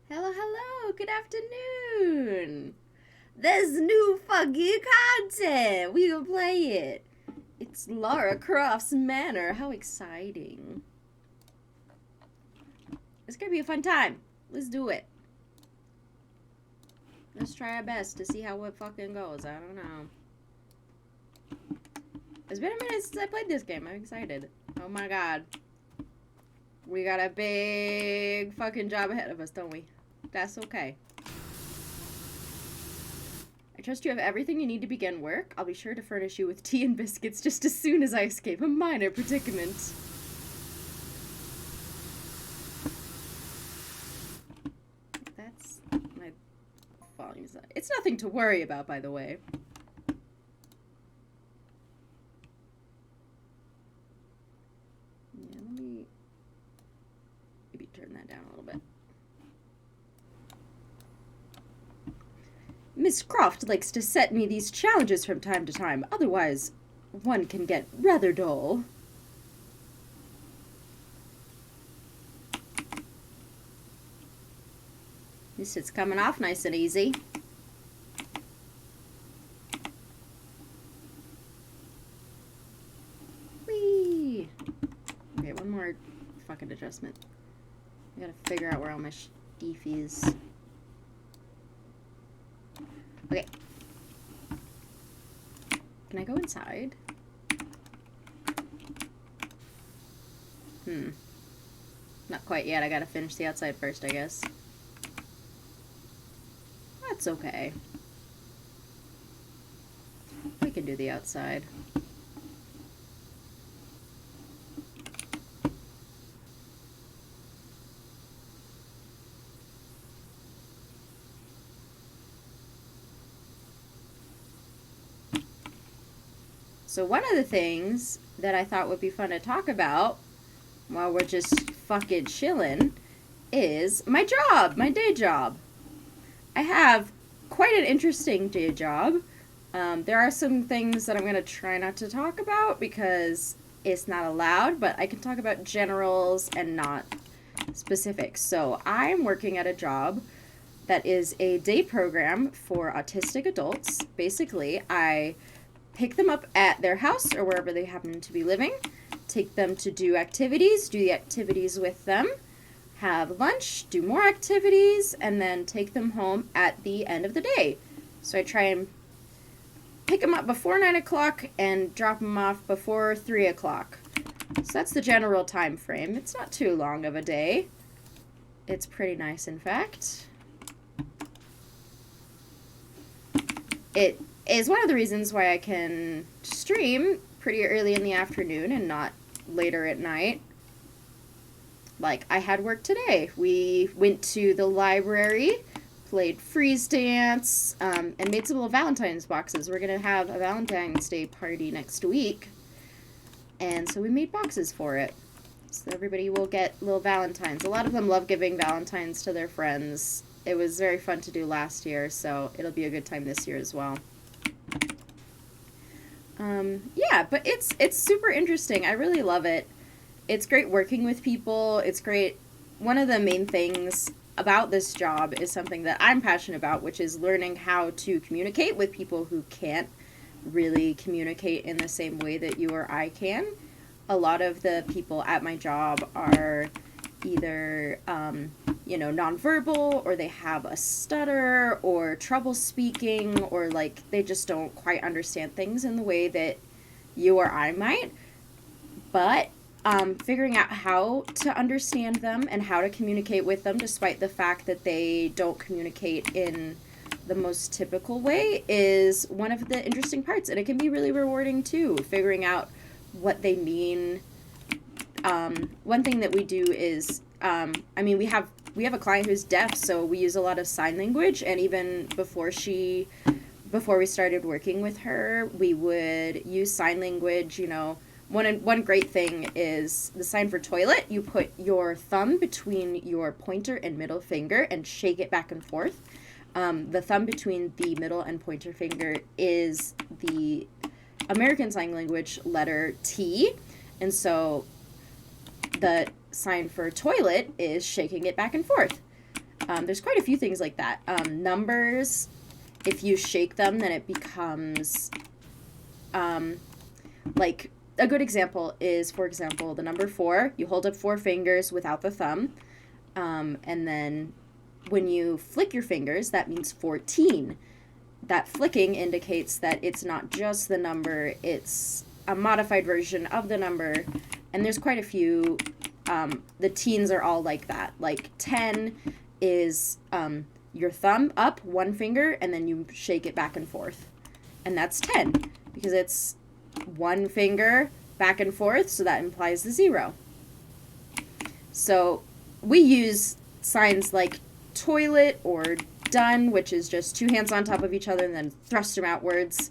Hello, hello, good afternoon. There's new fucking content. We can play it. It's Lara Croft's Manor. How exciting. It's gonna be a fun time. Let's do it. Let's try our best to see how it fucking goes. I don't know. It's been a minute since I played this game. I'm excited. Oh my god. We got a big fucking job ahead of us, don't we? That's okay. I trust you have everything you need to begin work. I'll be sure to furnish you with tea and biscuits just as soon as I escape a minor predicament. That's my volume. It's nothing to worry about, by the way. Yeah, let me maybe turn that down a little bit. Miss Croft likes to set me these challenges from time to time, otherwise one can get rather dull. This is coming off nice and easy. Whee! Okay, one more fucking adjustment. I gotta figure out where all my stuff is. Okay. Can I go inside? Not quite yet. I gotta finish the outside first, I guess. That's okay. We can do the outside. So one of the things that I thought would be fun to talk about while we're just fucking chilling is my job, my day job. I have quite an interesting day job. There are some things that I'm going to try not to talk about because it's not allowed, but I can talk about generals and not specifics. So I'm working at a job that is a day program for autistic adults. Basically, I pick them up at their house or wherever they happen to be living, take them to do activities, do the activities with them, have lunch, do more activities, and then take them home at the end of the day. So I try and pick them up before 9 o'clock and drop them off before 3 o'clock. So that's the general time frame. It's not too long of a day. It's pretty nice, in fact. It is one of the reasons why I can stream pretty early in the afternoon and not later at night. Like, I had work today. We went to the library, played freeze dance, and made some little Valentine's boxes. We're going to have a Valentine's Day party next week, and so we made boxes for it. So everybody will get little Valentines. A lot of them love giving Valentines to their friends. It was very fun to do last year, so it'll be a good time this year as well. Yeah, but it's super interesting. I really love it. It's great working with people. It's great. One of the main things about this job is something that I'm passionate about, which is learning how to communicate with people who can't really communicate in the same way that you or I can. A lot of the people at my job are either, nonverbal, or they have a stutter, or trouble speaking, or like they just don't quite understand things in the way that you or I might. But figuring out how to understand them and how to communicate with them, despite the fact that they don't communicate in the most typical way, is one of the interesting parts, and it can be really rewarding too. Figuring out what they mean. One thing that we do is, we have a client who's deaf, so we use a lot of sign language. And even before we started working with her, we would use sign language. One great thing is the sign for toilet. You put your thumb between your pointer and middle finger and shake it back and forth. The thumb between the middle and pointer finger is the American Sign Language letter T, and so the sign for toilet is shaking it back and forth. There's quite a few things like that. Numbers, if you shake them, then it becomes, like, a good example is, for example, the number 4. You hold up 4 fingers without the thumb, and then when you flick your fingers, that means 14. That flicking indicates that it's not just the number, it's a modified version of the number, and there's quite a few. The teens are all like that. Like 10 is your thumb up, 1 finger, and then you shake it back and forth. And that's 10, because it's 1 finger back and forth, so that implies the 0. So we use signs like toilet or done, which is just 2 hands on top of each other and then thrust them outwards.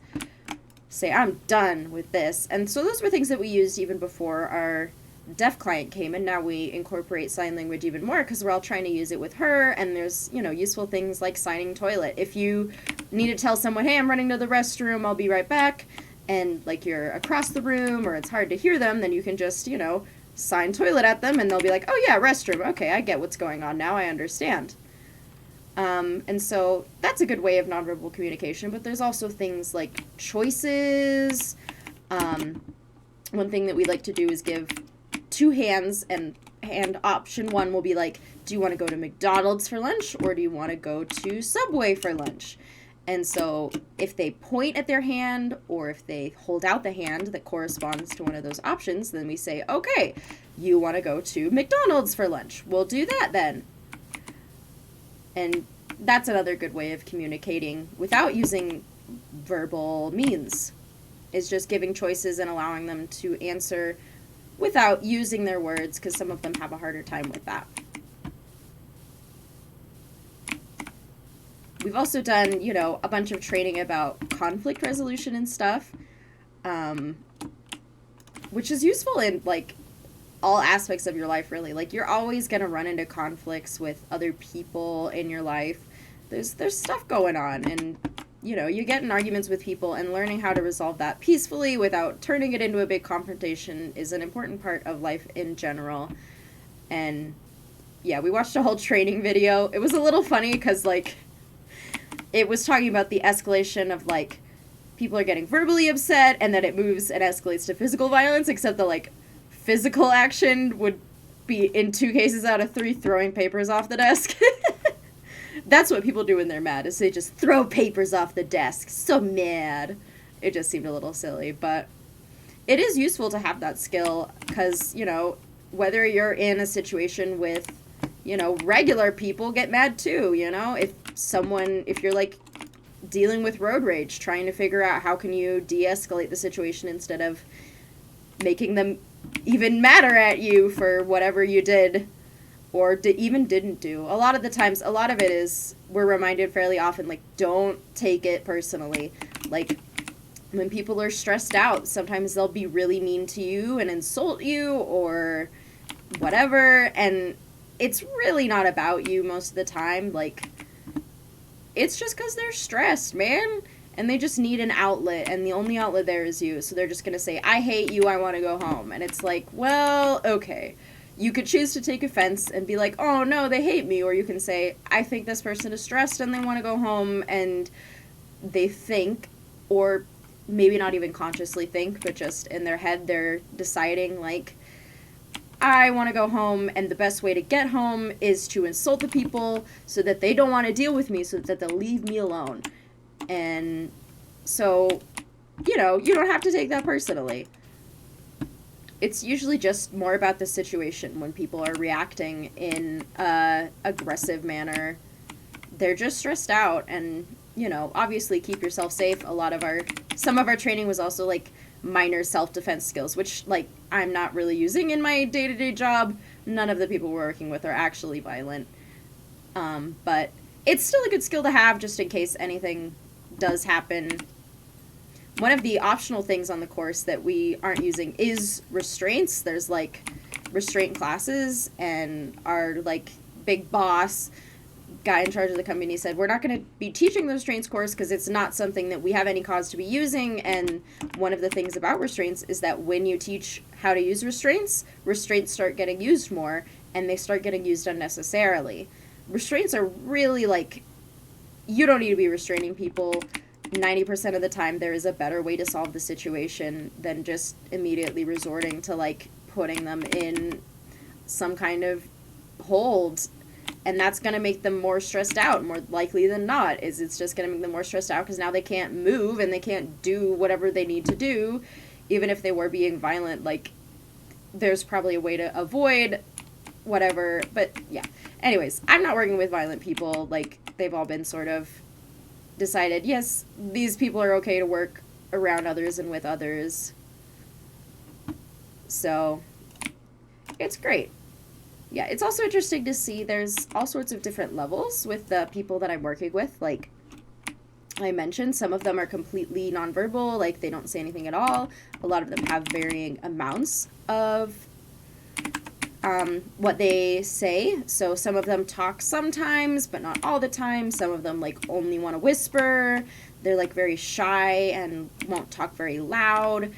Say, I'm done with this. And so those were things that we used even before our deaf client came, and now we incorporate sign language even more because we're all trying to use it with her, and there's, useful things like signing toilet. If you need to tell someone, hey, I'm running to the restroom, I'll be right back, and like you're across the room or it's hard to hear them, then you can just, sign toilet at them and they'll be like, oh yeah, restroom, okay, I get what's going on now, I understand. And so that's a good way of nonverbal communication, but there's also things like choices. One thing that we like to do is give 2 hands, and hand option 1 will be like, do you want to go to McDonald's for lunch or do you want to go to Subway for lunch? And so if they point at their hand or if they hold out the hand that corresponds to one of those options, then we say, okay, you want to go to McDonald's for lunch. We'll do that then. And that's another good way of communicating without using verbal means, is just giving choices and allowing them to answer without using their words, because some of them have a harder time with that. We've also done, a bunch of training about conflict resolution and stuff, which is useful in, like, all aspects of your life, really. Like, you're always going to run into conflicts with other people in your life. There's stuff going on, and, you get in arguments with people, and learning how to resolve that peacefully without turning it into a big confrontation is an important part of life in general. And, yeah, we watched a whole training video. It was a little funny because, like, it was talking about the escalation of, like, people are getting verbally upset, and then it moves and escalates to physical violence, except the, like, physical action would be, in 2 cases out of 3, throwing papers off the desk. That's what people do when they're mad, is they just throw papers off the desk. So mad. It just seemed a little silly, but it is useful to have that skill because, whether you're in a situation with, regular people get mad too, if you're like dealing with road rage, trying to figure out how can you de-escalate the situation instead of making them even madder at you for whatever you did or even didn't do. A lot of the times, a lot of it is, we're reminded fairly often, like, don't take it personally. Like, when people are stressed out, sometimes they'll be really mean to you and insult you or whatever, and it's really not about you most of the time. Like, it's just because they're stressed, man, and they just need an outlet, and the only outlet there is you, so they're just gonna say, I hate you, I want to go home. And it's like, well, okay. You could choose to take offense and be like, oh no, they hate me, or you can say, I think this person is stressed and they want to go home, and they think, or maybe not even consciously think, but just in their head they're deciding, like, I want to go home, and the best way to get home is to insult the people so that they don't want to deal with me, so that they'll leave me alone. And so, you don't have to take that personally. It's usually just more about the situation. When people are reacting in a aggressive manner, they're just stressed out, and, obviously keep yourself safe. Some of our training was also, like, minor self-defense skills, which, like, I'm not really using in my day-to-day job. None of the people we're working with are actually violent. But it's still a good skill to have just in case anything does happen. One of the optional things on the course that we aren't using is restraints. There's, like, restraint classes, and our, like, big boss guy in charge of the company said, we're not going to be teaching the restraints course because it's not something that we have any cause to be using. And one of the things about restraints is that when you teach how to use restraints start getting used more, and they start getting used unnecessarily. restraints are really like, you don't need to be restraining people. 90% of the time there is a better way to solve the situation than just immediately resorting to like putting them in some kind of hold, and that's going to make them more stressed out. More likely than not is it's just going to make them more stressed out because now they can't move and they can't do whatever they need to do. Even if they were being violent, like, there's probably a way to avoid whatever. But yeah, anyways, I'm not working with violent people. Like, they've all been sort of decided, yes, these people are okay to work around others and with others. So it's great. Yeah, it's also interesting to see there's all sorts of different levels with the people that I'm working with. Like I mentioned, some of them are completely nonverbal, like they don't say anything at all. A lot of them have varying amounts of what they say. So some of them talk sometimes, but not all the time. Some of them like only want to whisper. They're like very shy and won't talk very loud.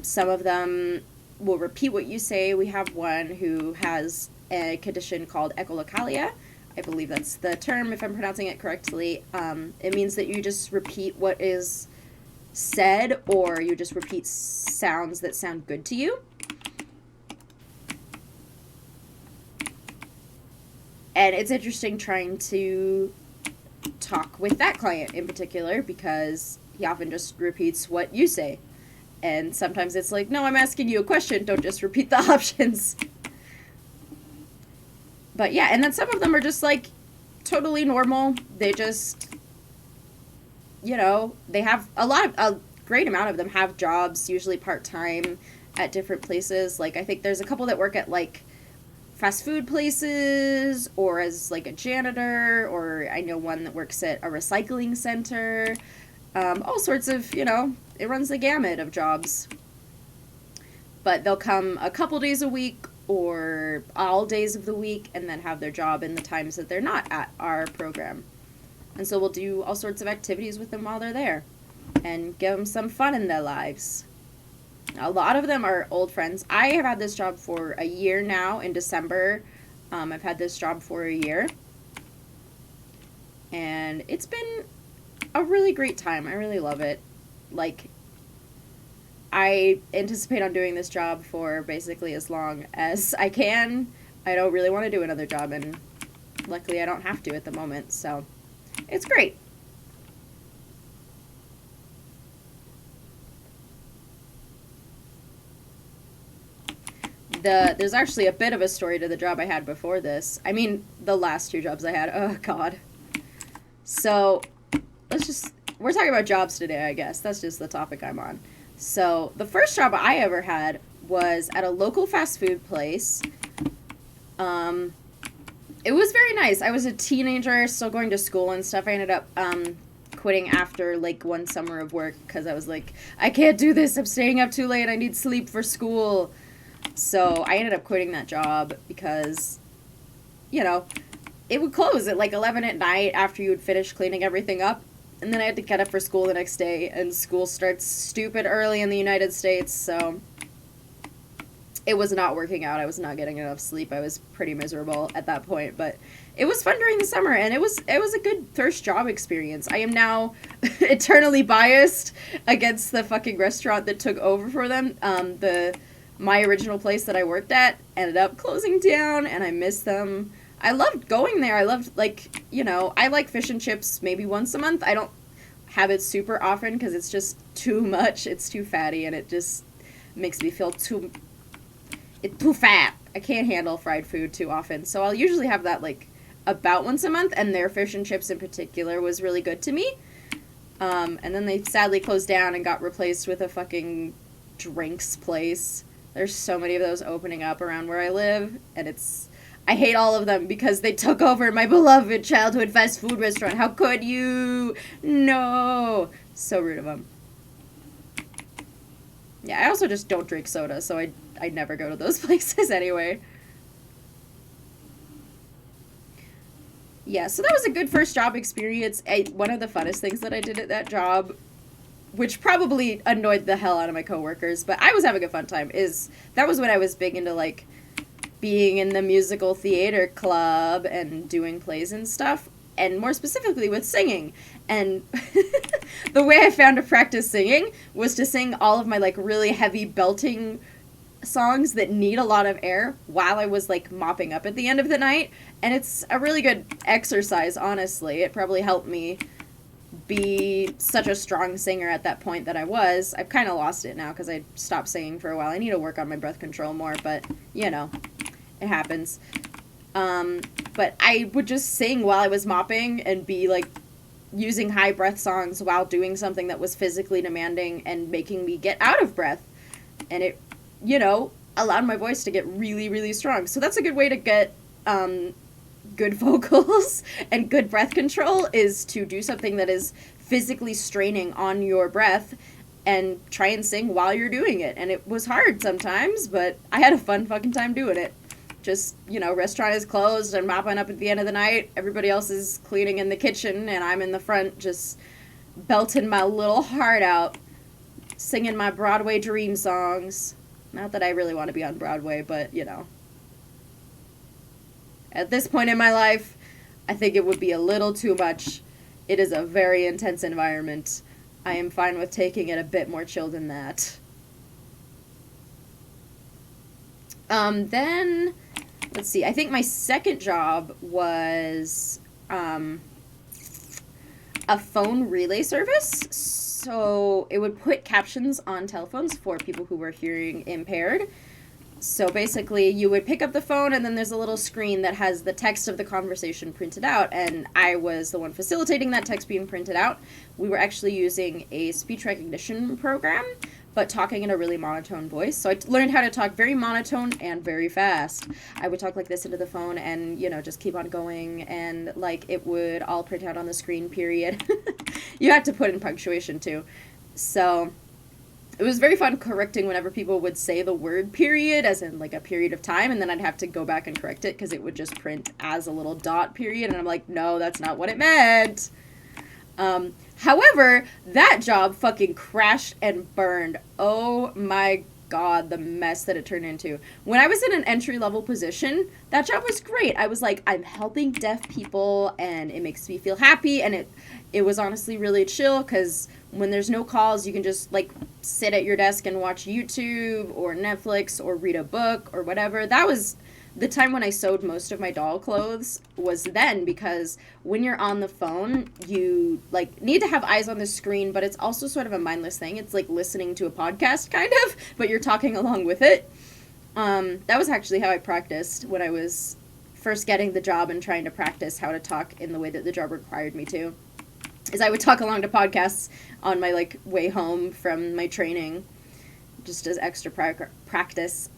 Some of them will repeat what you say. We have one who has a condition called echolalia. I believe that's the term, if I'm pronouncing it correctly. It means that you just repeat what is said, or you just repeat sounds that sound good to you. And it's interesting trying to talk with that client in particular because he often just repeats what you say. And sometimes it's like, no, I'm asking you a question, don't just repeat the options. But yeah, and then some of them are just like totally normal. They just, you know, they have a great amount of them have jobs, usually part-time at different places. Like I think there's a couple that work at like fast food places or as like a janitor, or I know one that works at a recycling center. All sorts of, you know, it runs the gamut of jobs. But they'll come a couple days a week or all days of the week and then have their job in the times that they're not at our program. And so we'll do all sorts of activities with them while they're there and give them some fun in their lives. A lot of them are old friends. I have had this job for a year now. In December, I've had this job for a year. And it's been a really great time. I really love it. Like, I anticipate on doing this job for basically as long as I can. I don't really want to do another job, and luckily I don't have to at the moment, so it's great. There's actually a bit of a story to the job I had before this. I mean, the last two jobs I had. Oh, God. So, we're talking about jobs today, I guess. That's just the topic I'm on. So, the first job I ever had was at a local fast food place. It was very nice. I was a teenager, still going to school and stuff. I ended up quitting after, like, one summer of work because I was like, I can't do this. I'm staying up too late. I need sleep for school. So I ended up quitting that job because, you know, it would close at like 11 at night after you would finish cleaning everything up. And then I had to get up for school the next day, and school starts stupid early in the United States, so it was not working out. I was not getting enough sleep. I was pretty miserable at that point, but it was fun during the summer, and it was a good first job experience. I am now eternally biased against the fucking restaurant that took over for them. My original place that I worked at ended up closing down, and I miss them. I loved going there. I loved, like, you know, I like fish and chips maybe once a month. I don't have it super often because it's just too much. It's too fatty, and it just makes me feel too fat. I can't handle fried food too often. So I'll usually have that, like, about once a month, and their fish and chips in particular was really good to me. And then they sadly closed down and got replaced with a fucking drinks place. There's so many of those opening up around where I live, and I hate all of them because they took over my beloved childhood fast food restaurant. How could you? No. So rude of them. Yeah, I also just don't drink soda, so I never go to those places anyway. Yeah, so that was a good first job experience. One of the funnest things that I did at that job, which probably annoyed the hell out of my coworkers, but I was having a fun time, that was when I was big into, like, being in the musical theater club and doing plays and stuff, and more specifically with singing. And the way I found to practice singing was to sing all of my like really heavy belting songs that need a lot of air while I was like mopping up at the end of the night. And it's a really good exercise, honestly. It probably helped me be such a strong singer at that point that I was. I've kind of lost it now because I stopped singing for a while. I need to work on my breath control more, but you know, it happens. But I would just sing while I was mopping and be like using high breath songs while doing something that was physically demanding and making me get out of breath. And it, you know, allowed my voice to get really, really strong. So that's a good way to get good vocals and good breath control, is to do something that is physically straining on your breath and try and sing while you're doing it. And it was hard sometimes, but I had a fun fucking time doing it. Just, you know, restaurant is closed and mopping up at the end of the night. Everybody else is cleaning in the kitchen and I'm in the front just belting my little heart out, singing my Broadway dream songs. Not that I really want to be on Broadway, but, you know. At this point in my life, I think it would be a little too much. It is a very intense environment. I am fine with taking it a bit more chill than that. Then, let's see, I think my second job was a phone relay service. So it would put captions on telephones for people who were hearing impaired. So basically, you would pick up the phone, and then there's a little screen that has the text of the conversation printed out, and I was the one facilitating that text being printed out. We were actually using a speech recognition program, but talking in a really monotone voice. So I learned how to talk very monotone and very fast. I would talk like this into the phone and, you know, just keep on going, and, like, it would all print out on the screen, period. You had to put in punctuation, too. So it was very fun correcting whenever people would say the word period, as in like a period of time, and then I'd have to go back and correct it because it would just print as a little dot period, and I'm like, no, that's not what it meant. However, that job fucking crashed and burned. Oh my god, the mess that it turned into. When I was in an entry-level position, that job was great. I was like, I'm helping deaf people, and it makes me feel happy, and it was honestly really chill, because when there's no calls, you can just, like, sit at your desk and watch YouTube, or Netflix, or read a book, or whatever. That was the time when I sewed most of my doll clothes, was then, because when you're on the phone, you, like, need to have eyes on the screen, but it's also sort of a mindless thing. It's like listening to a podcast, kind of, but you're talking along with it. That was actually how I practiced when I was first getting the job and trying to practice how to talk in the way that the job required me to. Is I would talk along to podcasts on my, like, way home from my training, just as extra practice.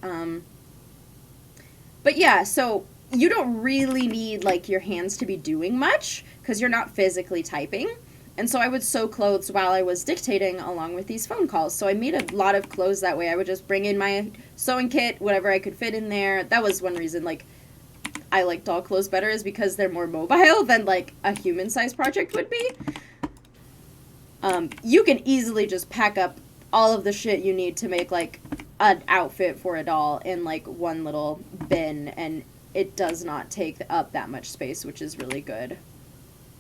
But yeah, so you don't really need, like, your hands to be doing much, because you're not physically typing. And so I would sew clothes while I was dictating along with these phone calls. So I made a lot of clothes that way. I would just bring in my sewing kit, whatever I could fit in there. That was one reason, like, I like doll clothes better, is because they're more mobile than, like, a human-sized project would be. You can easily just pack up all of the shit you need to make, like, an outfit for a doll in, like, one little bin, and it does not take up that much space, which is really good.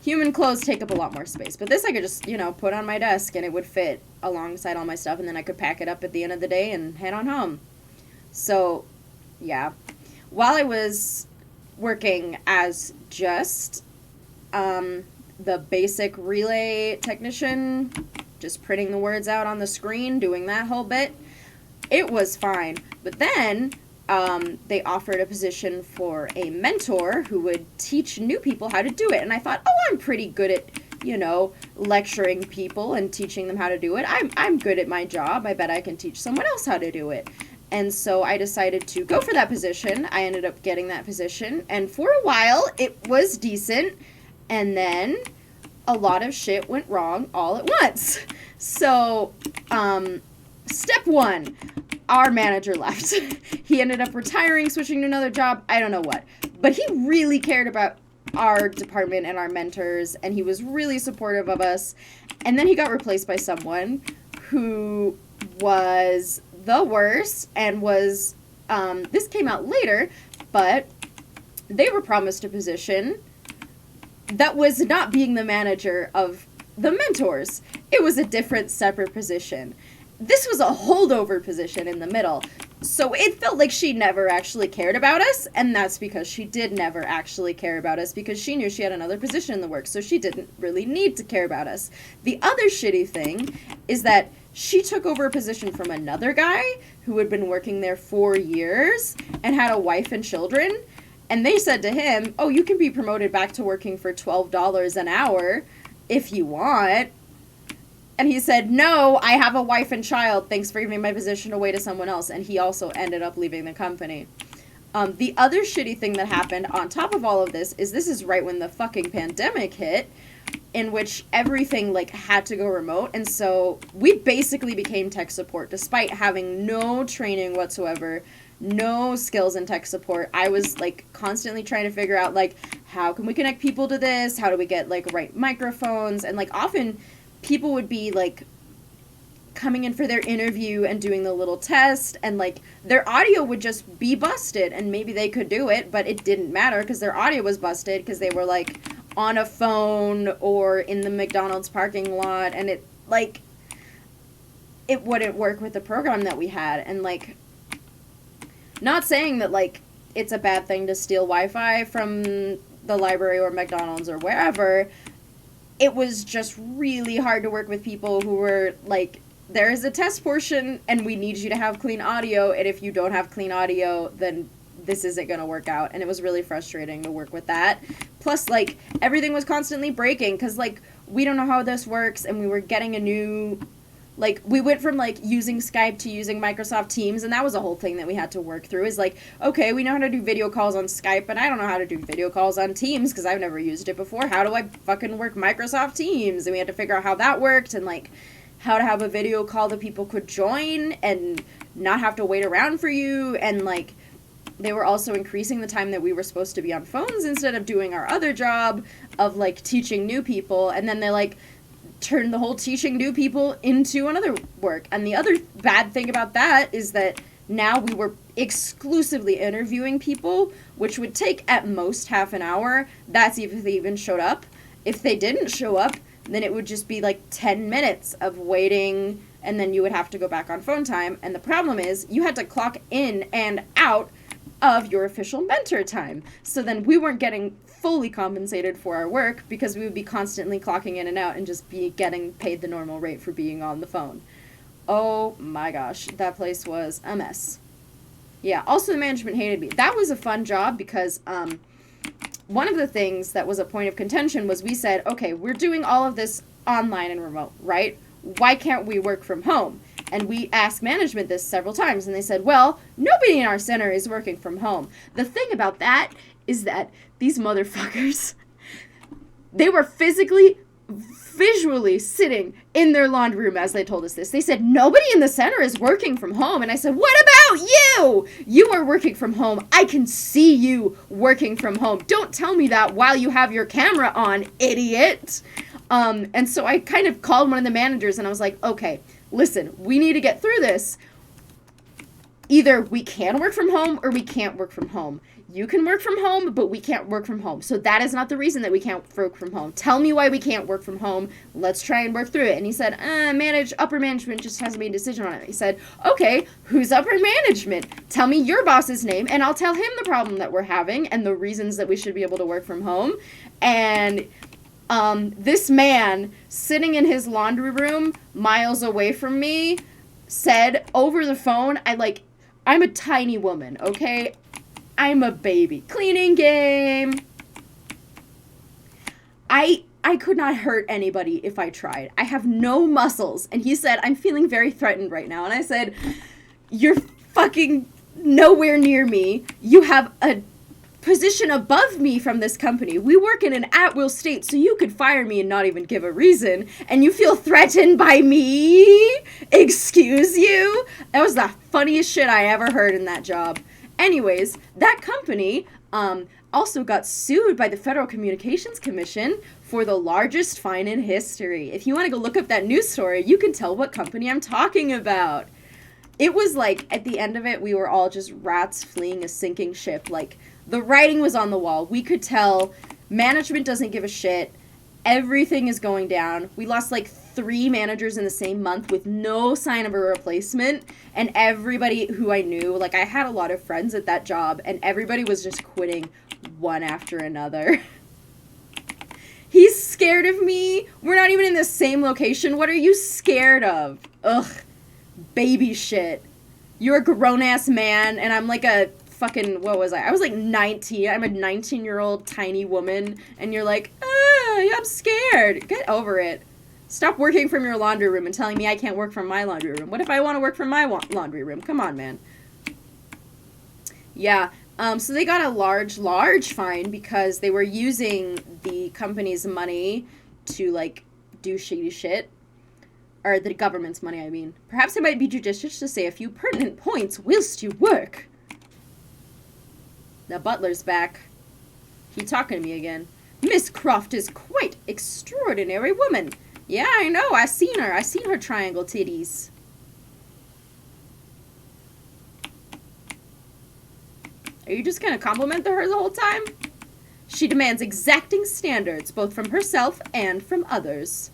Human clothes take up a lot more space, but this I could just, you know, put on my desk, and it would fit alongside all my stuff, and then I could pack it up at the end of the day and head on home. So, yeah. While I was working as just the basic relay technician, just printing the words out on the screen, doing that whole bit, it was fine. But then they offered a position for a mentor who would teach new people how to do it. And I thought, oh, I'm pretty good at, you know, lecturing people and teaching them how to do it. I'm good at my job. I bet I can teach someone else how to do it. And so I decided to go for that position. I ended up getting that position. And for a while, it was decent. And then a lot of shit went wrong all at once. So, step one, our manager left. He ended up retiring, switching to another job. I don't know what. But he really cared about our department and our mentors, and he was really supportive of us. And then he got replaced by someone who was the worst, and was, this came out later, But they were promised a position that was not being the manager of the mentors. It was a different, separate position. This was a holdover position in the middle. So it felt like she never actually cared about us, and that's because she did never actually care about us, because she knew she had another position in the works, so she didn't really need to care about us. The other shitty thing is that she took over a position from another guy who had been working there 4 years and had a wife and children, and they said to him, oh, you can be promoted back to working for $12 an hour if you want. And he said, no, I have a wife and child. Thanks for giving my position away to someone else. And he also ended up leaving the company. The other shitty thing that happened on top of all of this is right when the fucking pandemic hit, in which everything, like, had to go remote. And so we basically became tech support, despite having no training whatsoever, no skills in tech support. I was, like, constantly trying to figure out, like, how can we connect people to this? How do we get, like, right microphones? And, like, often people would be, like, coming in for their interview and doing the little test, and, like, their audio would just be busted, and maybe they could do it, but it didn't matter because their audio was busted because they were, like, on a phone or in the McDonald's parking lot, and it, like, it wouldn't work with the program that we had. And, like, not saying that, like, it's a bad thing to steal Wi-Fi from the library or McDonald's or wherever. It was just really hard to work with people who were like, there is a test portion and we need you to have clean audio, and if you don't have clean audio, then this isn't going to work out. And it was really frustrating to work with that. Plus, like, everything was constantly breaking because, like, we don't know how this works, and we were getting a new, like, we went from, like, using Skype to using Microsoft Teams, and that was a whole thing that we had to work through, is, like, okay, we know how to do video calls on Skype, but I don't know how to do video calls on Teams, because I've never used it before. How do I fucking work Microsoft Teams? And we had to figure out how that worked, and, like, how to have a video call that people could join, and not have to wait around for you, and, like, they were also increasing the time that we were supposed to be on phones instead of doing our other job of, like, teaching new people, and then they, like, turn the whole teaching new people into another work. And the other bad thing about that is that now we were exclusively interviewing people, which would take at most half an hour. That's if they even showed up. If they didn't show up, then it would just be like 10 minutes of waiting, and then you would have to go back on phone time. And the problem is you had to clock in and out of your official mentor time. So then we weren't getting fully compensated for our work because we would be constantly clocking in and out and just be getting paid the normal rate for being on the phone. Oh my gosh, that place was a mess. Yeah, also the management hated me. That was a fun job because one of the things that was a point of contention was we said, okay, we're doing all of this online and remote, right? Why can't we work from home? And we asked management this several times, and they said, well, nobody in our center is working from home. The thing about that is that these motherfuckers, they were visually sitting in their laundry room as they told us this. They said, nobody in the center is working from home. And I said, what about you? You are working from home. I can see you working from home. Don't tell me that while you have your camera on, idiot. And so I kind of called one of the managers, and I was like, okay, listen, we need to get through this. Either we can work from home or we can't work from home. You can work from home, but we can't work from home. So that is not the reason that we can't work from home. Tell me why we can't work from home. Let's try and work through it. And he said, upper management just hasn't made a decision on it. He said, okay, who's upper management? Tell me your boss's name, and I'll tell him the problem that we're having and the reasons that we should be able to work from home. And this man sitting in his laundry room miles away from me said over the phone, I'm a tiny woman, okay? I'm a baby. Cleaning game. I could not hurt anybody if I tried. I have no muscles. And he said, I'm feeling very threatened right now. And I said, you're fucking nowhere near me. You have a position above me from this company. We work in an at-will state, so you could fire me and not even give a reason. And you feel threatened by me? Excuse you? That was the funniest shit I ever heard in that job. Anyways, that company also got sued by the Federal Communications Commission for the largest fine in history. If you want to go look up that news story, you can tell what company I'm talking about. It was like, at the end of it, we were all just rats fleeing a sinking ship. Like, the writing was on the wall. We could tell management doesn't give a shit. Everything is going down. We lost like 3 managers in the same month with no sign of a replacement. And everybody who I knew, like, I had a lot of friends at that job, and everybody was just quitting one after another. He's scared of me. We're not even in the same location. What are you scared of? Ugh. Baby shit. You're a grown-ass man, and I'm like a fucking, what was I? I was like 19. I'm a 19-year-old tiny woman, and you're like, I'm scared. Get over it. Stop working from your laundry room and telling me I can't work from my laundry room. What if I want to work from my laundry room? Come on, man. Yeah. So they got a large fine because they were using the company's money to, like, do shady shit. Or the government's money, I mean. Perhaps it might be judicious to say a few pertinent points whilst you work. The butler's back. He talking to me again. Miss Croft is quite extraordinary woman. Yeah, I know. I seen her triangle titties. Are you just gonna compliment her the whole time? She demands exacting standards, both from herself and from others.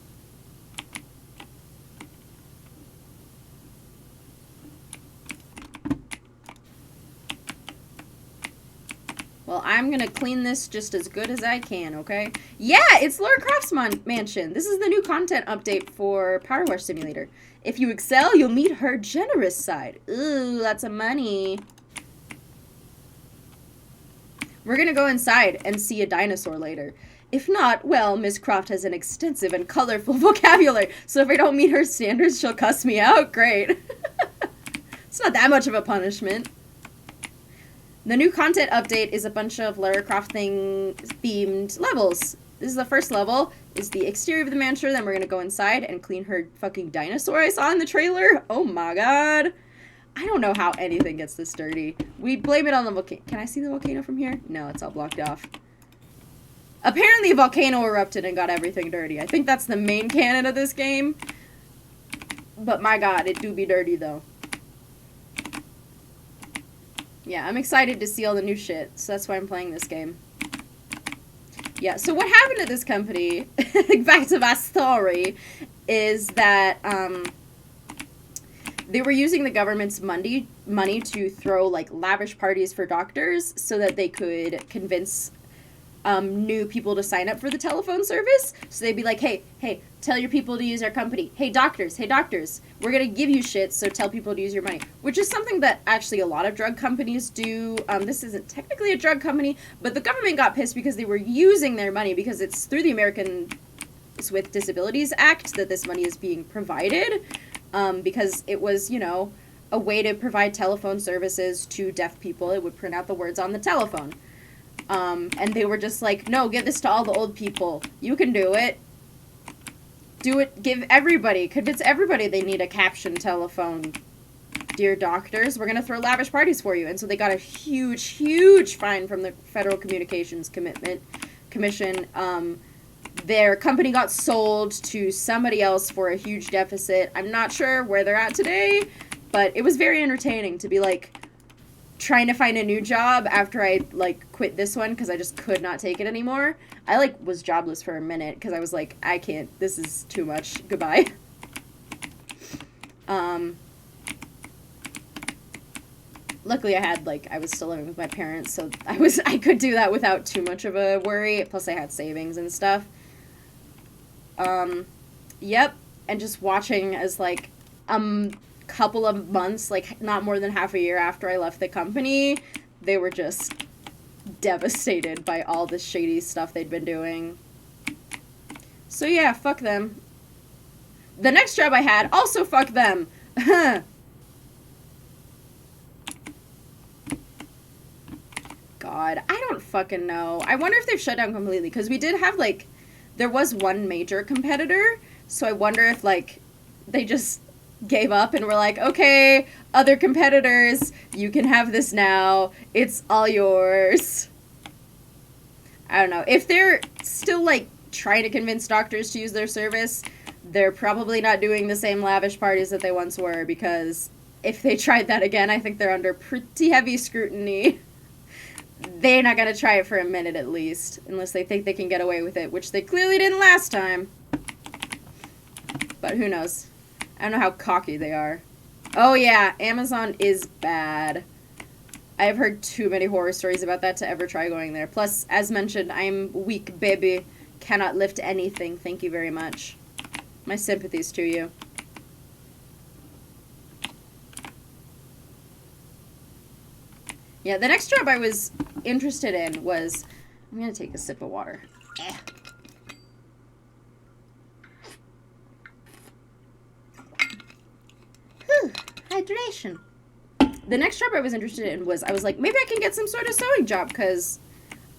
Well, I'm gonna clean this just as good as I can, okay? Yeah, it's Lara Croft's mansion. This is the new content update for PowerWash Simulator. If you excel, you'll meet her generous side. Ooh, lots of money. We're gonna go inside and see a dinosaur later. If not, well, Miss Croft has an extensive and colorful vocabulary, so if I don't meet her standards, she'll cuss me out. Great. It's not that much of a punishment. The new content update is a bunch of Lara Croft themed levels. This is the first level, is the exterior of the mansion, then we're gonna go inside and clean her fucking dinosaur I saw in the trailer. Oh my god. I don't know how anything gets this dirty. We blame it on the volcano. Can I see the volcano from here? No, it's all blocked off. Apparently a volcano erupted and got everything dirty. I think that's the main canon of this game. But my god, it do be dirty though. Yeah, I'm excited to see all the new shit, so that's why I'm playing this game. Yeah, so what happened at this company, back to my story, is that they were using the government's money to throw, like, lavish parties for doctors so that they could convince new people to sign up for the telephone service. So they'd be like, hey, tell your people to use our company. Hey, doctors, we're going to give you shit, so tell people to use your money. Which is something that actually a lot of drug companies do. This isn't technically a drug company, but the government got pissed because they were using their money, because it's through the Americans with Disabilities Act that this money is being provided. Because it was, you know, a way to provide telephone services to deaf people. It would print out the words on the telephone. And they were just like, no, give this to all the old people. You can do it. Do it, convince everybody they need a captioned telephone. Dear doctors, we're going to throw lavish parties for you. And so they got a huge fine from the Federal Communications Commission. Their company got sold to somebody else for a huge deficit. I'm not sure where they're at today, but it was very entertaining to be, like, trying to find a new job after I, like, quit this one because I just could not take it anymore. I, like, was jobless for a minute because I was like, I can't, this is too much. Goodbye. Luckily I had, like, I was still living with my parents, so I could do that without too much of a worry. Plus I had savings and stuff. Yep. And just watching as, like, couple of months, like, not more than half a year after I left the company, they were just devastated by all the shady stuff they'd been doing. So yeah, fuck them. The next job I had, also fuck them. God, I don't fucking know. I wonder if they've shut down completely, because we did have, like, there was one major competitor, so I wonder if, like, they just gave up and were like, okay, other competitors, you can have this now. It's all yours. I don't know. If they're still, like, trying to convince doctors to use their service, they're probably not doing the same lavish parties that they once were, because if they tried that again, I think they're under pretty heavy scrutiny. They're not going to try it for a minute at least, unless they think they can get away with it, which they clearly didn't last time. But who knows? I don't know how cocky they are. Oh yeah, Amazon is bad. I've heard too many horror stories about that to ever try going there. Plus, as mentioned, I'm weak, baby. Cannot lift anything. Thank you very much. My sympathies to you. Yeah, the next job I was interested in was... I'm going to take a sip of water. Whew, hydration. The next job I was interested in was, I was like, maybe I can get some sort of sewing job, because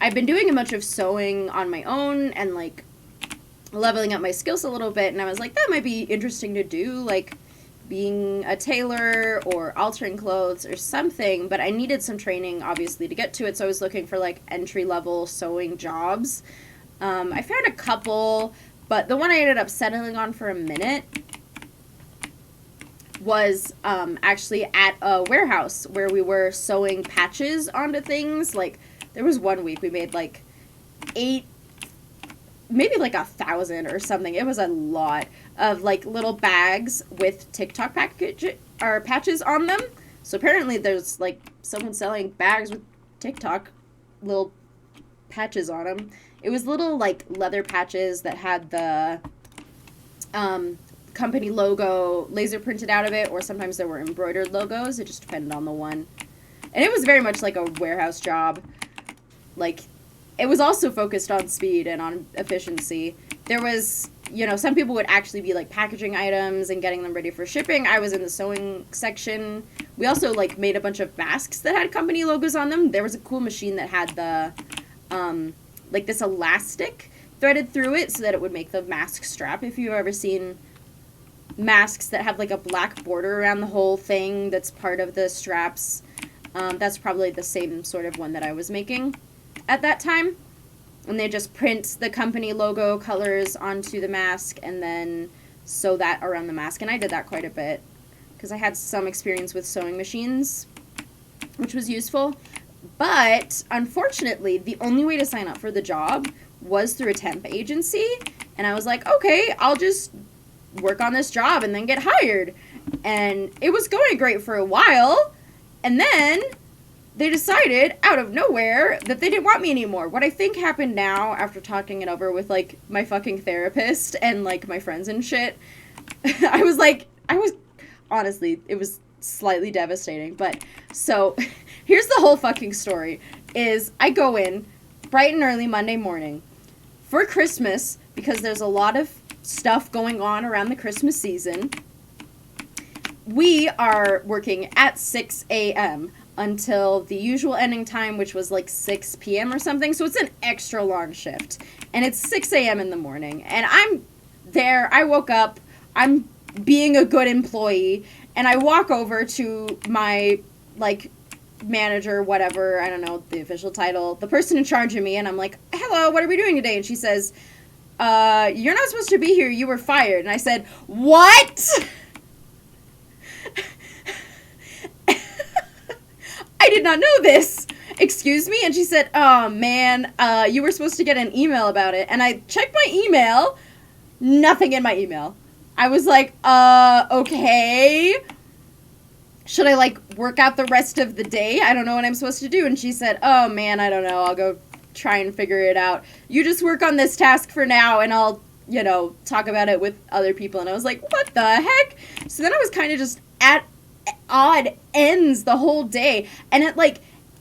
I've been doing a bunch of sewing on my own and, like, leveling up my skills a little bit, and I was like, that might be interesting to do, like, being a tailor or altering clothes or something, but I needed some training, obviously, to get to it, so I was looking for, like, entry-level sewing jobs. I found a couple, but the one I ended up settling on for a minute was actually at a warehouse where we were sewing patches onto things. Like, there was one week we made, like, 8, maybe, like, 1,000 or something. It was a lot of, like, little bags with TikTok patches on them. So apparently there's, like, someone selling bags with TikTok little patches on them. It was little, like, leather patches that had the company logo laser printed out of it, or sometimes there were embroidered logos. It just depended on the one. And it was very much like a warehouse job. Like, it was also focused on speed and on efficiency. There was, you know, some people would actually be, like, packaging items and getting them ready for shipping. I was in the sewing section. We also, like, made a bunch of masks that had company logos on them. There was a cool machine that had the, like, this elastic threaded through it so that it would make the mask strap. If you've ever seen masks that have, like, a black border around the whole thing that's part of the straps, that's probably the same sort of one that I was making at that time. And they just print the company logo colors onto the mask and then sew that around the mask. And I did that quite a bit because I had some experience with sewing machines, which was useful. But unfortunately, the only way to sign up for the job was through a temp agency. And I was like, okay, I'll just work on this job and then get hired. And it was going great for a while. And then they decided, out of nowhere, that they didn't want me anymore. What I think happened now, after talking it over with, like, my fucking therapist and, like, my friends and shit, honestly, it was slightly devastating. But, so, here's the whole fucking story, is I go in bright and early Monday morning for Christmas, because there's a lot of stuff going on around the Christmas season. We are working at 6 a.m., until the usual ending time, which was like 6 p.m. or something. So it's an extra long shift. And it's 6 a.m. in the morning. And I'm there. I woke up. I'm being a good employee. And I walk over to my, like, manager, whatever. I don't know the official title. The person in charge of me. And I'm like, hello, what are we doing today? And she says, you're not supposed to be here. You were fired. And I said, what? I did not know this. Excuse me? And she said, oh, man, you were supposed to get an email about it. And I checked my email. Nothing in my email. I was like, okay. Should I, like, work out the rest of the day? I don't know what I'm supposed to do. And she said, oh, man, I don't know. I'll go try and figure it out. You just work on this task for now, and I'll, you know, talk about it with other people. And I was like, what the heck? So then I was kind of just at odd ends the whole day, and at like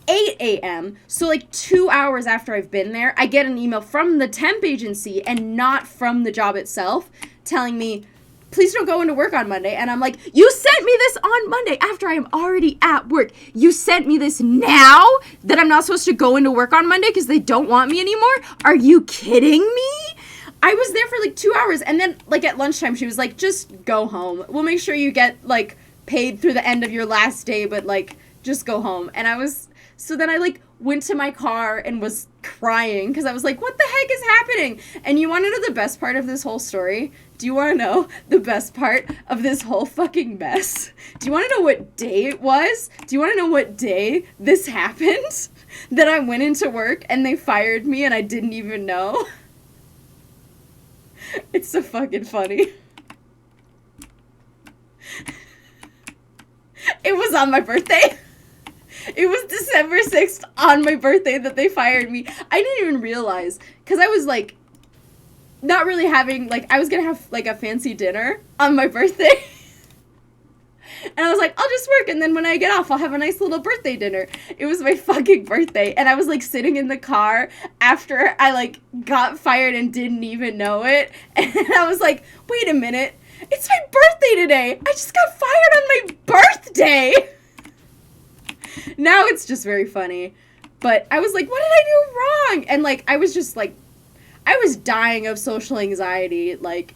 8 a.m., so like 2 hours after I've been there, I get an email from the temp agency and not from the job itself telling me, please don't go into work on Monday. And I'm like, you sent me this on Monday after I am already at work. You sent me this now that I'm not supposed to go into work on Monday because they don't want me anymore? Are you kidding me? I was there for like 2 hours, and then like at lunchtime she was like, just go home. We'll make sure you get like paid through the end of your last day, but like just go home. And I was So then I, like, went to my car and was crying because I was like, what the heck is happening? And you want to know the best part of this whole story? Do you want to know the best part of this whole fucking mess? Do you want to know what day it was? Do you want to know what day this happened? That I went into work and they fired me and I didn't even know? It's so fucking funny. It was on my birthday. It was December 6th on my birthday that they fired me. I didn't even realize, because I was, like, not really having, like, I was gonna have, like, a fancy dinner on my birthday. And I was like, I'll just work, and then when I get off, I'll have a nice little birthday dinner. It was my fucking birthday, and I was, like, sitting in the car after I, like, got fired and didn't even know it. And I was like, wait a minute. It's my birthday today. I just got fired on my birthday. Now it's just very funny. But I was like, what did I do wrong? And, like, I was just, like, I was dying of social anxiety, like,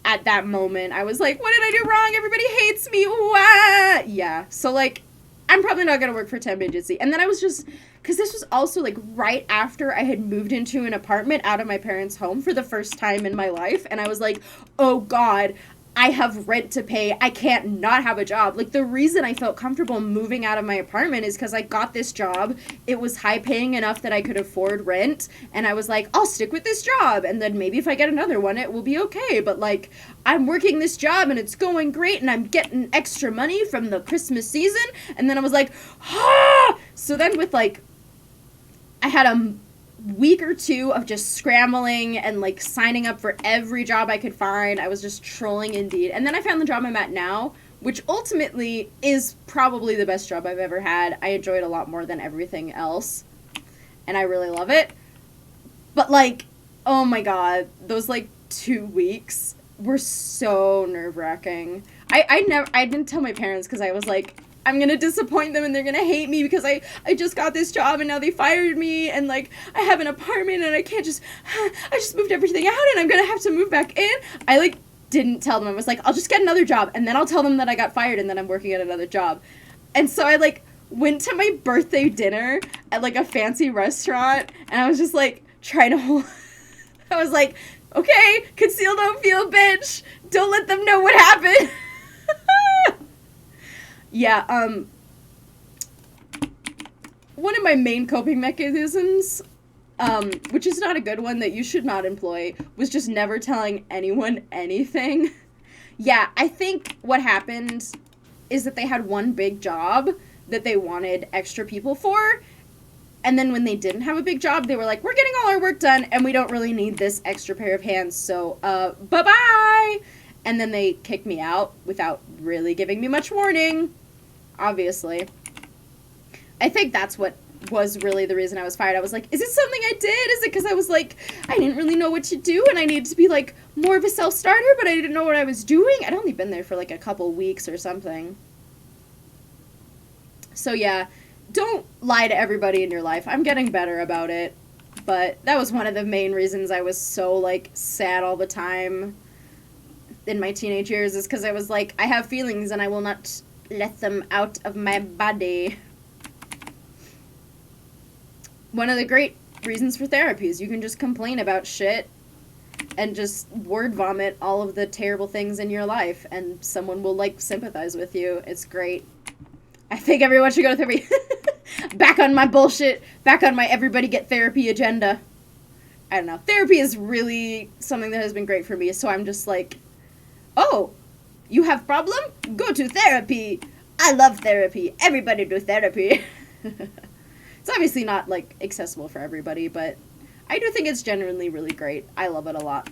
at that moment. I was like, what did I do wrong? Everybody hates me. Wah! Yeah. So, like, I'm probably not going to work for temp agency. And then I was just, because this was also, like, right after I had moved into an apartment out of my parents' home for the first time in my life. And I was like, oh, God, I have rent to pay. I can't not have a job. Like, the reason I felt comfortable moving out of my apartment is because I got this job. It was high paying enough that I could afford rent. And I was like, I'll stick with this job. And then maybe if I get another one, it will be okay. But, like, I'm working this job and it's going great and I'm getting extra money from the Christmas season. And then I was like, ah! So then with, like, I had a week or two of just scrambling and, like, signing up for every job I could find. I was just trolling Indeed. And then I found the job I'm at now, which ultimately is probably the best job I've ever had. I enjoy it a lot more than everything else. And I really love it. But, like, oh my God, those, like, 2 weeks were so nerve-wracking. I didn't tell my parents because I was like, I'm going to disappoint them and they're going to hate me because I just got this job and now they fired me and, like, I have an apartment and I can't just, I just moved everything out and I'm going to have to move back in. I, like, didn't tell them. I was like, I'll just get another job and then I'll tell them that I got fired and then I'm working at another job. And so I, like, went to my birthday dinner at, like, a fancy restaurant and I was just, like, trying to hold, I was like, okay, conceal, don't feel, bitch. Don't let them know what happened. Yeah, one of my main coping mechanisms, which is not a good one that you should not employ, was just never telling anyone anything. Yeah, I think what happened is that they had one big job that they wanted extra people for, and then when they didn't have a big job, they were like, we're getting all our work done, and we don't really need this extra pair of hands, so, bye-bye! And then they kicked me out without really giving me much warning. Obviously. I think that's what was really the reason I was fired. I was like, is it something I did? Is it because I was like, I didn't really know what to do and I needed to be, like, more of a self-starter, but I didn't know what I was doing? I'd only been there for, like, a couple weeks or something. So, yeah, don't lie to everybody in your life. I'm getting better about it, but that was one of the main reasons I was so, like, sad all the time in my teenage years, is because I was like, I have feelings and I will not let them out of my body. One of the great reasons for therapy is you can just complain about shit and just word vomit all of the terrible things in your life and someone will, like, sympathize with you. It's great. I think everyone should go to therapy. Back on my bullshit. Back on my everybody get therapy agenda. I don't know. Therapy is really something that has been great for me, so I'm just like, oh, you have problem? Go to therapy. I love therapy. Everybody do therapy. It's obviously not, like, accessible for everybody, but I do think it's genuinely really great. I love it a lot.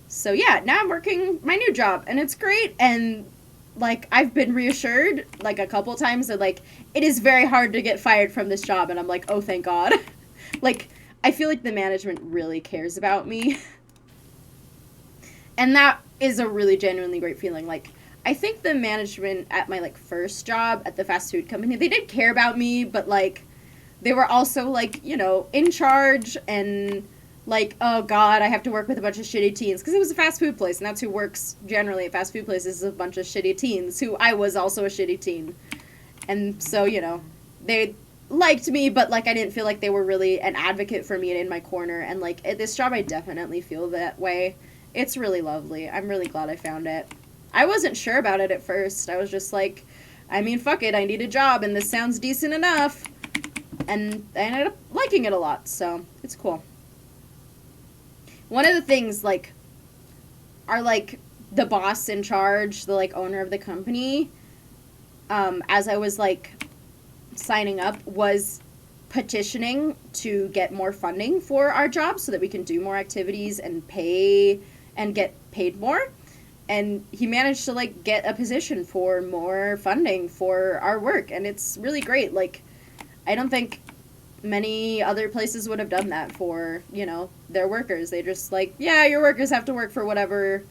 So, yeah, now I'm working my new job, and it's great, and, like, I've been reassured, like, a couple times that, like, it is very hard to get fired from this job, and I'm like, oh, thank God. Like, I feel like the management really cares about me. And that is a really genuinely great feeling. Like, I think the management at my, like, first job at the fast food company, they did care about me, but, like, they were also, like, you know, in charge and, like, oh, God, I have to work with a bunch of shitty teens. Because it was a fast food place, and that's who works generally at fast food places, is a bunch of shitty teens, who I was also a shitty teen. And so, you know, they liked me, but, like, I didn't feel like they were really an advocate for me and in my corner. And, like, at this job, I definitely feel that way. It's really lovely. I'm really glad I found it. I wasn't sure about it at first. I was just like, I mean, fuck it, I need a job, and this sounds decent enough. And I ended up liking it a lot, so it's cool. One of the things, like, are, like, the boss in charge, the, like, owner of the company, as I was, like, signing up, was petitioning to get more funding for our job so that we can do more activities and pay and get paid more. And he managed to, like, get a position for more funding for our work, and it's really great. Like, I don't think many other places would have done that for, you know, their workers. They just, like, yeah, your workers have to work for whatever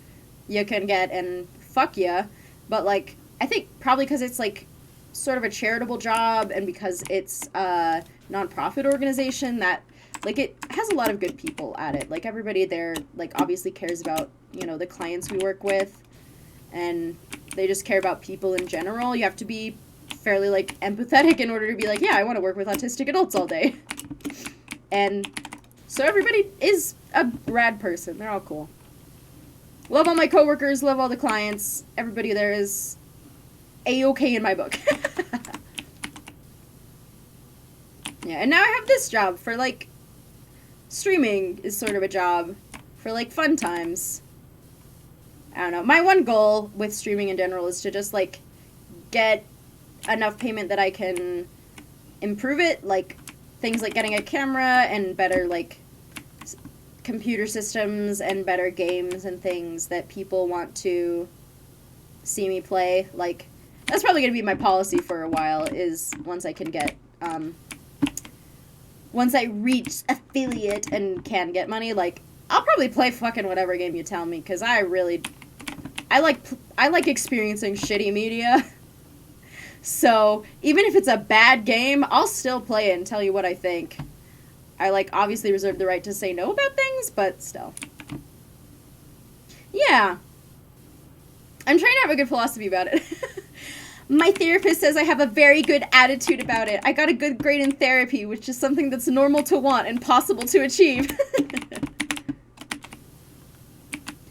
you can get, and fuck ya. But, like, I think probably because it's, like, sort of a charitable job, and because it's a nonprofit organization that, like, it has a lot of good people at it. Like, everybody there, like, obviously cares about, you know, the clients we work with, and they just care about people in general. You have to be fairly, like, empathetic in order to be like, yeah, I want to work with autistic adults all day. And so everybody is a rad person. They're all cool. Love all my coworkers, love all the clients. Everybody there is A-okay in my book. Yeah, and now I have this job for, like, streaming is sort of a job for, like, fun times. I don't know. My one goal with streaming in general is to just, like, get enough payment that I can improve it. Like, things like getting a camera and better, like, computer systems and better games and things that people want to see me play. Like, that's probably going to be my policy for a while, is once I can get, once I reach affiliate and can get money, like, I'll probably play fucking whatever game you tell me, because I like experiencing shitty media. So, even if it's a bad game, I'll still play it and tell you what I think. I, like, obviously reserve the right to say no about things, but still. Yeah. I'm trying to have a good philosophy about it. My therapist says I have a very good attitude about it. I got a good grade in therapy, which is something that's normal to want and possible to achieve.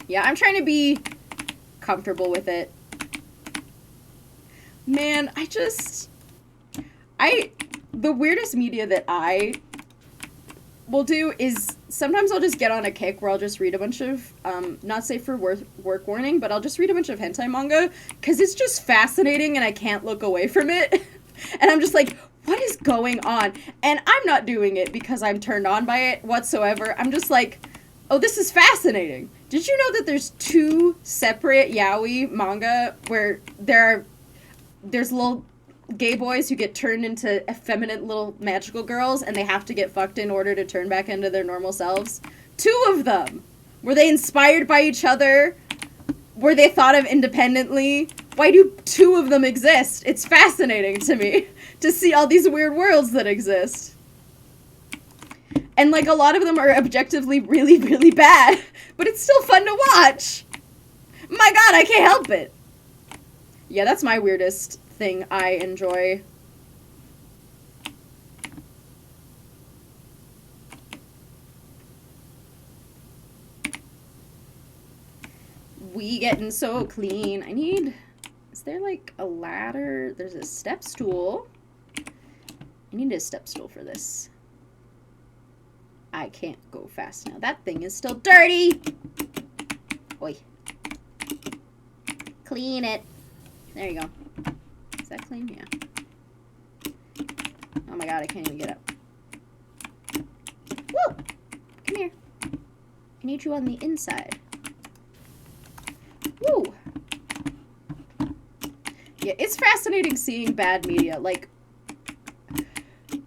Yeah, I'm trying to be comfortable with it. Man, the weirdest media that I will do is sometimes I'll just get on a kick where I'll just read a bunch of, not safe for work warning, but I'll just read a bunch of hentai manga, because it's just fascinating and I can't look away from it. And I'm just like, what is going on? And I'm not doing it because I'm turned on by it whatsoever. I'm just like, oh, this is fascinating. Did you know that there's 2 separate yaoi manga where there's little gay boys who get turned into effeminate little magical girls, and they have to get fucked in order to turn back into their normal selves? 2 of them. Were they inspired by each other? Were they thought of independently? Why do 2 of them exist? It's fascinating to me to see all these weird worlds that exist. And, like, a lot of them are objectively really, really bad, but it's still fun to watch. My God, I can't help it. Yeah, that's my weirdest thing I enjoy. We getting so clean. Is there, like, a ladder? There's a step stool. I need a step stool for this. I can't go fast now. That thing is still dirty. Oi. Clean it. There you go. Is that clean? Yeah. Oh my God, I can't even get up. Woo! Come here. I need you on the inside. Woo! Yeah, it's fascinating seeing bad media. Like,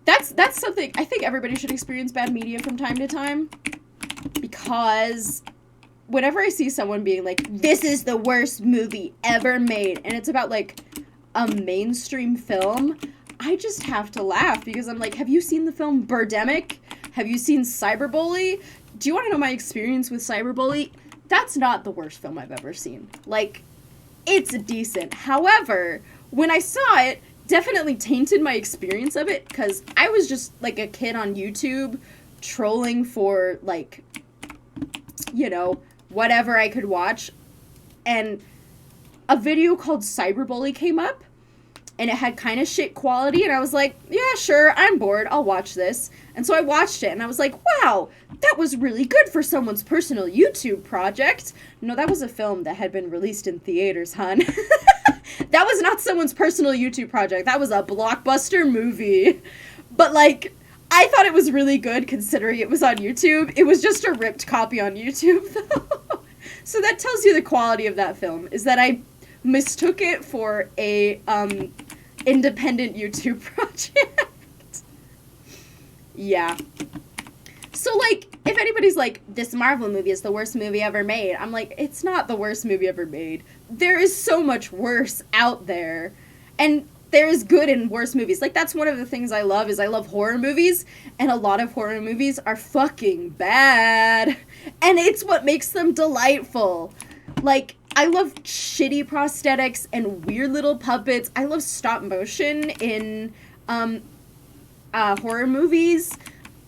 that's something, I think everybody should experience bad media from time to time, because whenever I see someone being like, this is the worst movie ever made, and it's about, like, a mainstream film, I just have to laugh, because I'm like, have you seen the film Birdemic? Have you seen Cyberbully? Do you want to know my experience with Cyberbully? That's not the worst film I've ever seen. Like, it's decent. However, when I saw it, definitely tainted my experience of it, because I was just, like, a kid on YouTube trolling for, like, you know, whatever I could watch, and a video called Cyberbully came up, and it had kind of shit quality, and I was like, yeah, sure, I'm bored, I'll watch this. And so I watched it, and I was like, wow, that was really good for someone's personal YouTube project. No, that was a film that had been released in theaters, hon. That was not someone's personal YouTube project. That was a blockbuster movie. But, like, I thought it was really good considering it was on YouTube. It was just a ripped copy on YouTube, though. So that tells you the quality of that film, is that I mistook it for a independent YouTube project. Yeah. So, like, if anybody's like, this Marvel movie is the worst movie ever made, I'm like, it's not the worst movie ever made. There is so much worse out there. And there is good and worse movies. Like, that's one of the things I love, is I love horror movies, and a lot of horror movies are fucking bad. And it's what makes them delightful. Like, I love shitty prosthetics and weird little puppets. I love stop motion in horror movies.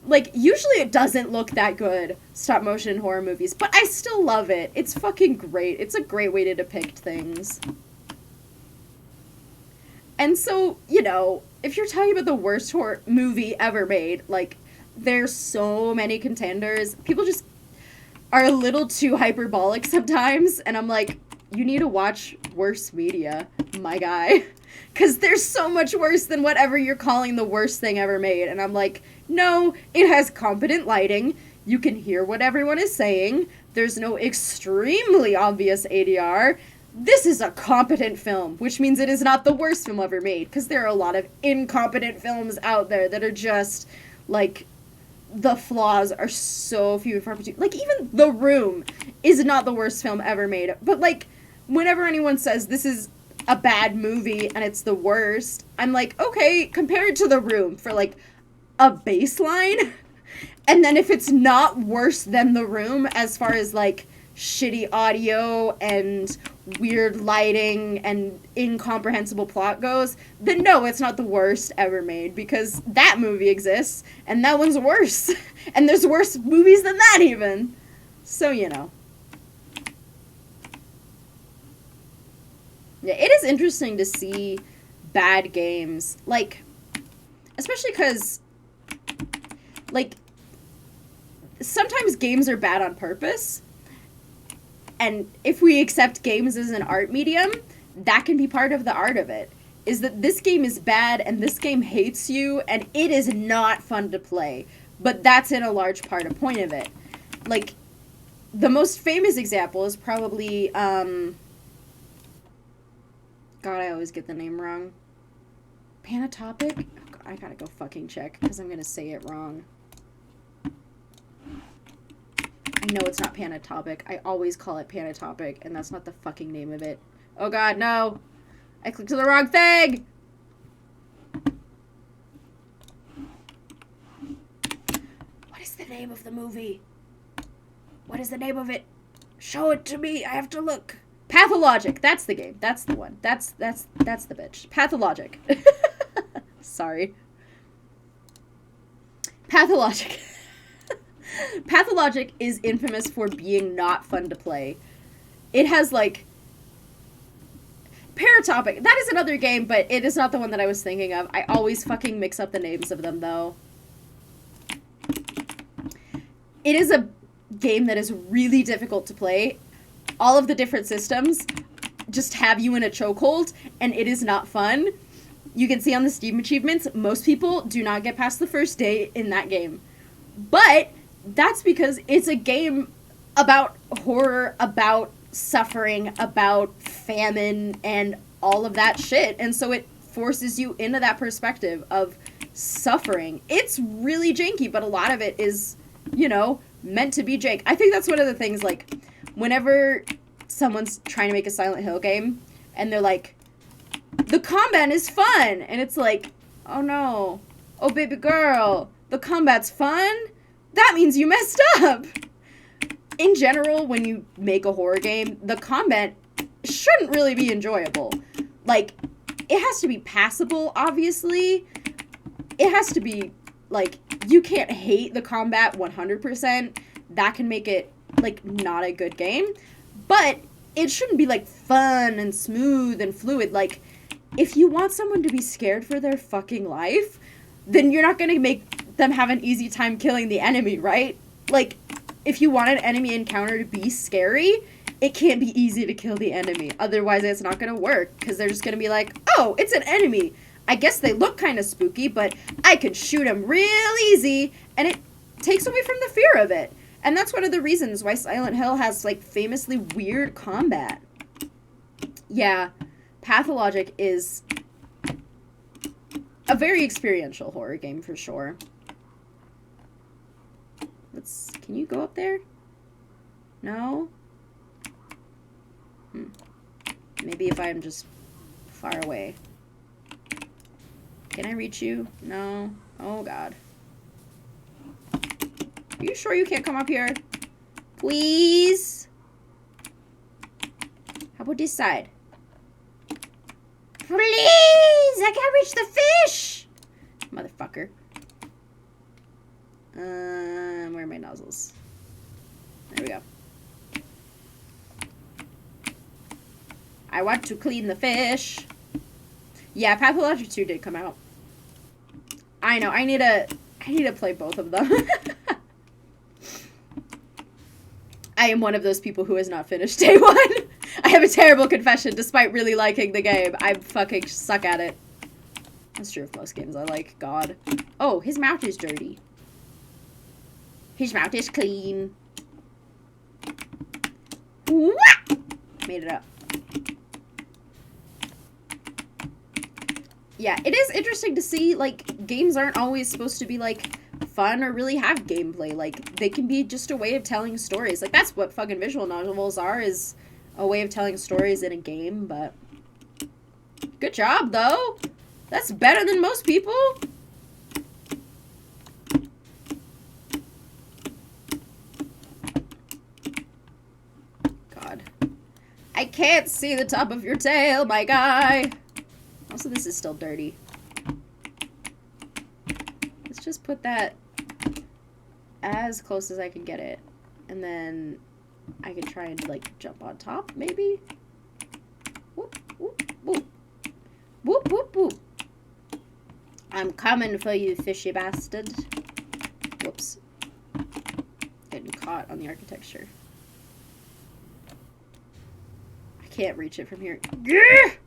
Like, usually it doesn't look that good, stop motion horror movies, but I still love it. It's fucking great. It's a great way to depict things. And so, you know, if you're talking about the worst horror movie ever made, like, there's so many contenders. People just are a little too hyperbolic sometimes, and I'm like, you need to watch worse media, my guy. Because there's so much worse than whatever you're calling the worst thing ever made. And I'm like, no, it has competent lighting. You can hear what everyone is saying. There's no extremely obvious ADR. This is a competent film, which means it is not the worst film ever made. Because there are a lot of incompetent films out there that are just, like, the flaws are so few and far between. Like, even The Room is not the worst film ever made. But, like, whenever anyone says this is a bad movie and it's the worst, I'm like, okay, compare it to The Room for, like, a baseline. And then if it's not worse than The Room as far as, like, shitty audio and weird lighting and incomprehensible plot goes, then no, it's not the worst ever made, because that movie exists and that one's worse. And there's worse movies than that even. So, you know. Yeah, it is interesting to see bad games, like, especially because, like, sometimes games are bad on purpose, and if we accept games as an art medium, that can be part of the art of it, is that this game is bad, and this game hates you, and it is not fun to play, but that's in a large part a point of it. Like, the most famous example is probably, God, I always get the name wrong. Panatopic? Oh, God, I gotta go fucking check, because I'm gonna say it wrong. I know it's not Panatopic. I always call it Panatopic, and that's not the fucking name of it. Oh, God, no! I clicked to the wrong thing! What is the name of the movie? What is the name of it? Show it to me! I have to look! Pathologic. That's the game. That's the one. That's the bitch. Pathologic. Sorry. Pathologic. Pathologic is infamous for being not fun to play. It has, like, Paratopic. That is another game, but it is not the one that I was thinking of. I always fucking mix up the names of them, though. It is a game that is really difficult to play. All of the different systems just have you in a chokehold, and it is not fun. You can see on the Steam achievements, most people do not get past the first day in that game. But that's because it's a game about horror, about suffering, about famine, and all of that shit. And so it forces you into that perspective of suffering. It's really janky, but a lot of it is, you know, meant to be jank. I think that's one of the things, like, whenever someone's trying to make a Silent Hill game, and they're like, the combat is fun, and it's like, oh no, oh baby girl, the combat's fun? That means you messed up! In general, when you make a horror game, the combat shouldn't really be enjoyable. Like, it has to be passable, obviously. It has to be, like, you can't hate the combat 100%. That can make it, like, not a good game. But it shouldn't be, like, fun and smooth and fluid. Like, if you want someone to be scared for their fucking life, then you're not gonna make them have an easy time killing the enemy, right? Like, if you want an enemy encounter to be scary, it can't be easy to kill the enemy. Otherwise, it's not gonna work, because they're just gonna be like, oh, it's an enemy. I guess they look kind of spooky, but I could shoot them real easy, and it takes away from the fear of it. And that's one of the reasons why Silent Hill has, like, famously weird combat. Yeah, Pathologic is a very experiential horror game for sure. Can you go up there? No? Maybe if I'm just far away. Can I reach you? No. Oh, God. Are you sure you can't come up here? Please? How about this side? Please! I can't reach the fish! Motherfucker. Where are my nozzles? There we go. I want to clean the fish. Yeah, Pathologic 2 did come out. I know, I need to play both of them. I am one of those people who has not finished day 1. I have a terrible confession, despite really liking the game. I fucking suck at it. That's true of most games I like. God. Oh, his mouth is dirty. His mouth is clean. Wah! Made it up. Yeah, it is interesting to see, like, games aren't always supposed to be, like, fun or really have gameplay. Like, they can be just a way of telling stories. Like, that's what fucking visual novels are, is a way of telling stories in a game, but good job, though. That's better than most people. God. I can't see the top of your tail, my guy. Also, this is still dirty. Let's just put that as close as I can get it. And then I can try and, like, jump on top, maybe? Whoop, whoop, whoop. Whoop, whoop, whoop. I'm coming for you, fishy bastard. Whoops. Getting caught on the architecture. I can't reach it from here. Gah!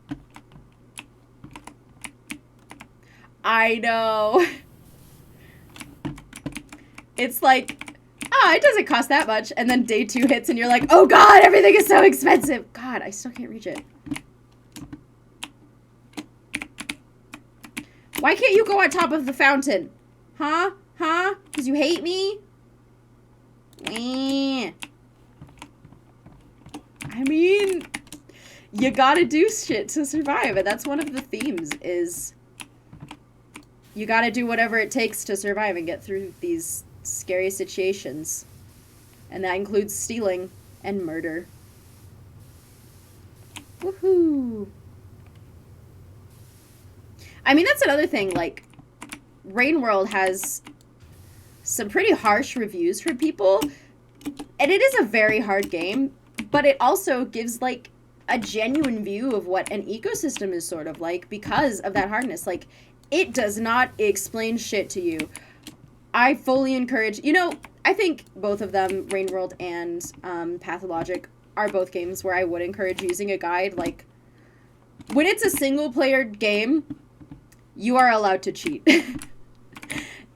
I know. It's like, it doesn't cost that much. And then day 2 hits and you're like, oh God, everything is so expensive. God, I still can't reach it. Why can't you go on top of the fountain? Huh? Huh? Because you hate me? I mean, you gotta do shit to survive. And that's one of the themes is you gotta do whatever it takes to survive and get through these scary situations. And that includes stealing and murder. Woohoo! I mean, that's another thing, like, Rain World has some pretty harsh reviews from people, and it is a very hard game, but it also gives, like, a genuine view of what an ecosystem is sort of like because of that hardness. Like, it does not explain shit to you. I fully encourage, you know, I think both of them, Rain World and Pathologic, are both games where I would encourage using a guide. Like, when it's a single-player game, you are allowed to cheat.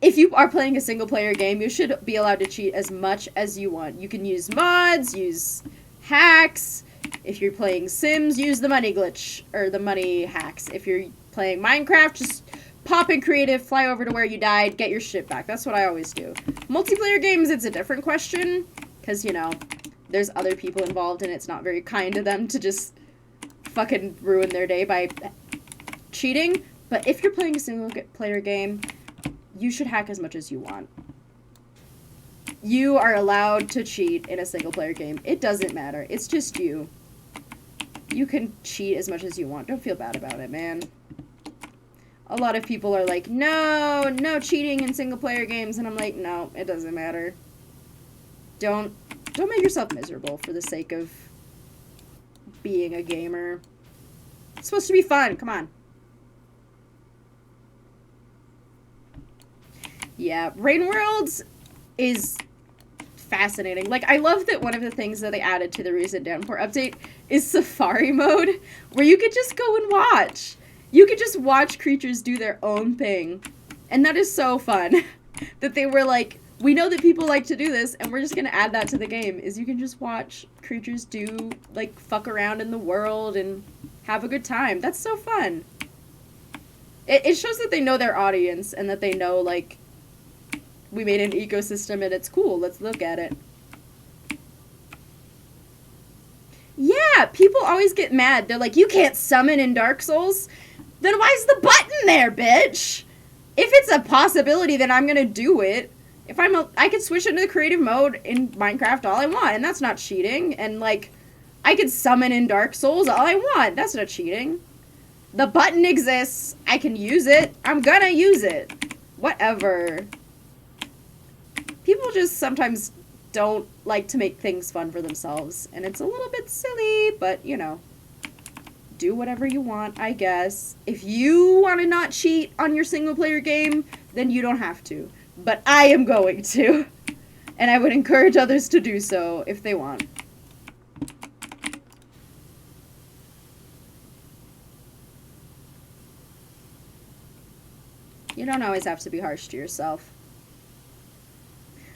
If you are playing a single-player game, you should be allowed to cheat as much as you want. You can use mods, use hacks. If you're playing Sims, use the money glitch, or the money hacks. If you're playing Minecraft, just pop in creative, fly over to where you died, get your shit back. That's what I always do. Multiplayer games, it's a different question, because, you know, there's other people involved, and it's not very kind to them to just fucking ruin their day by cheating. But if you're playing a single-player game, you should hack as much as you want. You are allowed to cheat in a single-player game. It doesn't matter. It's just you. You can cheat as much as you want. Don't feel bad about it, man. A lot of people are like, no, no cheating in single player games, and I'm like, no, it doesn't matter. Don't make yourself miserable for the sake of being a gamer. It's supposed to be fun, come on. Yeah, Rain Worlds is fascinating. Like, I love that one of the things that they added to the recent Downpour update is Safari mode, where you could just go and watch. You could just watch creatures do their own thing. And that is so fun. That they were like, we know that people like to do this, and we're just gonna add that to the game, is you can just watch creatures do, like, fuck around in the world and have a good time. That's so fun. It shows that they know their audience, and that they know, like, we made an ecosystem and it's cool, let's look at it. Yeah, people always get mad. They're like, you can't summon in Dark Souls? Then why's the button there, bitch? If it's a possibility, then I'm gonna do it. If I could switch into the creative mode in Minecraft all I want, and that's not cheating. And, like, I could summon in Dark Souls all I want. That's not cheating. The button exists. I can use it. I'm gonna use it. Whatever. People just sometimes don't like to make things fun for themselves, and it's a little bit silly, but, you know, do whatever you want, I guess. If you want to not cheat on your single-player game, then you don't have to. But I am going to, and I would encourage others to do so if they want. You don't always have to be harsh to yourself.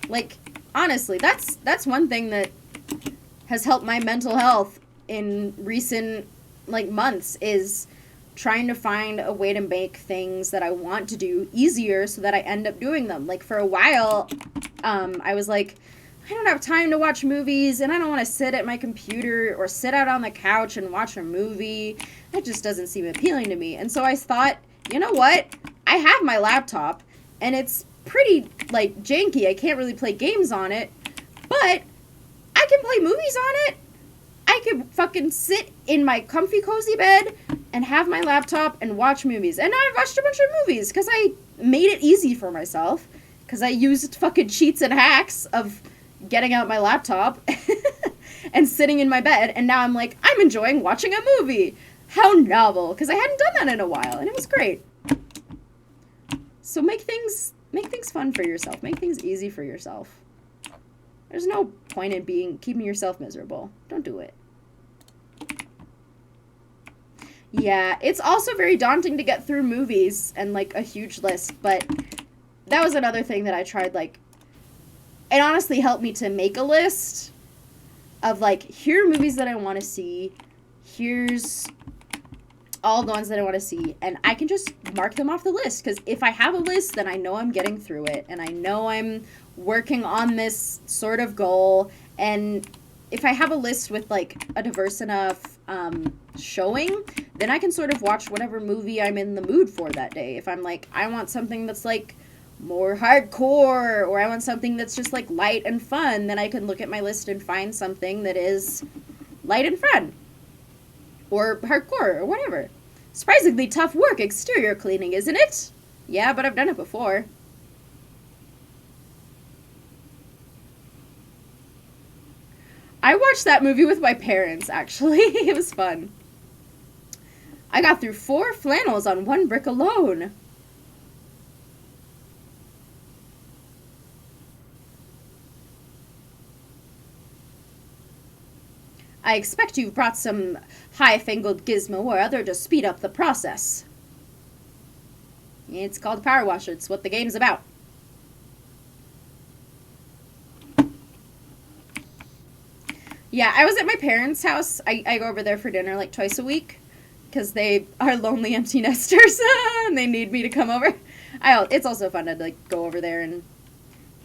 Like, honestly, that's one thing that has helped my mental health in recent, like, months, is trying to find a way to make things that I want to do easier so that I end up doing them. Like, for a while, I was like, I don't have time to watch movies, and I don't want to sit at my computer or sit out on the couch and watch a movie. That just doesn't seem appealing to me. And so I thought, you know what? I have my laptop, and it's pretty, like, janky. I can't really play games on it, but I can play movies on it. I can fucking sit in my comfy, cozy bed and have my laptop and watch movies. And I've watched a bunch of movies because I made it easy for myself, because I used fucking cheats and hacks of getting out my laptop and sitting in my bed, and now I'm like, I'm enjoying watching a movie. How novel, because I hadn't done that in a while, and it was great. So make things fun for yourself. Make things easy for yourself. There's no point in keeping yourself miserable. Don't do it. Yeah, it's also very daunting to get through movies and, like, a huge list, but that was another thing that I tried, like, it honestly helped me to make a list of, like, here are movies that I want to see, here's all the ones that I want to see, and I can just mark them off the list, because if I have a list, then I know I'm getting through it, and I know I'm working on this sort of goal, and if I have a list with, like, a diverse enough showing, then I can sort of watch whatever movie I'm in the mood for that day. If I'm like, I want something that's, like, more hardcore, or I want something that's just, like, light and fun, then I can look at my list and find something that is light and fun, or hardcore, or whatever. Surprisingly tough work exterior cleaning, isn't it? Yeah, but I've done it before. I watched that movie with my parents, actually. It was fun. I got through 4 flannels on 1 brick alone. I expect you've brought some high-fangled gizmo or other to speed up the process. It's called PowerWash. It's what the game's about. Yeah, I was at my parents' house. I go over there for dinner like twice a week because they are lonely empty nesters and they need me to come over. It's also fun to, like, go over there and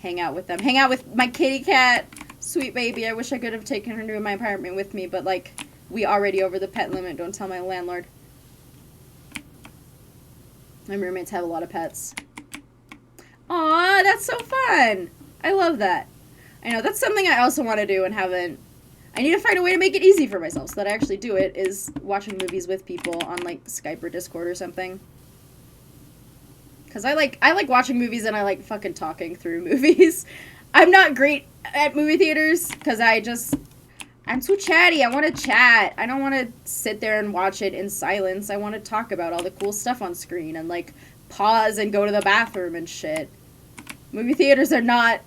hang out with them. Hang out with my kitty cat, sweet baby. I wish I could have taken her to my apartment with me, but, like, we already over the pet limit. Don't tell my landlord. My roommates have a lot of pets. Aw, that's so fun. I love that. I know, that's something I also want to do and haven't. I need to find a way to make it easy for myself so that I actually do it, is watching movies with people on, like, Skype or Discord or something. Because I like watching movies and I like fucking talking through movies. I'm not great at movie theaters because I'm too chatty. I want to chat. I don't want to sit there and watch it in silence. I want to talk about all the cool stuff on screen and like pause and go to the bathroom and shit. Movie theaters are not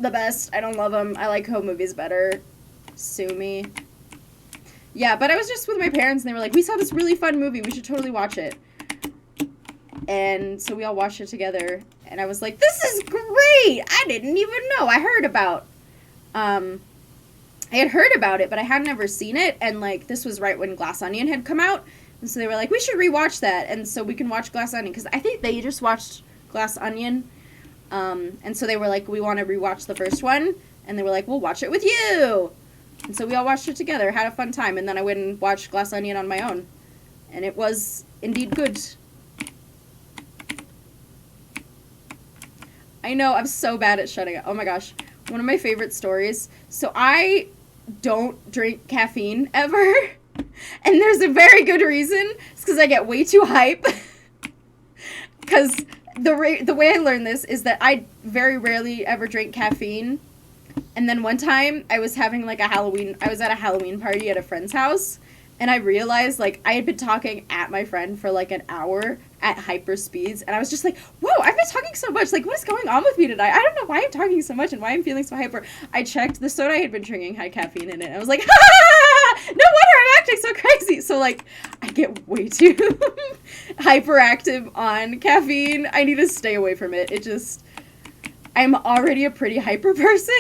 the best. I don't love them. I like home movies better. Sue me. Yeah, but I was just with my parents and they were like, we saw this really fun movie. We should totally watch it. And so we all watched it together. And I was like, this is great! I didn't even know. I had heard about it, but I hadn't ever seen it. And, like, this was right when Glass Onion had come out. And so they were like, we should rewatch that. And so we can watch Glass Onion. Because I think they just watched Glass Onion. And so they were like, we want to rewatch the first one. And they were like, we'll watch it with you. And so we all watched it together, had a fun time. And then I went and watched Glass Onion on my own. And it was indeed good. I know, I'm so bad at shutting up. Oh my gosh. One of my favorite stories. So I don't drink caffeine ever. And there's a very good reason. It's because I get way too hype. Because the way I learned this is that I very rarely ever drink caffeine. And then one time I was having like I was at a Halloween party at a friend's house. And I realized, like, I had been talking at my friend for, like, an hour at hyper speeds. And I was just like, whoa, I've been talking so much. Like, what is going on with me tonight? I don't know why I'm talking so much and why I'm feeling so hyper. I checked. The soda I had been drinking had caffeine in it. I was like, ha! No wonder I'm acting so crazy. So, like, I get way too hyperactive on caffeine. I need to stay away from it. I'm already a pretty hyper person.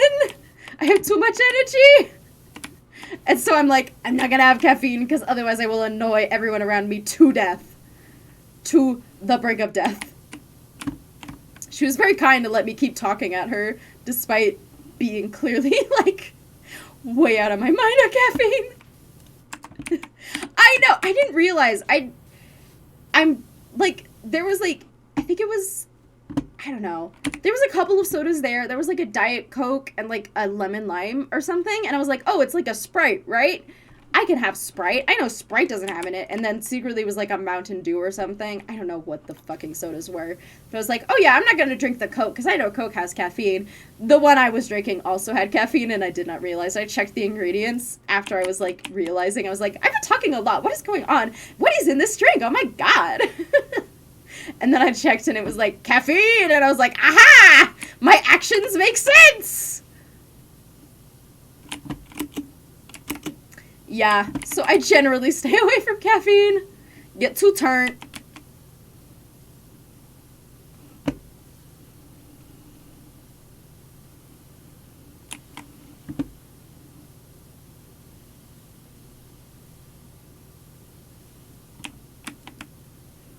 I have too much energy. And so I'm like, I'm not gonna have caffeine because otherwise I will annoy everyone around me to death. To the brink of death. She was very kind to let me keep talking at her despite being clearly, like, way out of my mind on caffeine. I know, I didn't realize. I'm, like, there was, like, I think it was, I don't know. There was a couple of sodas there. There was like a Diet Coke and like a lemon lime or something. And I was like, oh, it's like a Sprite, right? I can have Sprite. I know Sprite doesn't have in it. And then secretly was like a Mountain Dew or something. I don't know what the fucking sodas were. But I was like, oh yeah, I'm not going to drink the Coke because I know Coke has caffeine. The one I was drinking also had caffeine and I did not realize. I checked the ingredients after I was like realizing. I was like, I've been talking a lot. What is going on? What is in this drink? Oh my God. And then I checked and it was like, caffeine! And I was like, aha! My actions make sense! Yeah, so I generally stay away from caffeine. Get too turnt.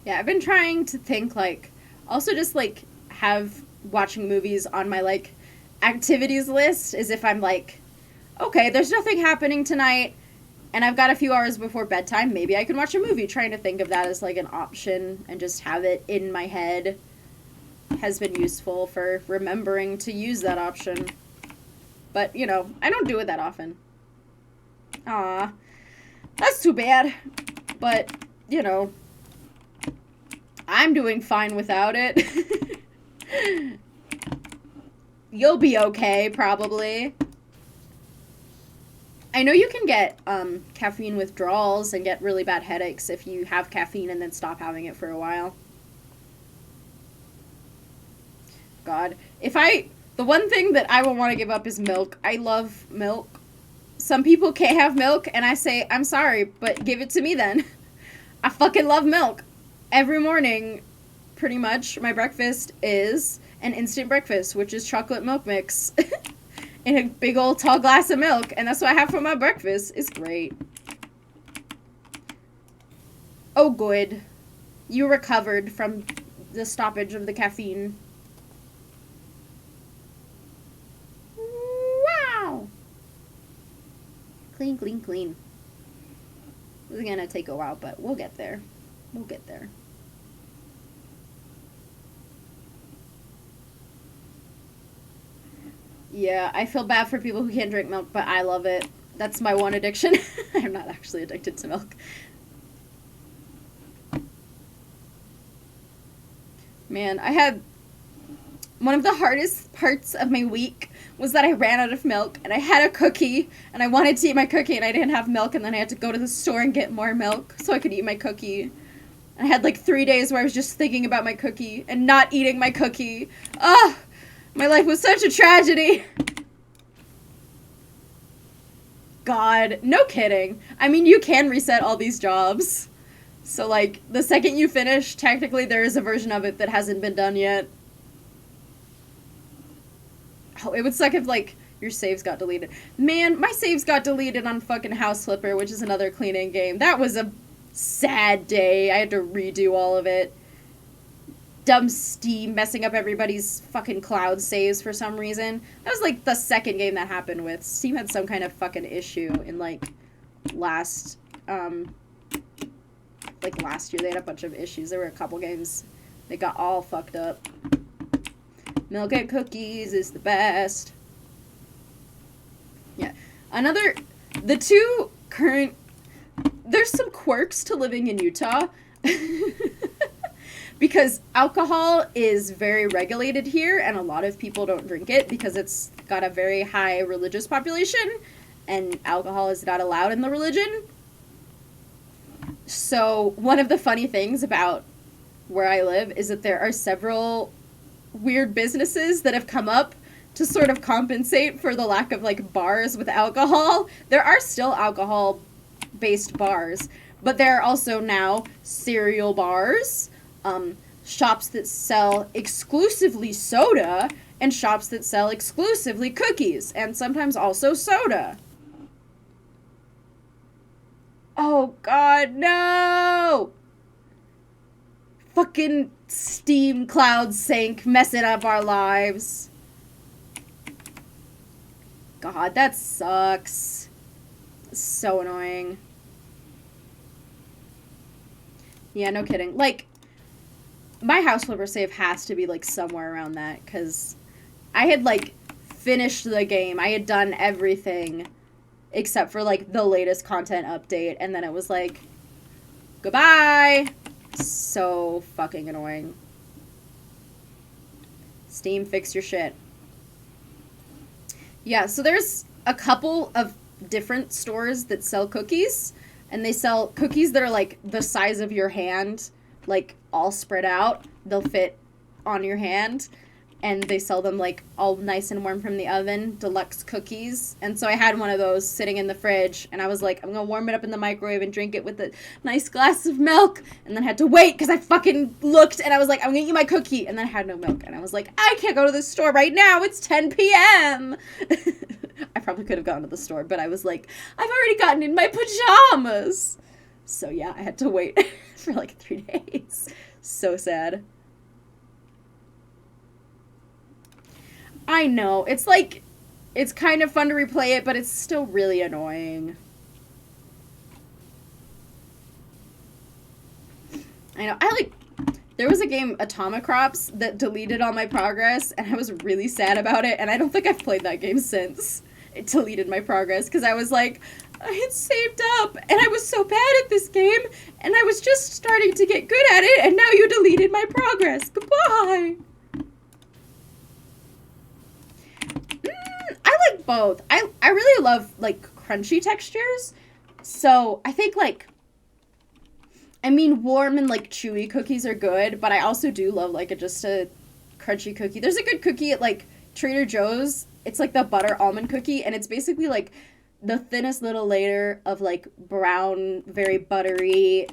Yeah, I've been trying to think, like, also just, like, have watching movies on my, like, activities list as if I'm, like, okay, there's nothing happening tonight, and I've got a few hours before bedtime, maybe I can watch a movie. Trying to think of that as, like, an option and just have it in my head has been useful for remembering to use that option. But, you know, I don't do it that often. Aw, that's too bad. But, you know, I'm doing fine without it. You'll be okay, probably. I know you can get caffeine withdrawals and get really bad headaches if you have caffeine and then stop having it for a while. God. The one thing that I will want to give up is milk. I love milk. Some people can't have milk, and I say, I'm sorry, but give it to me then. I fucking love milk. Every morning, pretty much, my breakfast is an instant breakfast, which is chocolate milk mix in a big old tall glass of milk, and that's what I have for my breakfast. It's great. Oh, good. You recovered from the stoppage of the caffeine. Wow! Clean, clean, clean. This is gonna take a while, but we'll get there. We'll get there. Yeah, I feel bad for people who can't drink milk, but I love it. That's my one addiction. I'm not actually addicted to milk. Man, I had one of the hardest parts of my week was that I ran out of milk and I had a cookie and I wanted to eat my cookie and I didn't have milk and then I had to go to the store and get more milk so I could eat my cookie. I had like 3 days where I was just thinking about my cookie and not eating my cookie. Ugh! My life was such a tragedy. God, no kidding. I mean, you can reset all these jobs. So, like, the second you finish, technically there is a version of it that hasn't been done yet. Oh, it would suck if, like, your saves got deleted. Man, my saves got deleted on fucking House Flipper, which is another cleaning game. That was a sad day. I had to redo all of it. Dumb Steam messing up everybody's fucking cloud saves for some reason. That was, like, the second game that happened with. Steam had some kind of fucking issue in, like, last year. They had a bunch of issues. There were a couple games that got all fucked up. Milk and cookies is the best. Yeah. The two current... There's some quirks to living in Utah. Because alcohol is very regulated here, and a lot of people don't drink it because it's got a very high religious population, and alcohol is not allowed in the religion. So one of the funny things about where I live is that there are several weird businesses that have come up to sort of compensate for the lack of, like, bars with alcohol. There are still alcohol-based bars, but there are also now cereal bars, shops that sell exclusively soda, and shops that sell exclusively cookies, and sometimes also soda. Oh, God, no! Fucking Steam Cloud Sync messing up our lives. God, that sucks. So annoying. Yeah, no kidding. Like, my House Flipper save has to be, like, somewhere around that, because I had, like, finished the game. I had done everything except for, like, the latest content update, and then it was like, goodbye! So fucking annoying. Steam, fix your shit. Yeah, so there's a couple of different stores that sell cookies, and they sell cookies that are, like, the size of your hand, like, all spread out. They'll fit on your hand, and they sell them, like, all nice and warm from the oven, deluxe cookies. And so I had one of those sitting in the fridge, and I was like, I'm gonna warm it up in the microwave and drink it with a nice glass of milk, and then had to wait, because I fucking looked, and I was like, I'm gonna eat my cookie, and then I had no milk, and I was like, I can't go to the store right now, it's 10 p.m. I probably could have gone to the store, but I was like, I've already gotten in my pajamas. So yeah, I had to wait for like 3 days. So sad. I know. It's like, it's kind of fun to replay it, but it's still really annoying. I know. There was a game, Atomic Crops, that deleted all my progress, and I was really sad about it, and I don't think I've played that game since. It deleted my progress, because I was like, I had saved up, and I was so bad at this game, and I was just starting to get good at it, and now you deleted my progress. Goodbye! I like both. I really love, like, crunchy textures, so I think, like, I mean, warm and, like, chewy cookies are good, but I also do love, like, just a crunchy cookie. There's a good cookie at, like, Trader Joe's. It's, like, the butter almond cookie, and it's basically, like, the thinnest little layer of, like, brown, very buttery,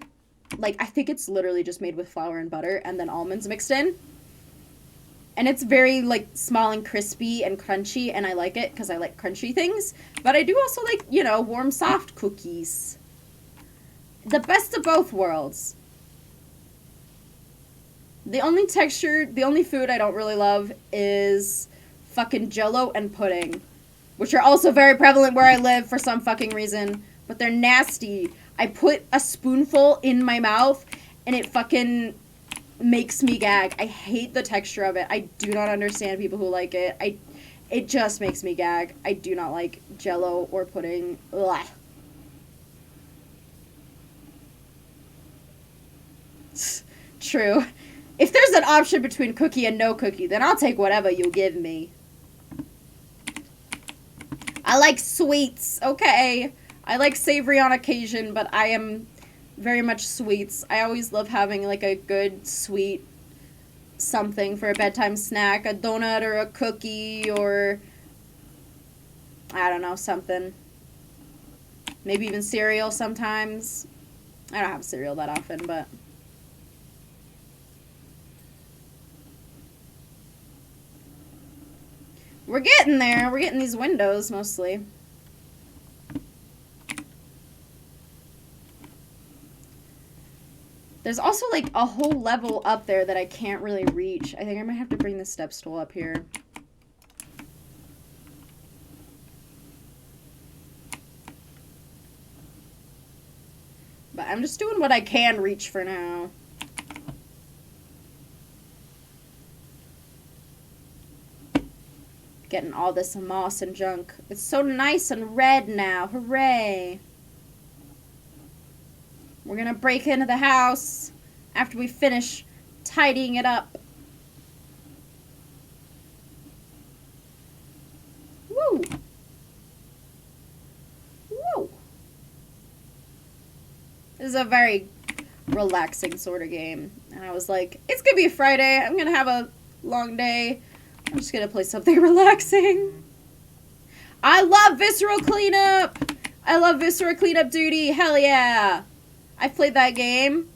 like, I think it's literally just made with flour and butter, and then almonds mixed in. And it's very, like, small and crispy and crunchy, and I like it, because I like crunchy things. But I do also like, you know, warm, soft cookies. The best of both worlds. The only food I don't really love is fucking Jell-O and pudding, which are also very prevalent where I live for some fucking reason, but they're nasty. I put a spoonful in my mouth, and it fucking makes me gag. I hate the texture of it. I do not understand people who like it. It just makes me gag. I do not like Jell-O or pudding. Ugh. True. If there's an option between cookie and no cookie, then I'll take whatever you give me. I like sweets, okay? I like savory on occasion, but I am very much sweets. I always love having, like, a good sweet something for a bedtime snack. A donut or a cookie or, I don't know, something. Maybe even cereal sometimes. I don't have cereal that often, but... We're getting there. We're getting these windows, mostly. There's also, like, a whole level up there that I can't really reach. I think I might have to bring the step stool up here. But I'm just doing what I can reach for now. Getting all this moss and junk. It's so nice and red now. Hooray. We're gonna break into the house after we finish tidying it up. Woo! Woo! This is a very relaxing sort of game. And I was like, it's gonna be a Friday. I'm gonna have a long day. I'm just gonna play something relaxing. I love Visceral Cleanup! I love Visceral Cleanup Duty. Hell yeah! I've played that game.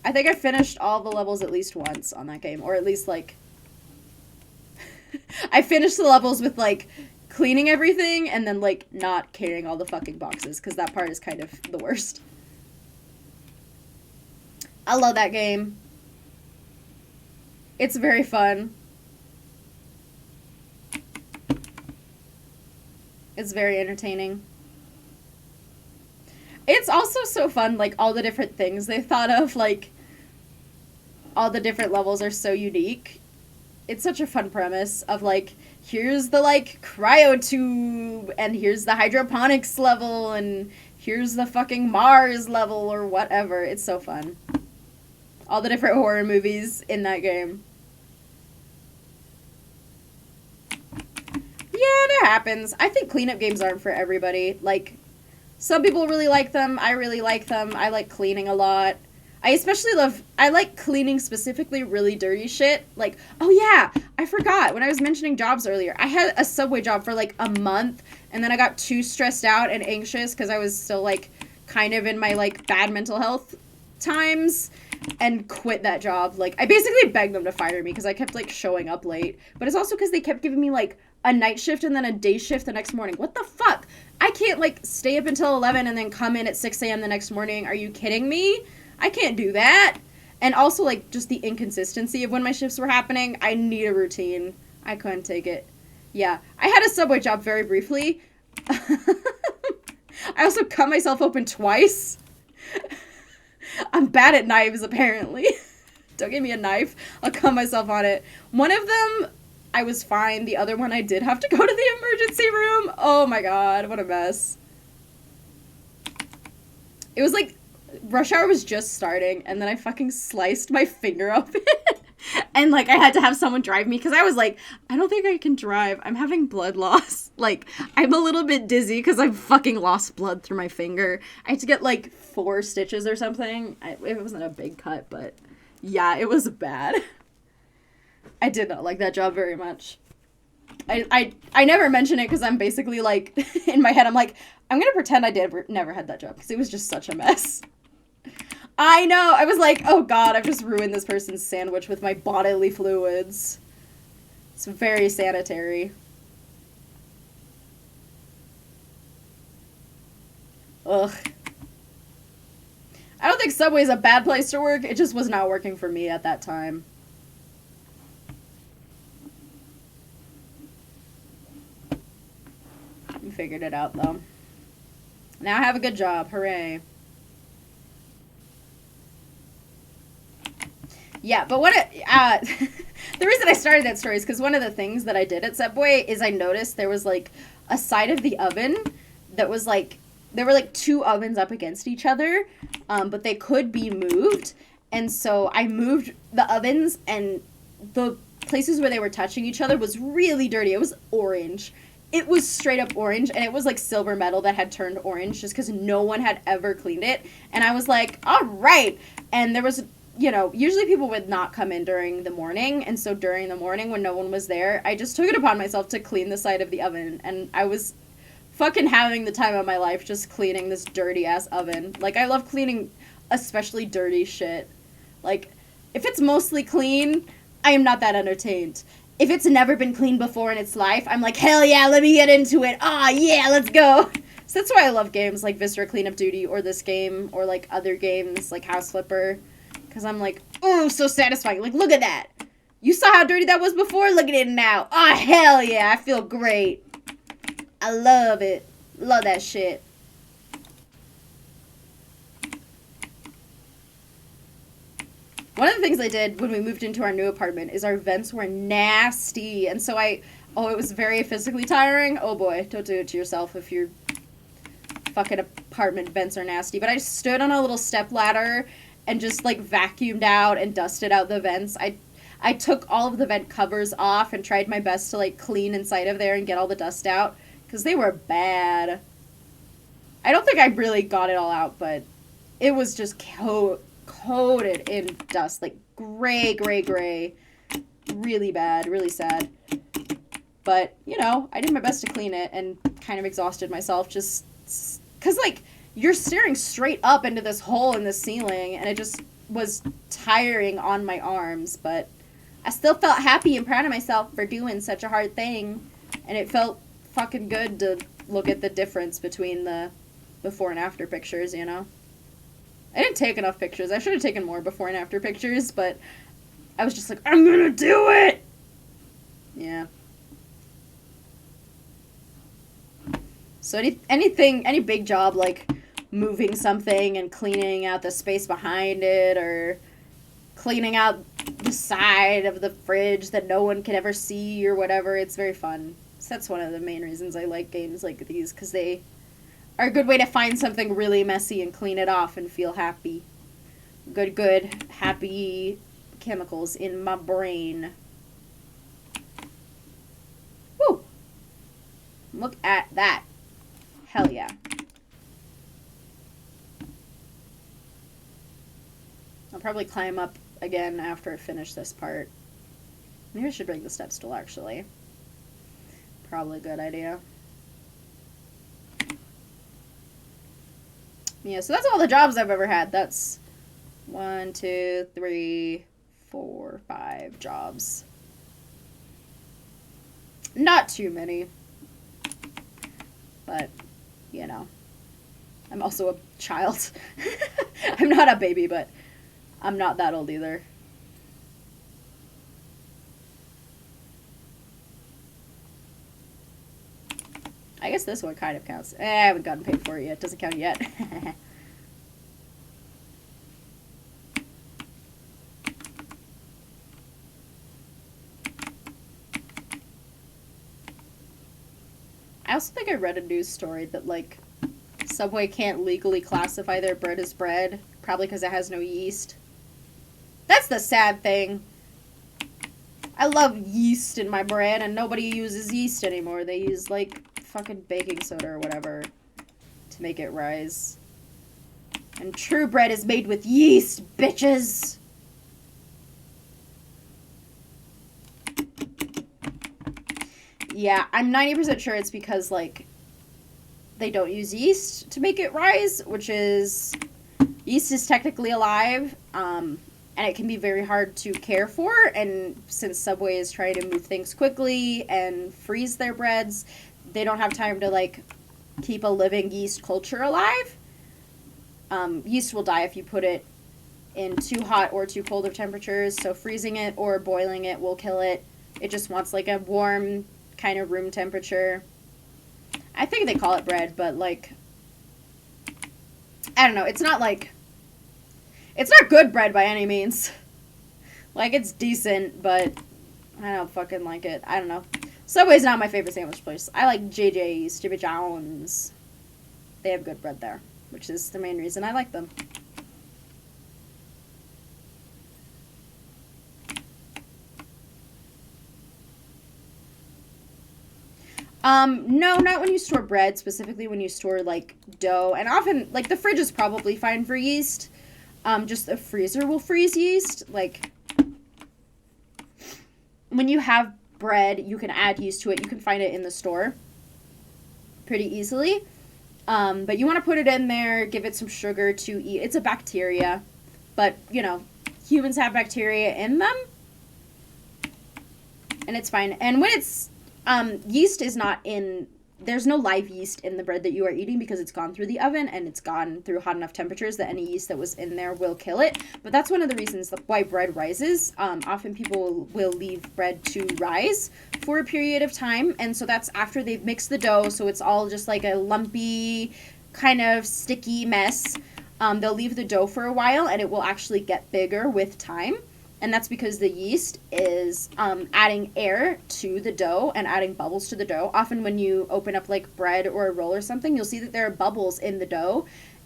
I think I finished all the levels at least once on that game. Or at least, like... I finished the levels with, like, cleaning everything and then, like, not carrying all the fucking boxes. Because that part is kind of the worst. I love that game. It's very fun. It's very entertaining. It's also so fun, like, all the different things they thought of, like, all the different levels are so unique. It's such a fun premise of, like, here's the, like, cryotube, and here's the hydroponics level, and here's the fucking Mars level, or whatever. It's so fun. All the different horror movies in that game. Yeah, it happens. I think cleanup games aren't for everybody. Like, some people really like them. I really like them. I like cleaning a lot. I like cleaning specifically really dirty shit. Like, oh yeah, I forgot. When I was mentioning jobs earlier, I had a Subway job for like a month, and then I got too stressed out and anxious because I was still like kind of in my like bad mental health times and quit that job. Like, I basically begged them to fire me because I kept like showing up late. But it's also because they kept giving me like a night shift and then a day shift the next morning. What the fuck? I can't, like, stay up until 11 and then come in at 6 a.m. the next morning. Are you kidding me? I can't do that. And also, like, just the inconsistency of when my shifts were happening. I need a routine. I couldn't take it. Yeah. I had a Subway job very briefly. I also cut myself open twice. I'm bad at knives, apparently. Don't give me a knife. I'll cut myself on it. One of them... I was fine. The other one, I did have to go to the emergency room. Oh my god, what a mess. It was like, rush hour was just starting, and then I fucking sliced my finger up it. And, like, I had to have someone drive me, because I was like, I don't think I can drive. I'm having blood loss. Like, I'm a little bit dizzy, because I've fucking lost blood through my finger. I had to get, like, 4 stitches or something. It wasn't a big cut, but, yeah, it was bad. I did not like that job very much. I never mention it because I'm basically like, in my head, I'm like, I'm going to pretend I never had that job because it was just such a mess. I know. I was like, oh god, I've just ruined this person's sandwich with my bodily fluids. It's very sanitary. Ugh. I don't think Subway's a bad place to work. It just was not working for me at that time. We figured it out, though. Now I have a good job. Hooray. Yeah, but what the reason I started that story is because one of the things that I did at Subway is I noticed there was, like, a side of the oven that was, like, there were, like, 2 ovens up against each other, but they could be moved, And so I moved the ovens, and the places where they were touching each other was really dirty. It was orange. It was straight up orange, and it was like silver metal that had turned orange just because no one had ever cleaned it. And I was like, all right. And there was, usually people would not come in during the morning. And so during the morning when no one was there, I just took it upon myself to clean the side of the oven. And I was fucking having the time of my life just cleaning this dirty ass oven. Like, I love cleaning especially dirty shit. Like, if it's mostly clean, I am not that entertained. If it's never been cleaned before in its life, I'm like, hell yeah, let me get into it. Ah, yeah, let's go. So that's why I love games like Viscera Cleanup Duty or this game or like other games like House Flipper. Because I'm like, oh, so satisfying. Like, look at that. You saw how dirty that was before? Look at it now. Ah, hell yeah, I feel great. I love it. Love that shit. One of the things I did when we moved into our new apartment is our vents were nasty. And so it was very physically tiring. Oh boy, don't do it to yourself if your fucking apartment vents are nasty. But I stood on a little step ladder and just like vacuumed out and dusted out the vents. I took all of the vent covers off and tried my best to like clean inside of there and get all the dust out because they were bad. I don't think I really got it all out, but it was just coated in dust, like gray, really bad, really sad. But I did my best to clean it and kind of exhausted myself just because like you're staring straight up into this hole in the ceiling, and it just was tiring on my arms. But I still felt happy and proud of myself for doing such a hard thing, and it felt fucking good to look at the difference between the before and after pictures. I didn't take enough pictures. I should have taken more before and after pictures, but I was just like, I'm gonna do it! Yeah. So any big job, like moving something and cleaning out the space behind it, or cleaning out the side of the fridge that no one can ever see or whatever, it's very fun. So that's one of the main reasons I like games like these, because they are a good way to find something really messy and clean it off and feel happy. Good, happy chemicals in my brain. Woo! Look at that. Hell yeah. I'll probably climb up again after I finish this part. Maybe I should bring the step stool, actually. Probably a good idea. Yeah, so that's all the jobs I've ever had. That's 1, 2, 3, 4, 5 jobs. Not too many. But, I'm also a child. I'm not a baby, but I'm not that old either. I guess this one kind of counts. I haven't gotten paid for it yet. Doesn't count yet. I also think I read a news story that, like, Subway can't legally classify their bread as bread, probably because it has no yeast. That's the sad thing. I love yeast in my bread, and nobody uses yeast anymore. They use, like, fucking baking soda or whatever to make it rise. And true bread is made with yeast, bitches! Yeah, I'm 90% sure it's because, like, they don't use yeast to make it rise, which is... Yeast is technically alive, and it can be very hard to care for, and since Subway is trying to move things quickly and freeze their breads, they don't have time to, like, keep a living yeast culture alive. Yeast will die if you put it in too hot or too cold of temperatures, so freezing it or boiling it will kill it. It just wants, like, a warm kind of room temperature. I think they call it bread, but, like, I don't know. It's not, like, it's not good bread by any means. Like, it's decent, but I don't fucking like it. I don't know. Subway's not my favorite sandwich place. I like JJ's, Jimmy John's. They have good bread there, which is the main reason I like them. No, not when you store bread, specifically when you store like dough. And often, like, the fridge is probably fine for yeast. Just the freezer will freeze yeast. Like, when you have bread, you can add yeast to it. You can find it in the store pretty easily. But you want to put it in there, give it some sugar to eat. It's a bacteria, but, you know, humans have bacteria in them, and it's fine. And when it's, yeast is not in, there's no live yeast in the bread that you are eating because it's gone through the oven and it's gone through hot enough temperatures that any yeast that was in there will kill it. But that's one of the reasons why bread rises. Often people will leave bread to rise for a period of time. And so that's after they've mixed the dough. So it's all just like a lumpy, kind of sticky mess. They'll leave the dough for a while and it will actually get bigger with time. And that's because the yeast is adding air to the dough and adding bubbles to the dough. Often when you open up like bread or a roll or something, you'll see that there are bubbles in the dough.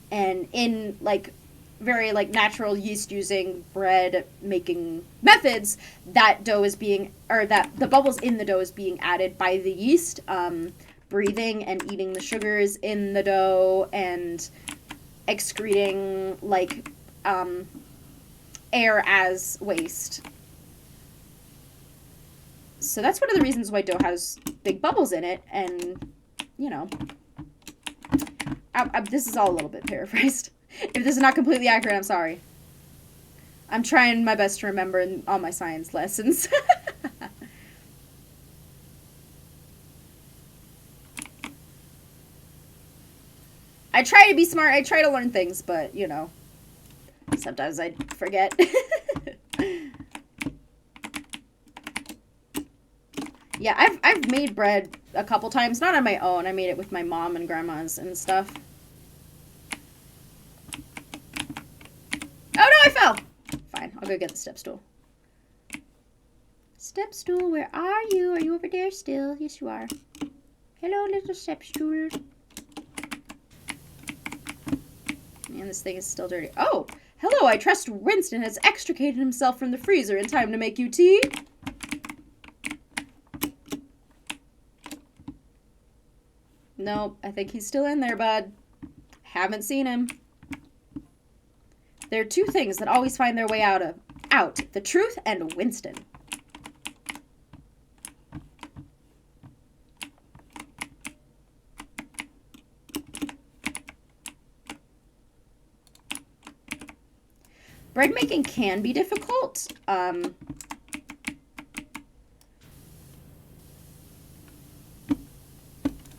And in like very like natural yeast using bread making methods, that dough is being, or that the bubbles in the dough is being added by the yeast, breathing and eating the sugars in the dough and excreting like air as waste. So that's one of the reasons why dough has big bubbles in it. And, you know, this is all a little bit paraphrased. If this is not completely accurate, I'm sorry. I'm trying my best to remember in all my science lessons. I try to be smart. I try to learn things, but, you know, sometimes I forget. Yeah, I've made bread a couple times, not on my own. I made it with my mom and grandma's and stuff. Oh no, I fell! Fine, I'll go get the step stool. Step stool, where are you? Are you over there still? Yes, you are. Hello, little step stool. Man, this thing is still dirty. Oh! Hello, I trust Winston has extricated himself from the freezer in time to make you tea. Nope, I think he's still in there, bud. Haven't seen him. There are two things that always find their way out. The truth and Winston. Bread making can be difficult.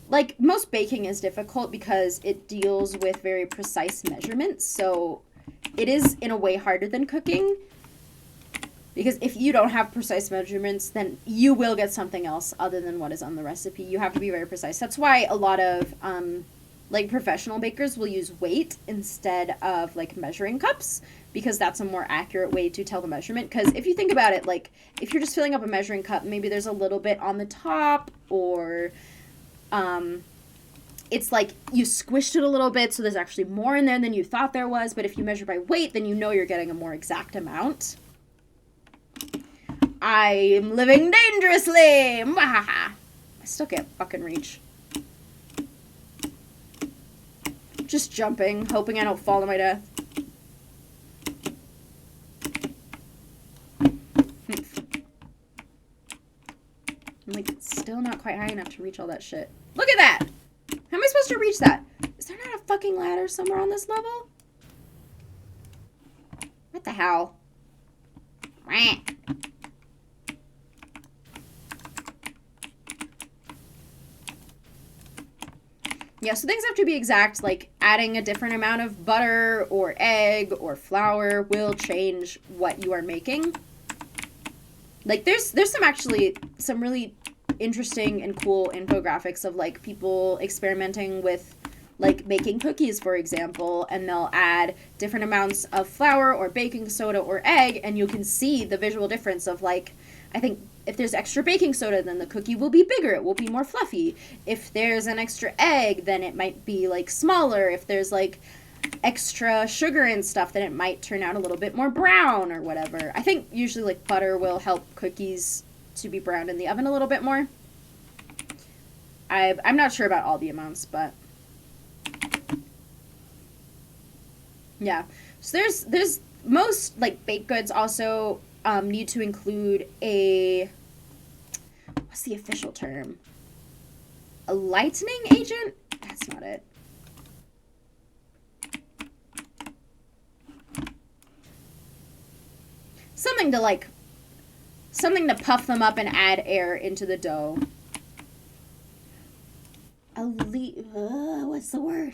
Like, most baking is difficult because it deals with very precise measurements. So it is, in a way, harder than cooking. Because if you don't have precise measurements, then you will get something else other than what is on the recipe. You have to be very precise. That's why a lot of, like, professional bakers will use weight instead of, like, measuring cups. Because that's a more accurate way to tell the measurement. Because if you think about it, like, if you're just filling up a measuring cup, maybe there's a little bit on the top, or it's like you squished it a little bit, so there's actually more in there than you thought there was. But if you measure by weight, then you know you're getting a more exact amount. I'm living dangerously! I still can't fucking reach. Just jumping, hoping I don't fall to my death. I'm like still not quite high enough to reach all that shit. Look at that! How am I supposed to reach that? Is there not a fucking ladder somewhere on this level? What the hell? Yeah, so things have to be exact, like adding a different amount of butter or egg or flour will change what you are making. Like, there's some really interesting and cool infographics of, like, people experimenting with, like, making cookies, for example, and they'll add different amounts of flour or baking soda or egg, and you can see the visual difference of, like, I think if there's extra baking soda, then the cookie will be bigger. It will be more fluffy. If there's an extra egg, then it might be, like, smaller. If there's, like, extra sugar and stuff, then it might turn out a little bit more brown or whatever. I think usually, like, butter will help cookies to be browned in the oven a little bit more. I'm not sure about all the amounts, but yeah. So there's most like baked goods also need to include a, what's the official term? A lightening agent? That's not it. Something to puff them up and add air into the dough. What's the word?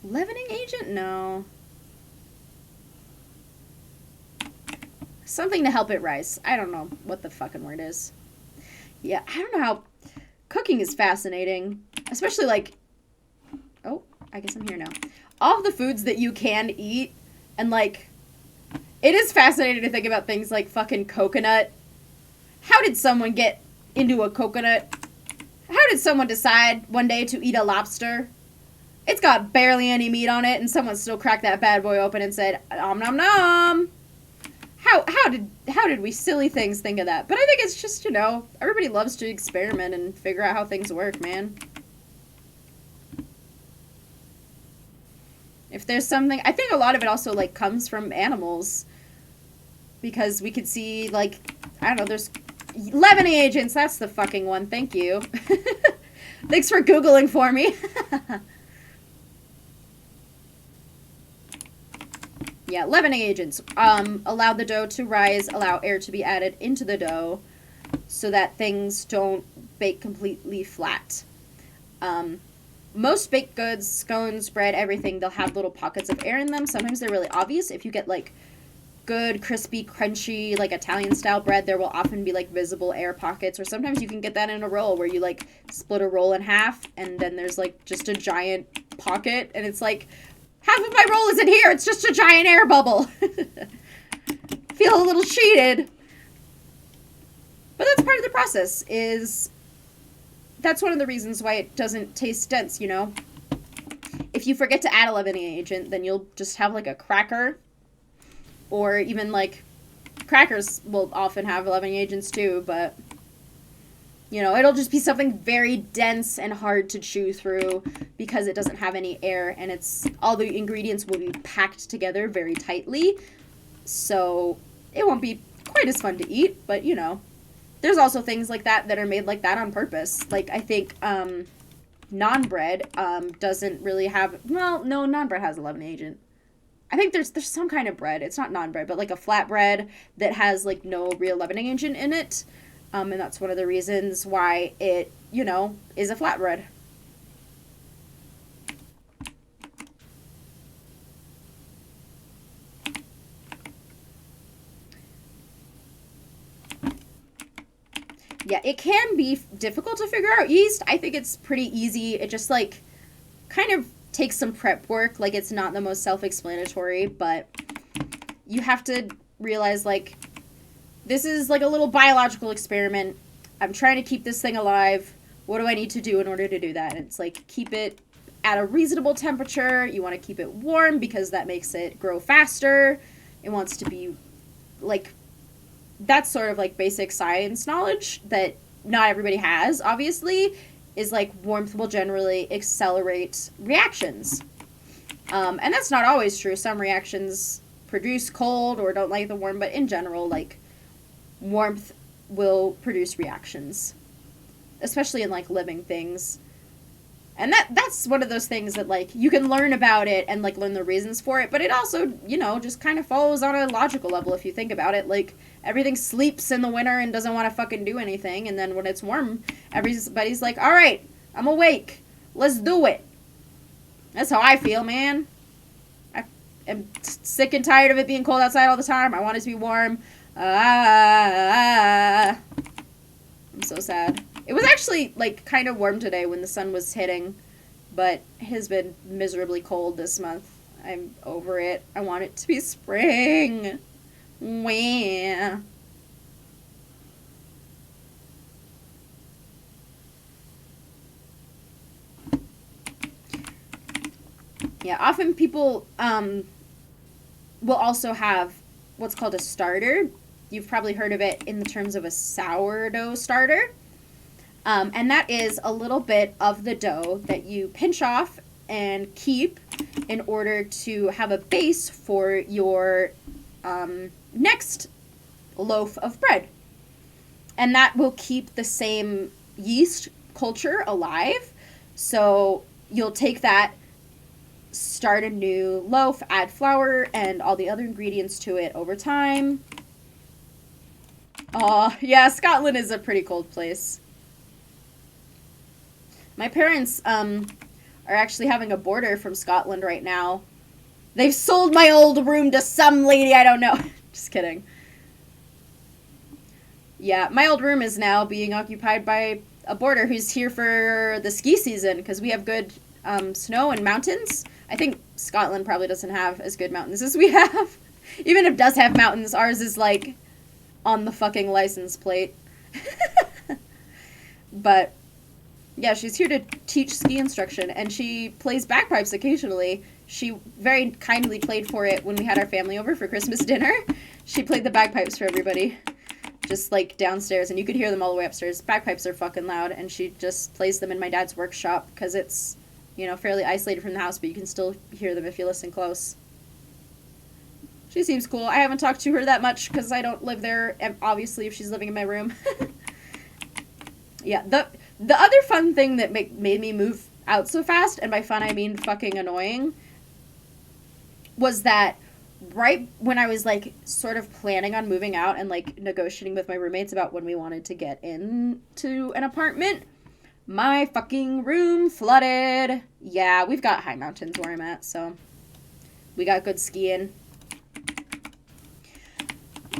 Leavening agent? No. Something to help it rise. I don't know what the fucking word is. Yeah, I don't know how... Cooking is fascinating. Especially, like... Oh, I guess I'm here now. All of the foods that you can eat, and, like... It is fascinating to think about things like fucking coconut. How did someone get into a coconut? How did someone decide one day to eat a lobster? It's got barely any meat on it, and someone still cracked that bad boy open and said, "Om nom nom." How did we silly things think of that? But I think it's just, you know, everybody loves to experiment and figure out how things work, man. If there's something, I think a lot of it also like comes from animals, because we could see, like, I don't know, there's leavening agents. That's the fucking one. Thank you. Thanks for Googling for me. Yeah, leavening agents allow the dough to rise, allow air to be added into the dough so that things don't bake completely flat. Most baked goods, scones, bread, everything, they'll have little pockets of air in them. Sometimes they're really obvious. If you get, like, good, crispy, crunchy, like, Italian-style bread, there will often be, like, visible air pockets. Or sometimes you can get that in a roll where you, like, split a roll in half, and then there's, like, just a giant pocket, and it's like... Half of my roll isn't here. It's just a giant air bubble. Feel a little cheated. But that's part of the process. That's one of the reasons why it doesn't taste dense, you know? If you forget to add a leavening agent, then you'll just have like a cracker. Or even like... Crackers will often have leavening agents too, but... You know, it'll just be something very dense and hard to chew through because it doesn't have any air, and all the ingredients will be packed together very tightly. So it won't be quite as fun to eat, but you know, there's also things like that are made like that on purpose. Like I think naan bread doesn't really have, well, no, naan bread has a leavening agent. I think there's some kind of bread. It's not naan bread, but like a flatbread that has like no real leavening agent in it. And that's one of the reasons why it, you know, is a flatbread. Yeah, it can be difficult to figure out yeast. I think it's pretty easy. It just, like, kind of takes some prep work. Like, it's not the most self-explanatory, but you have to realize, like, this is like a little biological experiment. I'm trying to keep this thing alive. What do I need to do in order to do that? And it's like, keep it at a reasonable temperature. You want to keep it warm because that makes it grow faster. It wants to be like, that's sort of like basic science knowledge that not everybody has, obviously, is like warmth will generally accelerate reactions. And that's not always true. Some reactions produce cold or don't like the warm, but in general, like, warmth will produce reactions, especially in like living things. And that's one of those things that like you can learn about it and like learn the reasons for it, but it also, you know, just kind of follows on a logical level if you think about it. Like everything sleeps in the winter and doesn't want to fucking do anything, and then when it's warm, everybody's like, all right, I'm awake, let's do it. That's how I feel, man. I am sick and tired of it being cold outside all the time. I want it to be warm. I'm so sad. It was actually, like, kind of warm today when the sun was hitting, but it has been miserably cold this month. I'm over it. I want it to be spring. Wah. Yeah, often people will also have what's called a starter. you've probably heard of it in the terms of a sourdough starter. And that is a little bit of the dough that you pinch off and keep in order to have a base for your next loaf of bread. And that will keep the same yeast culture alive. So you'll take that, start a new loaf, add flour and all the other ingredients to it over time. Yeah, Scotland is a pretty cold place. My parents are actually having a boarder from Scotland right now. They've sold my old room to some lady I don't know. Just kidding. Yeah, my old room is now being occupied by a boarder who's here for the ski season because we have good snow and mountains. I think Scotland probably doesn't have as good mountains as we have. Even if it does have mountains, ours is like on the fucking license plate. But yeah, she's here to teach ski instruction, and she plays bagpipes occasionally. She very kindly played for it when we had our family over for Christmas dinner. She played the bagpipes for everybody, just like downstairs, and you could hear them all the way upstairs. Bagpipes are fucking loud, and she just plays them in my dad's workshop because it's, you know, fairly isolated from the house, but you can still hear them if you listen close. She seems cool. I haven't talked to her that much because I don't live there, obviously, if she's living in my room. Yeah, the other fun thing that made me move out so fast, and by fun I mean fucking annoying, was that right when I was like sort of planning on moving out and like negotiating with my roommates about when we wanted to get into an apartment, my fucking room flooded. Yeah, we've got high mountains where I'm at, so we got good skiing.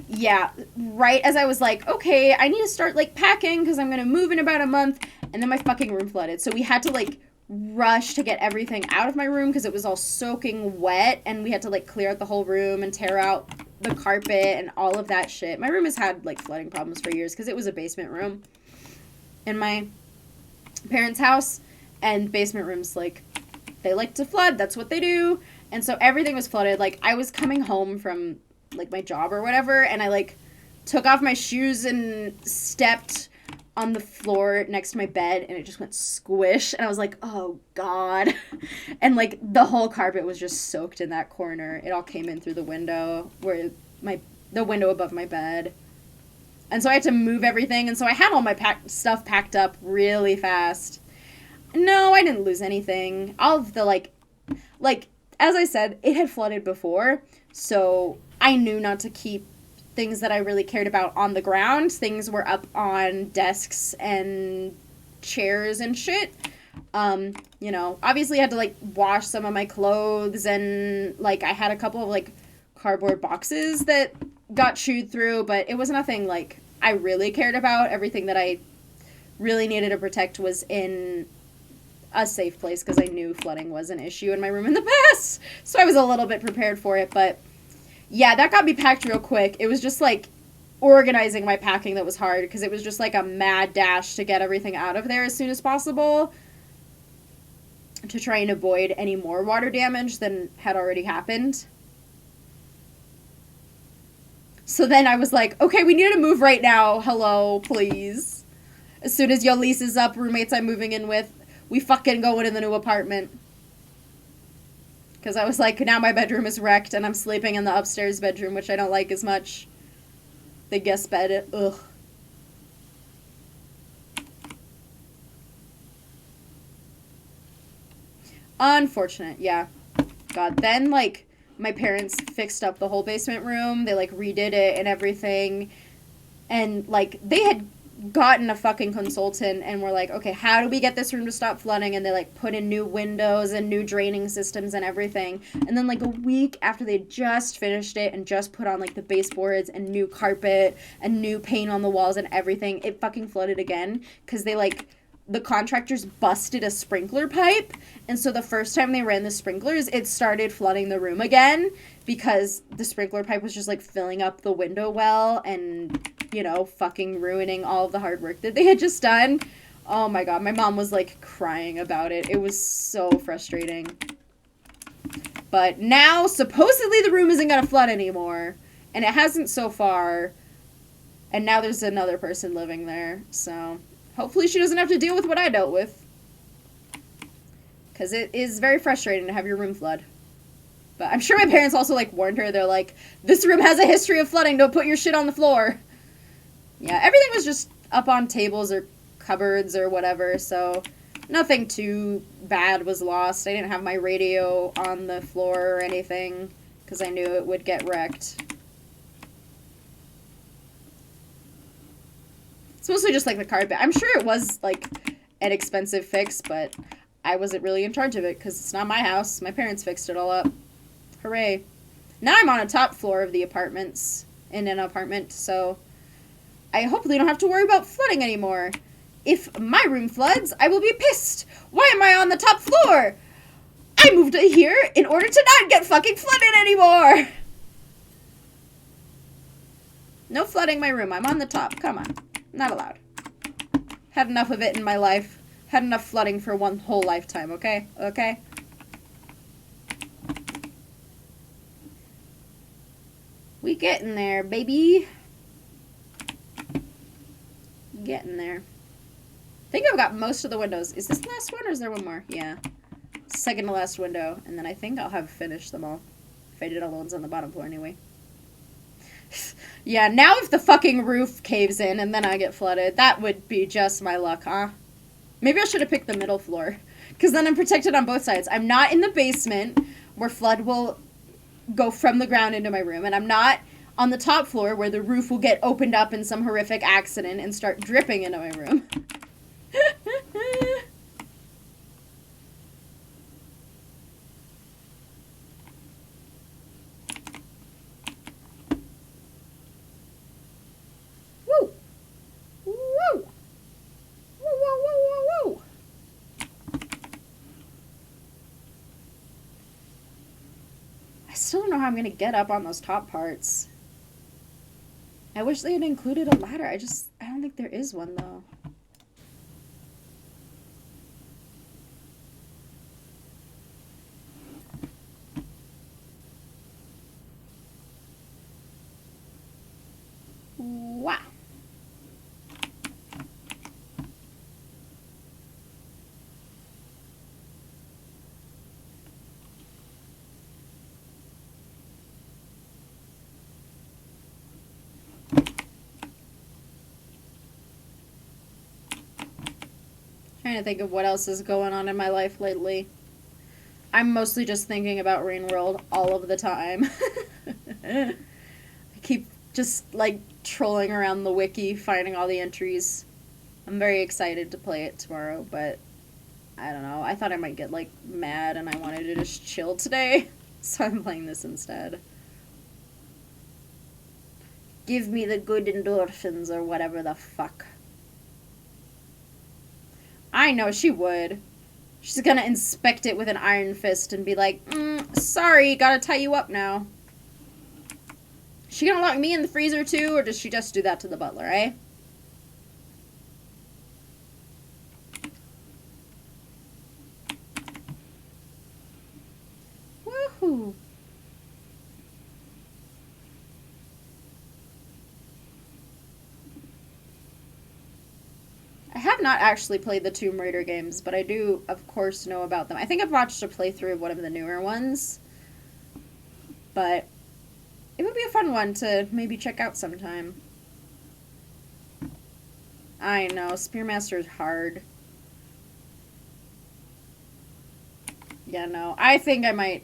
Yeah, right as I was like, okay, I need to start like packing because I'm gonna move in about a month, and then my fucking room flooded. So we had to like rush to get everything out of my room because it was all soaking wet, and we had to like clear out the whole room and tear out the carpet and all of that shit. My room has had like flooding problems for years because it was a basement room in my parents' house, and basement rooms, like, they like to flood. That's what they do. And so everything was flooded. Like, I was coming home from like my job or whatever, and I like took off my shoes and stepped on the floor next to my bed, and it just went squish, and I was like, oh god. And like the whole carpet was just soaked in that corner. It all came in through the window, where the window above my bed. And so I had to move everything, and so I had all my stuff packed up really fast. No, I didn't lose anything. All of the like as I said, it had flooded before, so I knew not to keep things that I really cared about on the ground. Things were up on desks and chairs and shit. You know, obviously I had to like wash some of my clothes, and like I had a couple of like cardboard boxes that got chewed through, but it was nothing like I really cared about. Everything that I really needed to protect was in a safe place because I knew flooding was an issue in my room in the past. So I was a little bit prepared for it, but yeah, that got me packed real quick. It was just like organizing my packing that was hard because it was just like a mad dash to get everything out of there as soon as possible to try and avoid any more water damage than had already happened. So then I was like, okay, we need to move right now. Hello, please. As soon as your lease is up, roommates I'm moving in with, we fucking going in the new apartment. Because I was like, now my bedroom is wrecked, and I'm sleeping in the upstairs bedroom, which I don't like as much. The guest bed, ugh. Unfortunate, yeah. God, then, like, my parents fixed up the whole basement room. They, like, redid it and everything. And, like, they had gotten a fucking consultant and were like, okay, how do we get this room to stop flooding? And they like put in new windows and new draining systems and everything. And then like a week after they just finished it and just put on like the baseboards and new carpet and new paint on the walls and everything, it fucking flooded again because they like the contractors busted a sprinkler pipe, and so the first time they ran the sprinklers, it started flooding the room again because the sprinkler pipe was just like filling up the window well and, you know, fucking ruining all of the hard work that they had just done. Oh my god, my mom was like crying about it. It was so frustrating. But now supposedly the room isn't gonna flood anymore, and it hasn't so far. And now there's another person living there, so hopefully she doesn't have to deal with what I dealt with. Because it is very frustrating to have your room flood. But I'm sure my parents also, like, warned her. They're like, this room has a history of flooding. Don't put your shit on the floor. Yeah, everything was just up on tables or cupboards or whatever, so nothing too bad was lost. I didn't have my radio on the floor or anything because I knew it would get wrecked. It's mostly just, like, the carpet. I'm sure it was, like, an expensive fix, but I wasn't really in charge of it because it's not my house. My parents fixed it all up. Hooray. Now I'm on a top floor of the apartments, in an apartment, so I hopefully don't have to worry about flooding anymore. If my room floods, I will be pissed. Why am I on the top floor? I moved here in order to not get fucking flooded anymore. No flooding my room. I'm on the top. Come on. Not allowed. Had enough of it in my life. Had enough flooding for one whole lifetime, okay? Okay? We getting there, baby. Getting there. I think I've got most of the windows. Is this the last one or is there one more? Yeah. Second to last window. And then I think I'll have finished them all. If I did all the ones on the bottom floor anyway. Yeah, now if the fucking roof caves in and then I get flooded, that would be just my luck, huh? Maybe I should have picked the middle floor. Because then I'm protected on both sides. I'm not in the basement where flood will go from the ground into my room. And I'm not on the top floor where the roof will get opened up in some horrific accident and start dripping into my room. Woo! Woo! Woo, woo, woo, woo, woo! I still don't know how I'm gonna get up on those top parts. I wish they had included a ladder. I don't think there is one, though. Wow. Trying to think of what else is going on in my life lately. I'm mostly just thinking about Rain World all of the time. I keep just, like, trolling around the wiki, finding all the entries. I'm very excited to play it tomorrow, but I don't know. I thought I might get, like, mad and I wanted to just chill today, so I'm playing this instead. Give me the good endorphins or whatever the fuck. I know she would. She's gonna inspect it with an iron fist and be like, sorry, gotta tie you up now. Is she gonna lock me in the freezer too, or does she just do that to the butler, eh? Woohoo! I have not actually played the Tomb Raider games, but I do, of course, know about them. I think I've watched a playthrough of one of the newer ones, but it would be a fun one to maybe check out sometime. I know, Spearmaster is hard. Yeah, no, I think I might.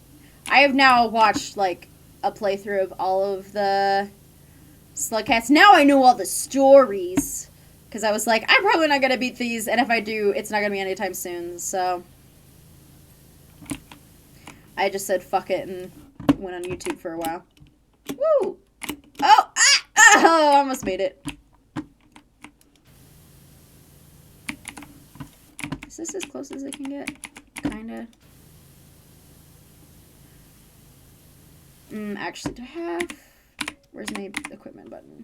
I have now watched, like, a playthrough of all of the Slugcats. Now I know all the stories. Because I was like, I'm probably not going to beat these, and if I do, it's not going to be anytime soon, so I just said fuck it and went on YouTube for a while. Woo! Oh! Ah! Oh! Almost made it. Is this as close as I can get? Kinda. Actually, do I have... Where's my equipment button?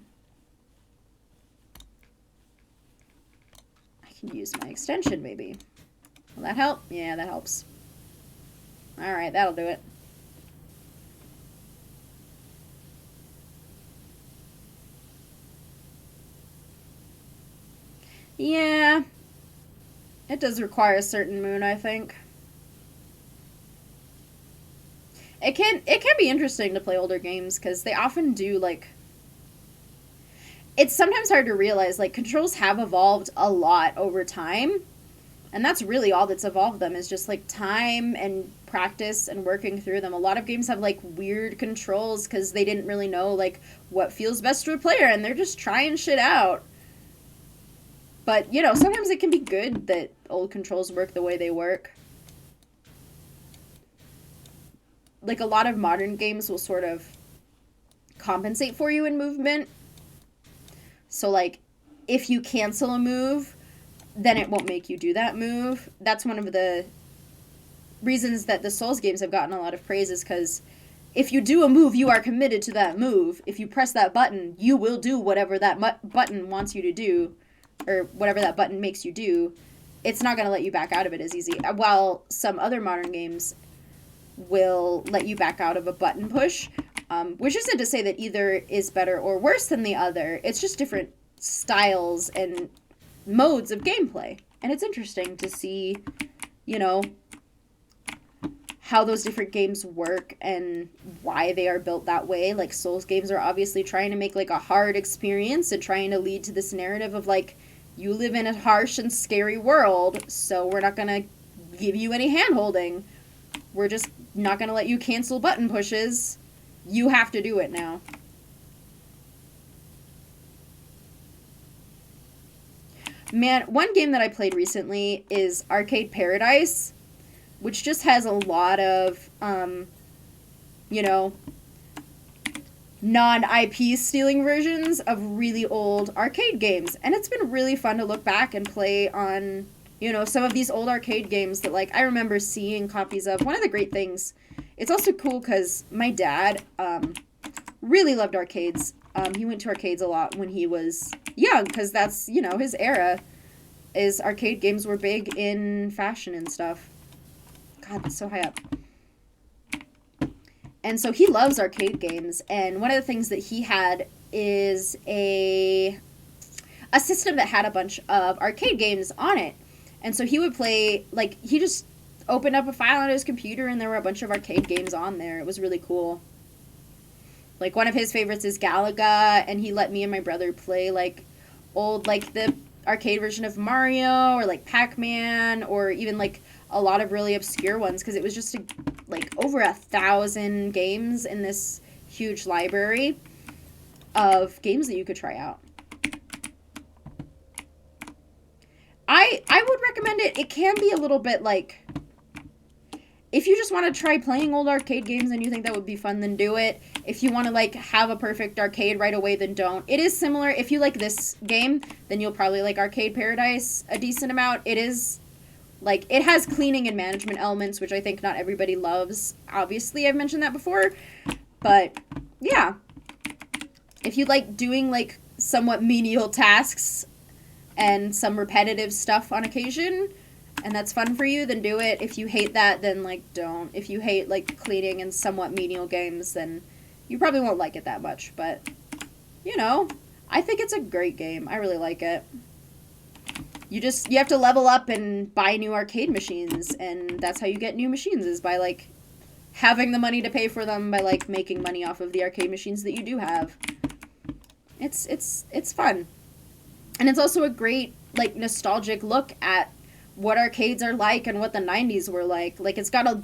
Use my extension, maybe. Will that help? Yeah, that helps. Alright, that'll do it. Yeah, it does require a certain mood, I think. It can be interesting to play older games because they often do like it's sometimes hard to realize like controls have evolved a lot over time, and that's really all that's evolved them is just like time and practice and working through them. A lot of games have like weird controls because they didn't really know like what feels best to a player and they're just trying shit out. But sometimes it can be good that old controls work the way they work. Like a lot of modern games will sort of compensate for you in movement. So like if you cancel a move, then it won't make you do that move. That's one of the reasons that the Souls games have gotten a lot of praise is because if you do a move, you are committed to that move. If you press that button, you will do whatever that button wants you to do, or whatever that button makes you do. It's not going to let you back out of it as easy. While some other modern games will let you back out of a button push, which isn't to say that either is better or worse than the other. It's just different styles and modes of gameplay. And it's interesting to see, how those different games work and why they are built that way. Like Souls games are obviously trying to make like a hard experience and trying to lead to this narrative of like, you live in a harsh and scary world, so we're not going to give you any hand holding. We're just not going to let you cancel button pushes. You have to do it now. Man, one game that I played recently is Arcade Paradise, which just has a lot of, non-IP stealing versions of really old arcade games. And it's been really fun to look back and play on, some of these old arcade games that, like, I remember seeing copies of. One of the great things, it's also cool because my dad really loved arcades. He went to arcades a lot when he was young because that's, his era is arcade games were big in fashion and stuff. God, that's so high up. And so he loves arcade games, and one of the things that he had is a system that had a bunch of arcade games on it. And so he would play, like, he just opened up a file on his computer and there were a bunch of arcade games on there. It was really cool. Like, one of his favorites is Galaga, and he let me and my brother play, like, old, like, the arcade version of Mario, or, like, Pac-Man, or even, like, a lot of really obscure ones, because it was just, like, over 1,000 games in this huge library of games that you could try out. I would recommend it. It can be a little bit, like, if you just want to try playing old arcade games and you think that would be fun, then do it. If you want to, like, have a perfect arcade right away, then don't. It is similar. If you like this game, then you'll probably like Arcade Paradise a decent amount. It is, like, it has cleaning and management elements, which I think not everybody loves. Obviously, I've mentioned that before. But, yeah. If you like doing, like, somewhat menial tasks and some repetitive stuff on occasion, and that's fun for you, then do it. If you hate that, then, like, don't. If you hate, like, cleaning and somewhat menial games, then you probably won't like it that much. But, I think it's a great game. I really like it. You have to level up and buy new arcade machines, and that's how you get new machines, is by, like, having the money to pay for them, by, like, making money off of the arcade machines that you do have. It's fun. And it's also a great, like, nostalgic look at what arcades are like and what the 90s were like. Like, it's got a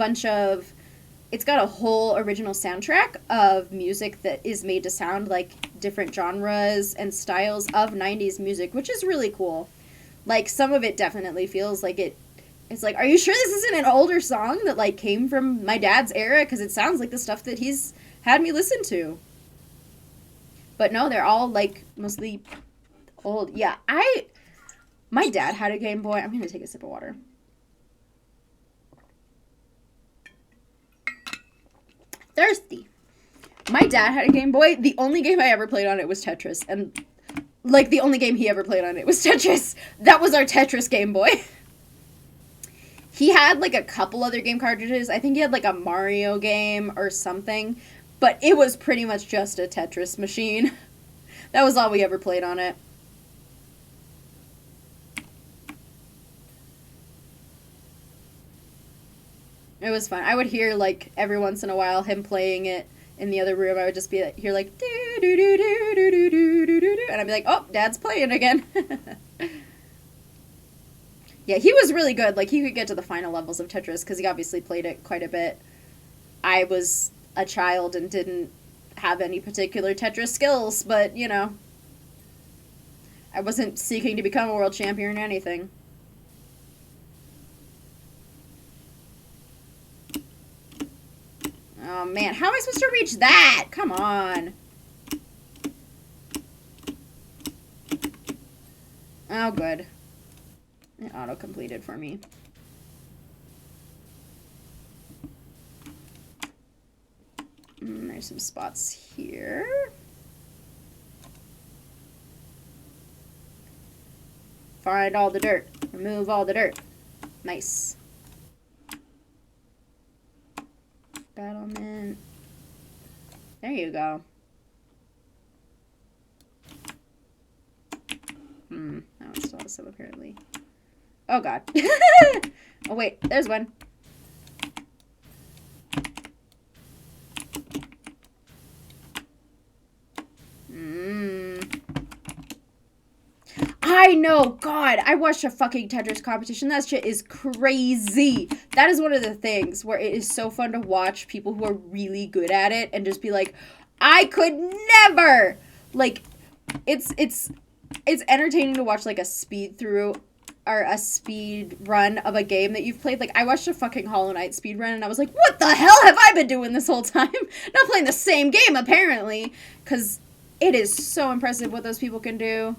whole original soundtrack of music that is made to sound like different genres and styles of 90s music, which is really cool. Like, some of it definitely feels like it's like, are you sure this isn't an older song that, like, came from my dad's era? Because it sounds like the stuff that he's had me listen to. But no, they're all, like, mostly old. Yeah, my dad had a Game Boy. I'm going to take a sip of water. Thirsty. My dad had a Game Boy. The only game I ever played on it was Tetris. And, like, the only game he ever played on it was Tetris. That was our Tetris Game Boy. He had, like, a couple other game cartridges. I think he had, like, a Mario game or something. But it was pretty much just a Tetris machine. That was all we ever played on it. It was fun. I would hear, like, every once in a while him playing it in the other room. I would just be hear, like, do do do do do do do do do, and I'd be like, oh, Dad's playing again. Yeah, he was really good. Like, he could get to the final levels of Tetris because he obviously played it quite a bit. I was a child and didn't have any particular Tetris skills, but, you know, I wasn't seeking to become a world champion or anything. Oh, man. How am I supposed to reach that? Come on. Oh, good. It auto-completed for me. There's some spots here. Find all the dirt. Remove all the dirt. Nice. Battlement. There you go. That one still has some apparently. Oh god. Oh wait, there's one. I know, God, I watched a fucking Tetris competition. That shit is crazy. That is one of the things where it is so fun to watch people who are really good at it and just be like, I could never. Like, it's entertaining to watch, like, a speed through or a speed run of a game that you've played. Like, I watched a fucking Hollow Knight speed run and I was like, what the hell have I been doing this whole time? Not playing the same game, apparently. Because it is so impressive what those people can do.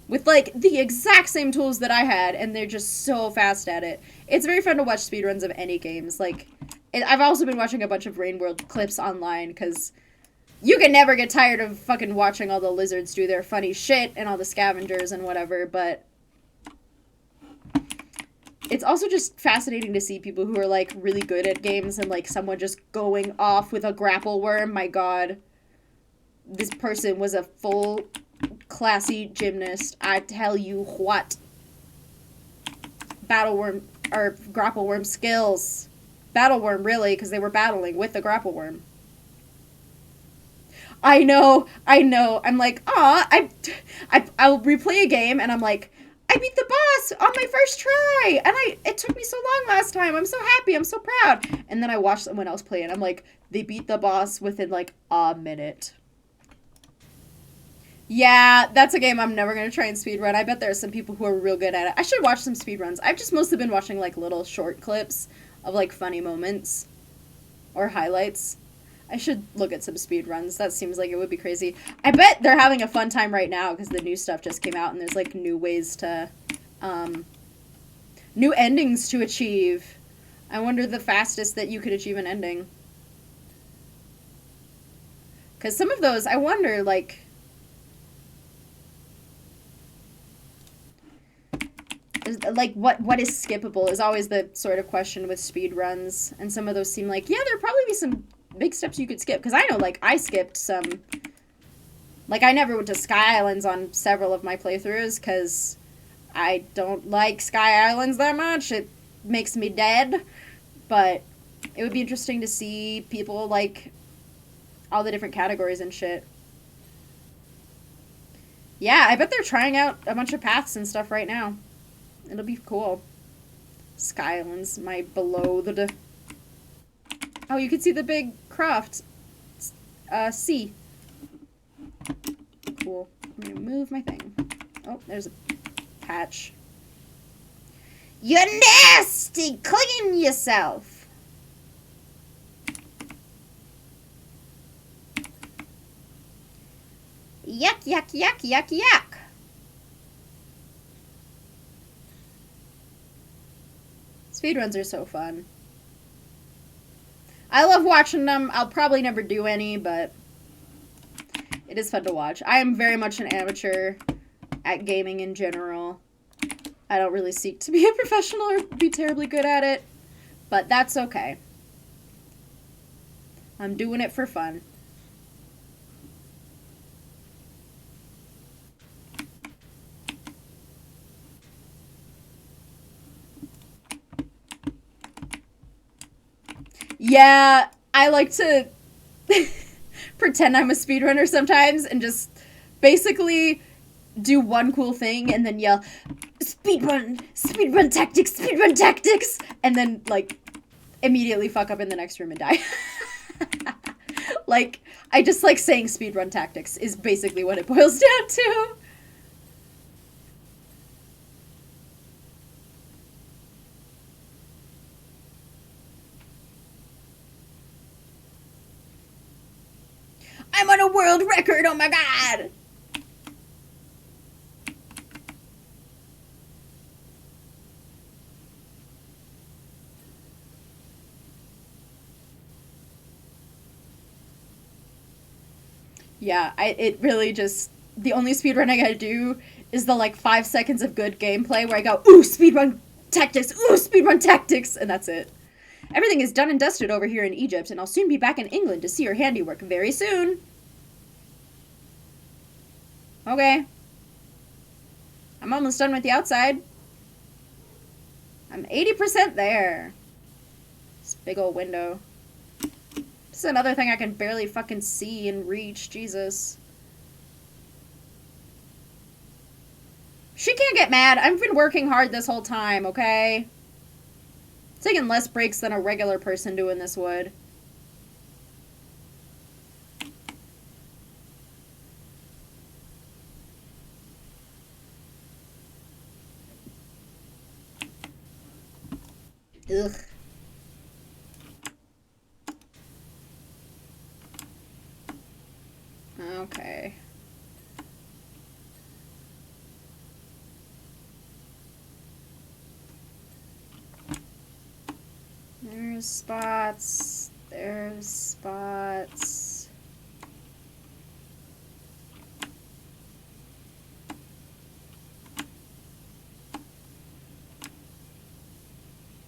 With, like, the exact same tools that I had, and they're just so fast at it. It's very fun to watch speedruns of any games. Like, I've also been watching a bunch of Rain World clips online, because you can never get tired of fucking watching all the lizards do their funny shit, and all the scavengers and whatever, but it's also just fascinating to see people who are, like, really good at games, and, like, someone just going off with a grapple worm. My god. This person was a full classy gymnast, I tell you what. Battle worm, or grapple worm skills. Battle worm, really, because they were battling with the grapple worm. I know. I'm like, I'll replay a game, and I'm like, I beat the boss on my first try, and it took me so long last time. I'm so happy. I'm so proud. And then I watch someone else play, and I'm like, they beat the boss within, like, a minute. Yeah, that's a game I'm never going to try and speedrun. I bet there are some people who are real good at it. I should watch some speedruns. I've just mostly been watching, like, little short clips of, like, funny moments or highlights. I should look at some speedruns. That seems like it would be crazy. I bet they're having a fun time right now because the new stuff just came out and there's, like, new ways to, new endings to achieve. I wonder the fastest that you could achieve an ending. Because some of those, I wonder, like, what is skippable is always the sort of question with speedruns, and some of those seem like, yeah, there'd probably be some big steps you could skip, because I know, like, I skipped some, like, I never went to Sky Islands on several of my playthroughs, because I don't like Sky Islands that much. It makes me dead, but it would be interesting to see people, like, all the different categories and shit. Yeah, I bet they're trying out a bunch of paths and stuff right now. It'll be cool. Sky Islands, my beloved. Oh, you can see the big Croft sea. Cool. I'm gonna move my thing. Oh, there's a patch. You nasty! Clean yourself! Yuck, yuck, yuck, yuck, yuck. Speedruns are so fun. I love watching them. I'll probably never do any, but it is fun to watch. I am very much an amateur at gaming in general. I don't really seek to be a professional or be terribly good at it, but that's okay. I'm doing it for fun. Yeah, I like to pretend I'm a speedrunner sometimes and just basically do one cool thing and then yell, speedrun tactics, and then, like, immediately fuck up in the next room and die. Like, I just like saying speedrun tactics is basically what it boils down to. I'm on a world record, oh my god! Yeah, it really just, the only speedrun I gotta do is the, like, 5 seconds of good gameplay where I go, ooh, speedrun tactics, and that's it. Everything is done and dusted over here in Egypt, and I'll soon be back in England to see your handiwork very soon. Okay. I'm almost done with the outside. I'm 80% there. This big old window. This is another thing I can barely fucking see and reach. Jesus. She can't get mad. I've been working hard this whole time, okay? Taking less breaks than a regular person doing this would. Ugh. Okay. There's spots. There's spots.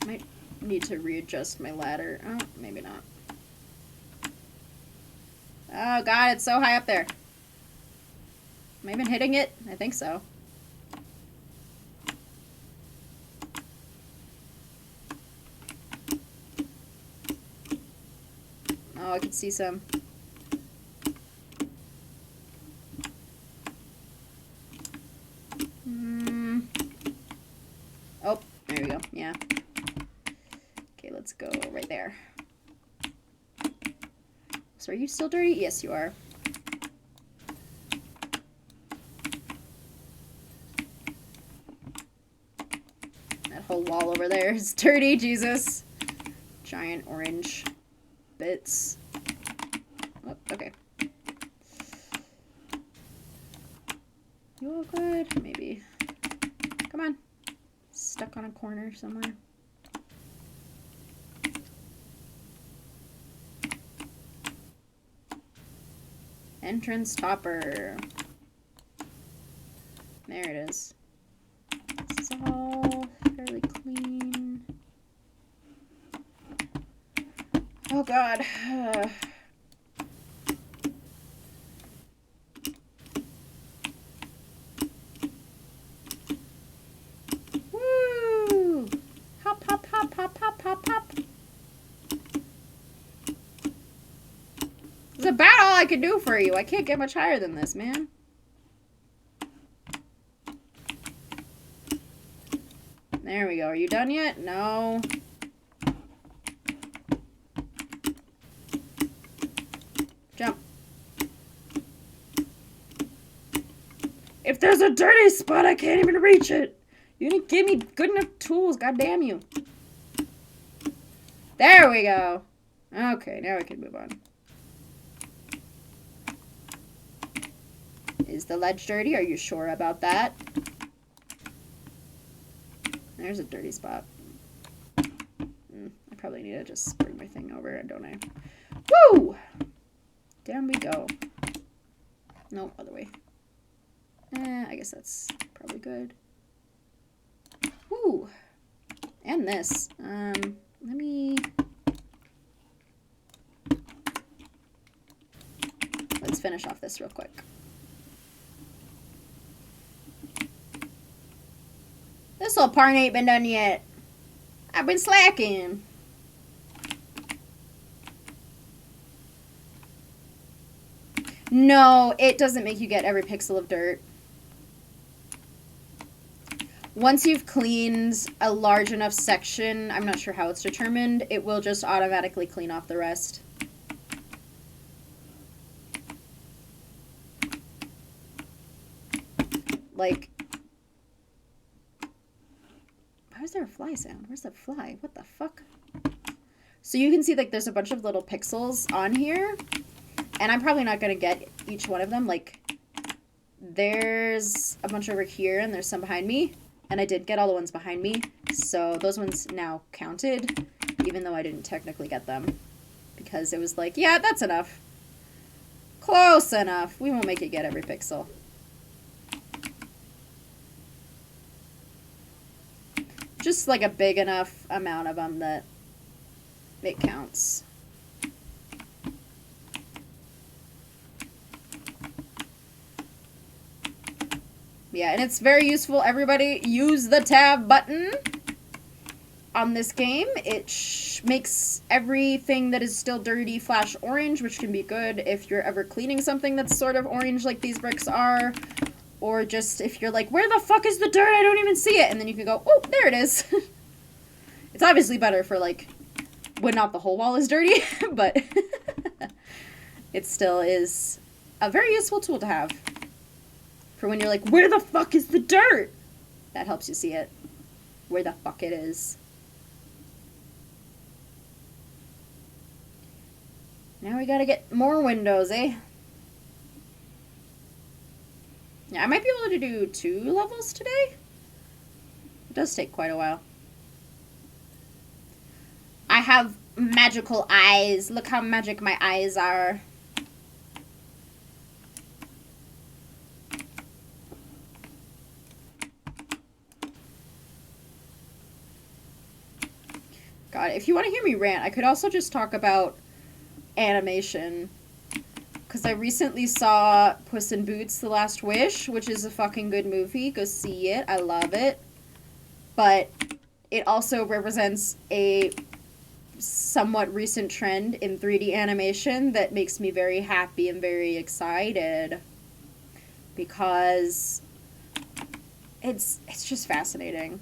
Might need to readjust my ladder. Oh, maybe not. Oh god, it's so high up there. Am I even hitting it? I think so. Oh, I can see some. Oh, there we go. Yeah. Okay, let's go right there. So are you still dirty? Yes, you are. That whole wall over there is dirty, Jesus. Giant orange bits. Oh, okay. You all good? Maybe. Come on. Stuck on a corner somewhere. Entrance topper. There it is. This is all fairly clean. Oh god. Woo! Hop, hop, hop, hop, hop, hop, hop. This is about all I can do for you. I can't get much higher than this, man. There we go. Are you done yet? No. Jump. If there's a dirty spot, I can't even reach it. You didn't give me good enough tools. God damn you. There we go. Okay, now we can move on. Is the ledge dirty? Are you sure about that? There's a dirty spot. I probably need to just bring my thing over, don't I? Woo! Down we go. No, other way. I guess that's probably good. Woo! And this. Let me... Let's finish off this real quick. This little part ain't been done yet. I've been slacking. No, it doesn't make you get every pixel of dirt. Once you've cleaned a large enough section, I'm not sure how it's determined, it will just automatically clean off the rest. Like, why is there a fly sound? Where's that fly? What the fuck? So you can see, like, there's a bunch of little pixels on here, and I'm probably not going to get each one of them. Like, there's a bunch over here, and there's some behind me. And I did get all the ones behind me, so those ones now counted, even though I didn't technically get them. Because it was like, yeah, that's enough. Close enough. We won't make it get every pixel. Just like a big enough amount of them that it counts. Yeah, and it's very useful. Everybody use the tab button on this game. It makes everything that is still dirty flash orange, which can be good if you're ever cleaning something that's sort of orange like these bricks are. Or just if you're like, where the fuck is the dirt? I don't even see it. And then you can go, oh, there it is. It's obviously better for, like, when not the whole wall is dirty, but it still is a very useful tool to have. For when you're like, where the fuck is the dirt? That helps you see it. Where the fuck it is. Now we gotta get more windows, eh? Yeah, I might be able to do 2 levels today. It does take quite a while. I have magical eyes. Look how magic my eyes are. God, if you want to hear me rant, I could also just talk about animation. Because I recently saw Puss in Boots: The Last Wish, which is a fucking good movie. Go see it. I love it. But it also represents a somewhat recent trend in 3D animation that makes me very happy and very excited. Because it's just fascinating.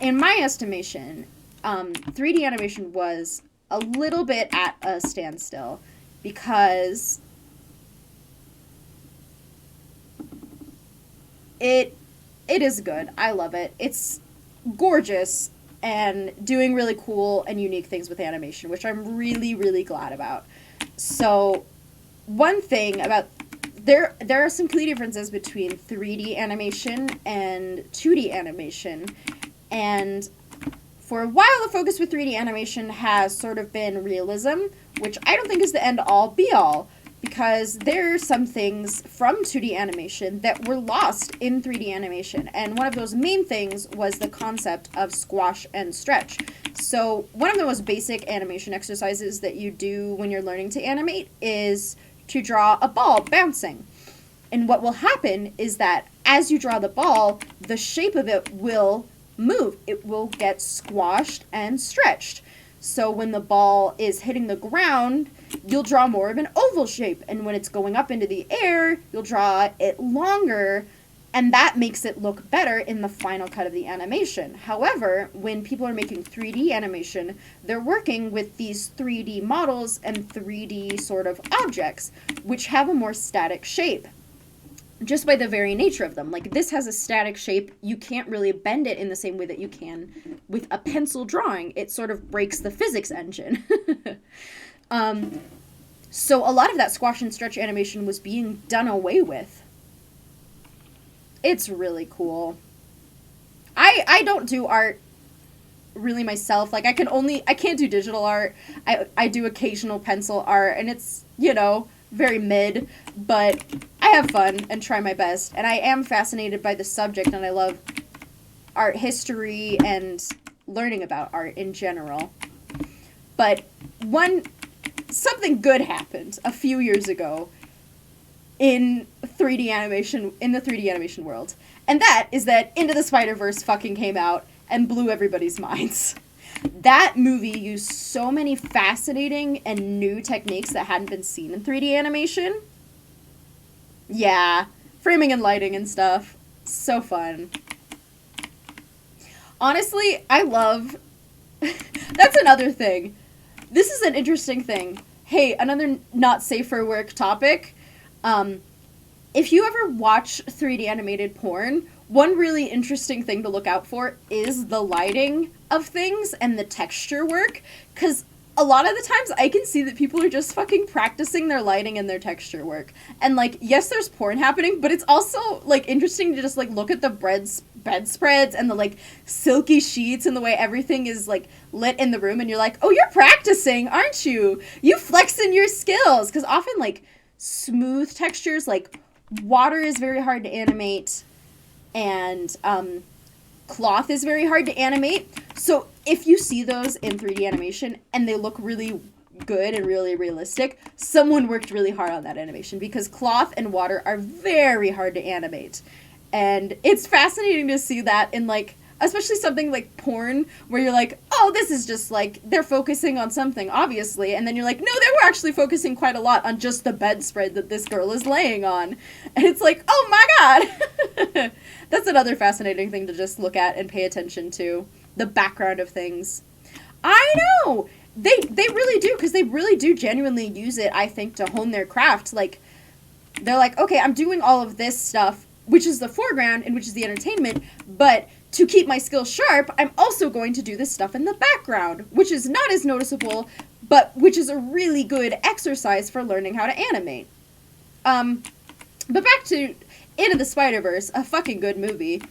In my estimation, 3D animation was a little bit at a standstill because it is good. I love it. It's gorgeous and doing really cool and unique things with animation, which I'm really, really glad about. So one thing about there are some key differences between 3D animation and 2D animation. And for a while, the focus with 3D animation has sort of been realism, which I don't think is the end-all, be-all, because there are some things from 2D animation that were lost in 3D animation. And one of those main things was the concept of squash and stretch. So one of the most basic animation exercises that you do when you're learning to animate is to draw a ball bouncing. And what will happen is that as you draw the ball, the shape of it will move. It will get squashed and stretched. So when the ball is hitting the ground, you'll draw more of an oval shape. And when it's going up into the air, you'll draw it longer. And that makes it look better in the final cut of the animation. However, when people are making 3D animation, they're working with these 3D models and 3D sort of objects, which have a more static shape. Just by the very nature of them. Like, this has a static shape. You can't really bend it in the same way that you can with a pencil drawing. It sort of breaks the physics engine. So a lot of that squash and stretch animation was being done away with. It's really cool. I don't do art really myself. Like, I can't do digital art. I do occasional pencil art, and it's, very mid, but I have fun and try my best. And I am fascinated by the subject, and I love art history and learning about art in general. But something good happened a few years ago in the 3D animation world. And that is that Into the Spider-Verse fucking came out and blew everybody's minds. That movie used so many fascinating and new techniques that hadn't been seen in 3D animation. Yeah, framing and lighting and stuff. So fun. Honestly, I love... That's another thing. This is an interesting thing. Hey, another not safe for work topic. If you ever watch 3D animated porn, one really interesting thing to look out for is the lighting of things and the texture work, because a lot of the times I can see that people are just fucking practicing their lighting and their texture work. And, like, yes, there's porn happening, but it's also, like, interesting to just, like, look at the bedspreads and the, like, silky sheets and the way everything is, like, lit in the room, and you're like, oh, you're practicing, aren't you? You flexing your skills! Because often, like, smooth textures, like, water is very hard to animate, and, cloth is very hard to animate. So if you see those in 3D animation and they look really good and really realistic, someone worked really hard on that animation, because cloth and water are very hard to animate. And it's fascinating to see that in, like, especially something like porn, where you're like, oh, this is just, like, they're focusing on something, obviously. And then you're like, no, they were actually focusing quite a lot on just the bedspread that this girl is laying on. And it's like, oh my god! That's another fascinating thing to just look at and pay attention to. The background of things. I know! They really do, because they really do genuinely use it, I think, to hone their craft. Like, they're like, okay, I'm doing all of this stuff, which is the foreground and which is the entertainment, but to keep my skills sharp, I'm also going to do this stuff in the background, which is not as noticeable, but which is a really good exercise for learning how to animate. But back to Into the Spider-Verse, a fucking good movie.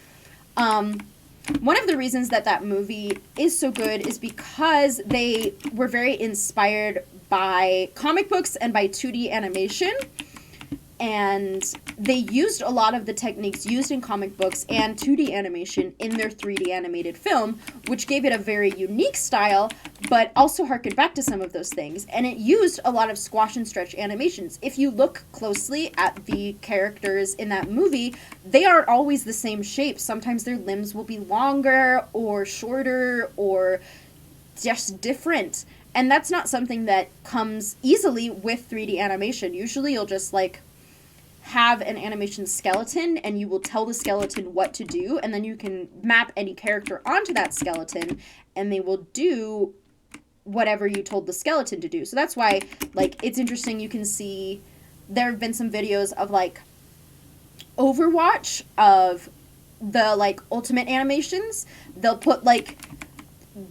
One of the reasons that movie is so good is because they were very inspired by comic books and by 2D animation. And they used a lot of the techniques used in comic books and 2D animation in their 3D animated film, which gave it a very unique style, but also harkened back to some of those things. And it used a lot of squash and stretch animations. If you look closely at the characters in that movie, they aren't always the same shape. Sometimes their limbs will be longer or shorter or just different. And that's not something that comes easily with 3D animation. Usually you'll just, like, have an animation skeleton, and you will tell the skeleton what to do, and then you can map any character onto that skeleton, and they will do whatever you told the skeleton to do. So that's why, like, it's interesting. You can see there have been some videos of, like, Overwatch of the, like, ultimate animations. They'll put, like,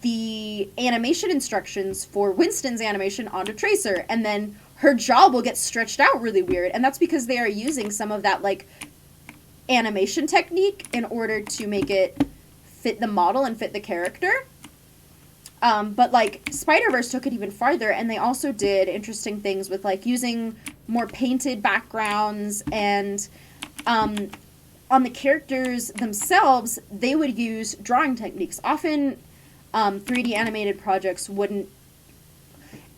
the animation instructions for Winston's animation onto Tracer, and then her jaw will get stretched out really weird, and that's because they are using some of that, like, animation technique in order to make it fit the model and fit the character. But, like, Spider-Verse took it even farther, and they also did interesting things with, like, using more painted backgrounds, and on the characters themselves, they would use drawing techniques. Often 3D animated projects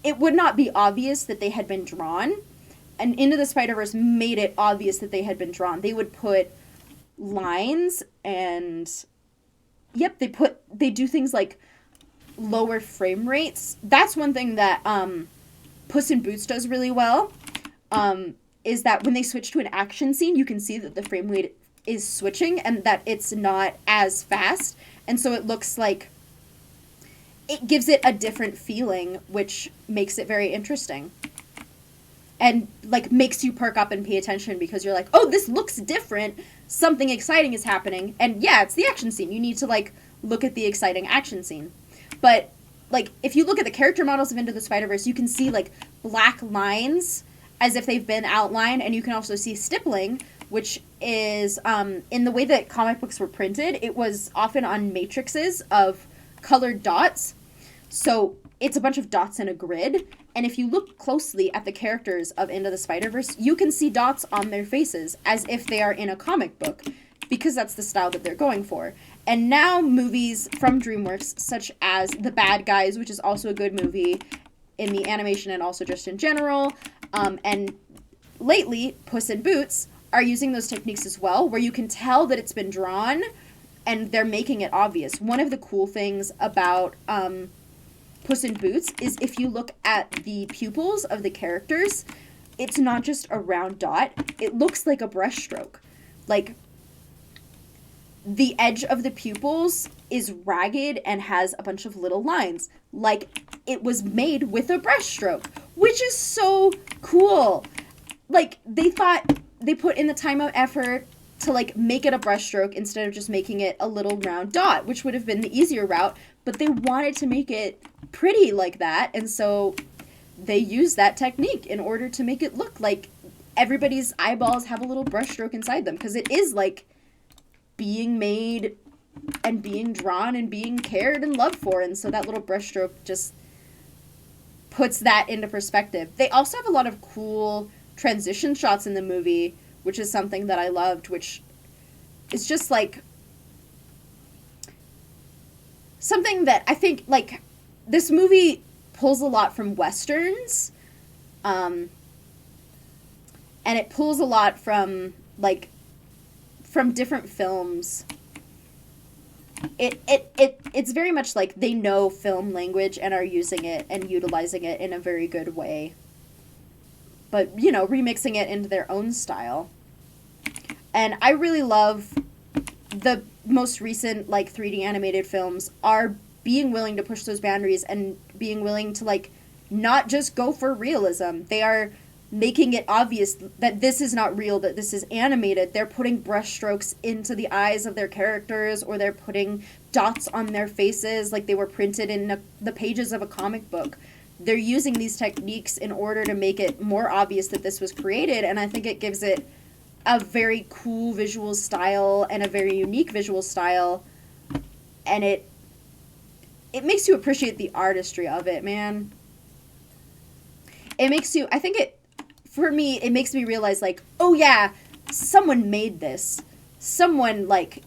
it would not be obvious that they had been drawn, and Into the Spider-Verse made it obvious that they had been drawn. They would put lines, and yep, they do things like lower frame rates. That's one thing that Puss in Boots does really well, is that when they switch to an action scene, you can see that the frame rate is switching and that it's not as fast, and so it looks like it gives it a different feeling, which makes it very interesting. And, like, makes you perk up and pay attention, because you're like, oh, this looks different. Something exciting is happening. And, yeah, it's the action scene. You need to, like, look at the exciting action scene. But, like, if you look at the character models of Into the Spider-Verse, you can see, like, black lines as if they've been outlined. And you can also see stippling, which is, in the way that comic books were printed, it was often on matrices of colored dots. So it's a bunch of dots in a grid, and if you look closely at the characters of Into the Spider-Verse, you can see dots on their faces as if they are in a comic book, because that's the style that they're going for. And now movies from DreamWorks, such as The Bad Guys, which is also a good movie in the animation and also just in general, and lately Puss in Boots, are using those techniques as well, where you can tell that it's been drawn, and they're making it obvious. One of the cool things about Puss in Boots is if you look at the pupils of the characters, it's not just a round dot. It looks like a brushstroke. Like, the edge of the pupils is ragged and has a bunch of little lines. Like, it was made with a brushstroke, which is so cool. Like, they thought they put in the time and effort to, like, make it a brushstroke instead of just making it a little round dot, which would have been the easier route, but they wanted to make it pretty like that, and so they used that technique in order to make it look like everybody's eyeballs have a little brushstroke inside them, because it is, like, being made and being drawn and being cared and loved for, and so that little brushstroke just puts that into perspective. They also have a lot of cool transition shots in the movie, which is something that I loved, which is just, like, something that I think, like, this movie pulls a lot from Westerns, and it pulls a lot from, like, from different films. It's very much like they know film language and are using it and utilizing it in a very good way. But, you know, remixing it into their own style. And I really love the most recent, like, 3D animated films are being willing to push those boundaries and being willing to, like, not just go for realism. They are making it obvious that this is not real, that this is animated. They're putting brushstrokes into the eyes of their characters, or they're putting dots on their faces like they were printed in the pages of a comic book. They're using these techniques in order to make it more obvious that this was created, and I think it gives it a very cool visual style and a very unique visual style, and it makes you appreciate the artistry of it, man. It makes you, I think it, for me, it makes me realize, like, oh yeah, someone made this. Someone, like,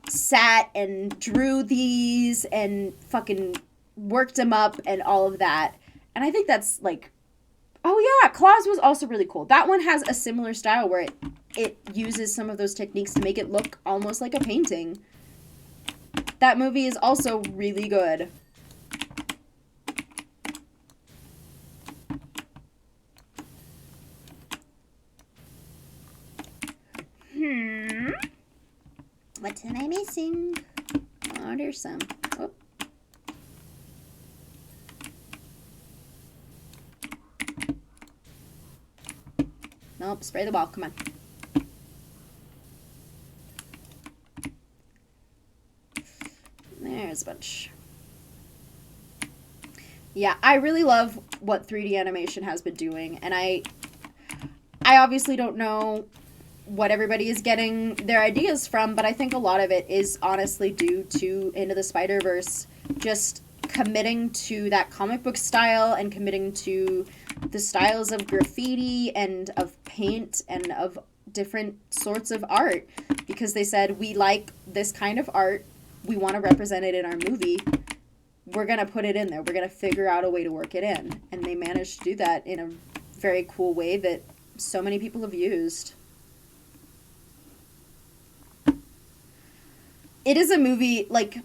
sat and drew these and fucking worked them up and all of that. And I think that's, like, oh yeah, Claus was also really cool. That one has a similar style where it uses some of those techniques to make it look almost like a painting. That movie is also really good. What am I missing? Oh, there's some. Oh. Nope, spray the ball. Come on. There's a bunch. Yeah, I really love what 3D animation has been doing, and I obviously don't know what everybody is getting their ideas from, but I think a lot of it is honestly due to Into the Spider-Verse just committing to that comic book style and committing to the styles of graffiti and of paint and of different sorts of art, because they said, we like this kind of art, we want to represent it in our movie, we're going to put it in there, we're going to figure out a way to work it in, and they managed to do that in a very cool way that so many people have used. It is a movie, like,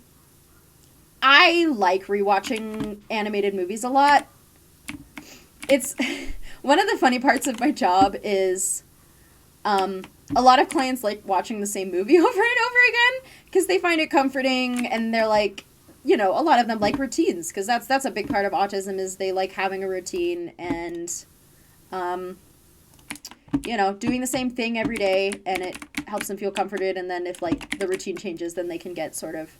I like rewatching animated movies a lot. It's, one of the funny parts of my job is, a lot of clients like watching the same movie over and over again, because they find it comforting, and they're like, you know, a lot of them like routines, because that's a big part of autism, is they like having a routine, and, you know, doing the same thing every day, and it helps them feel comforted, and then if, like, the routine changes, then they can get sort of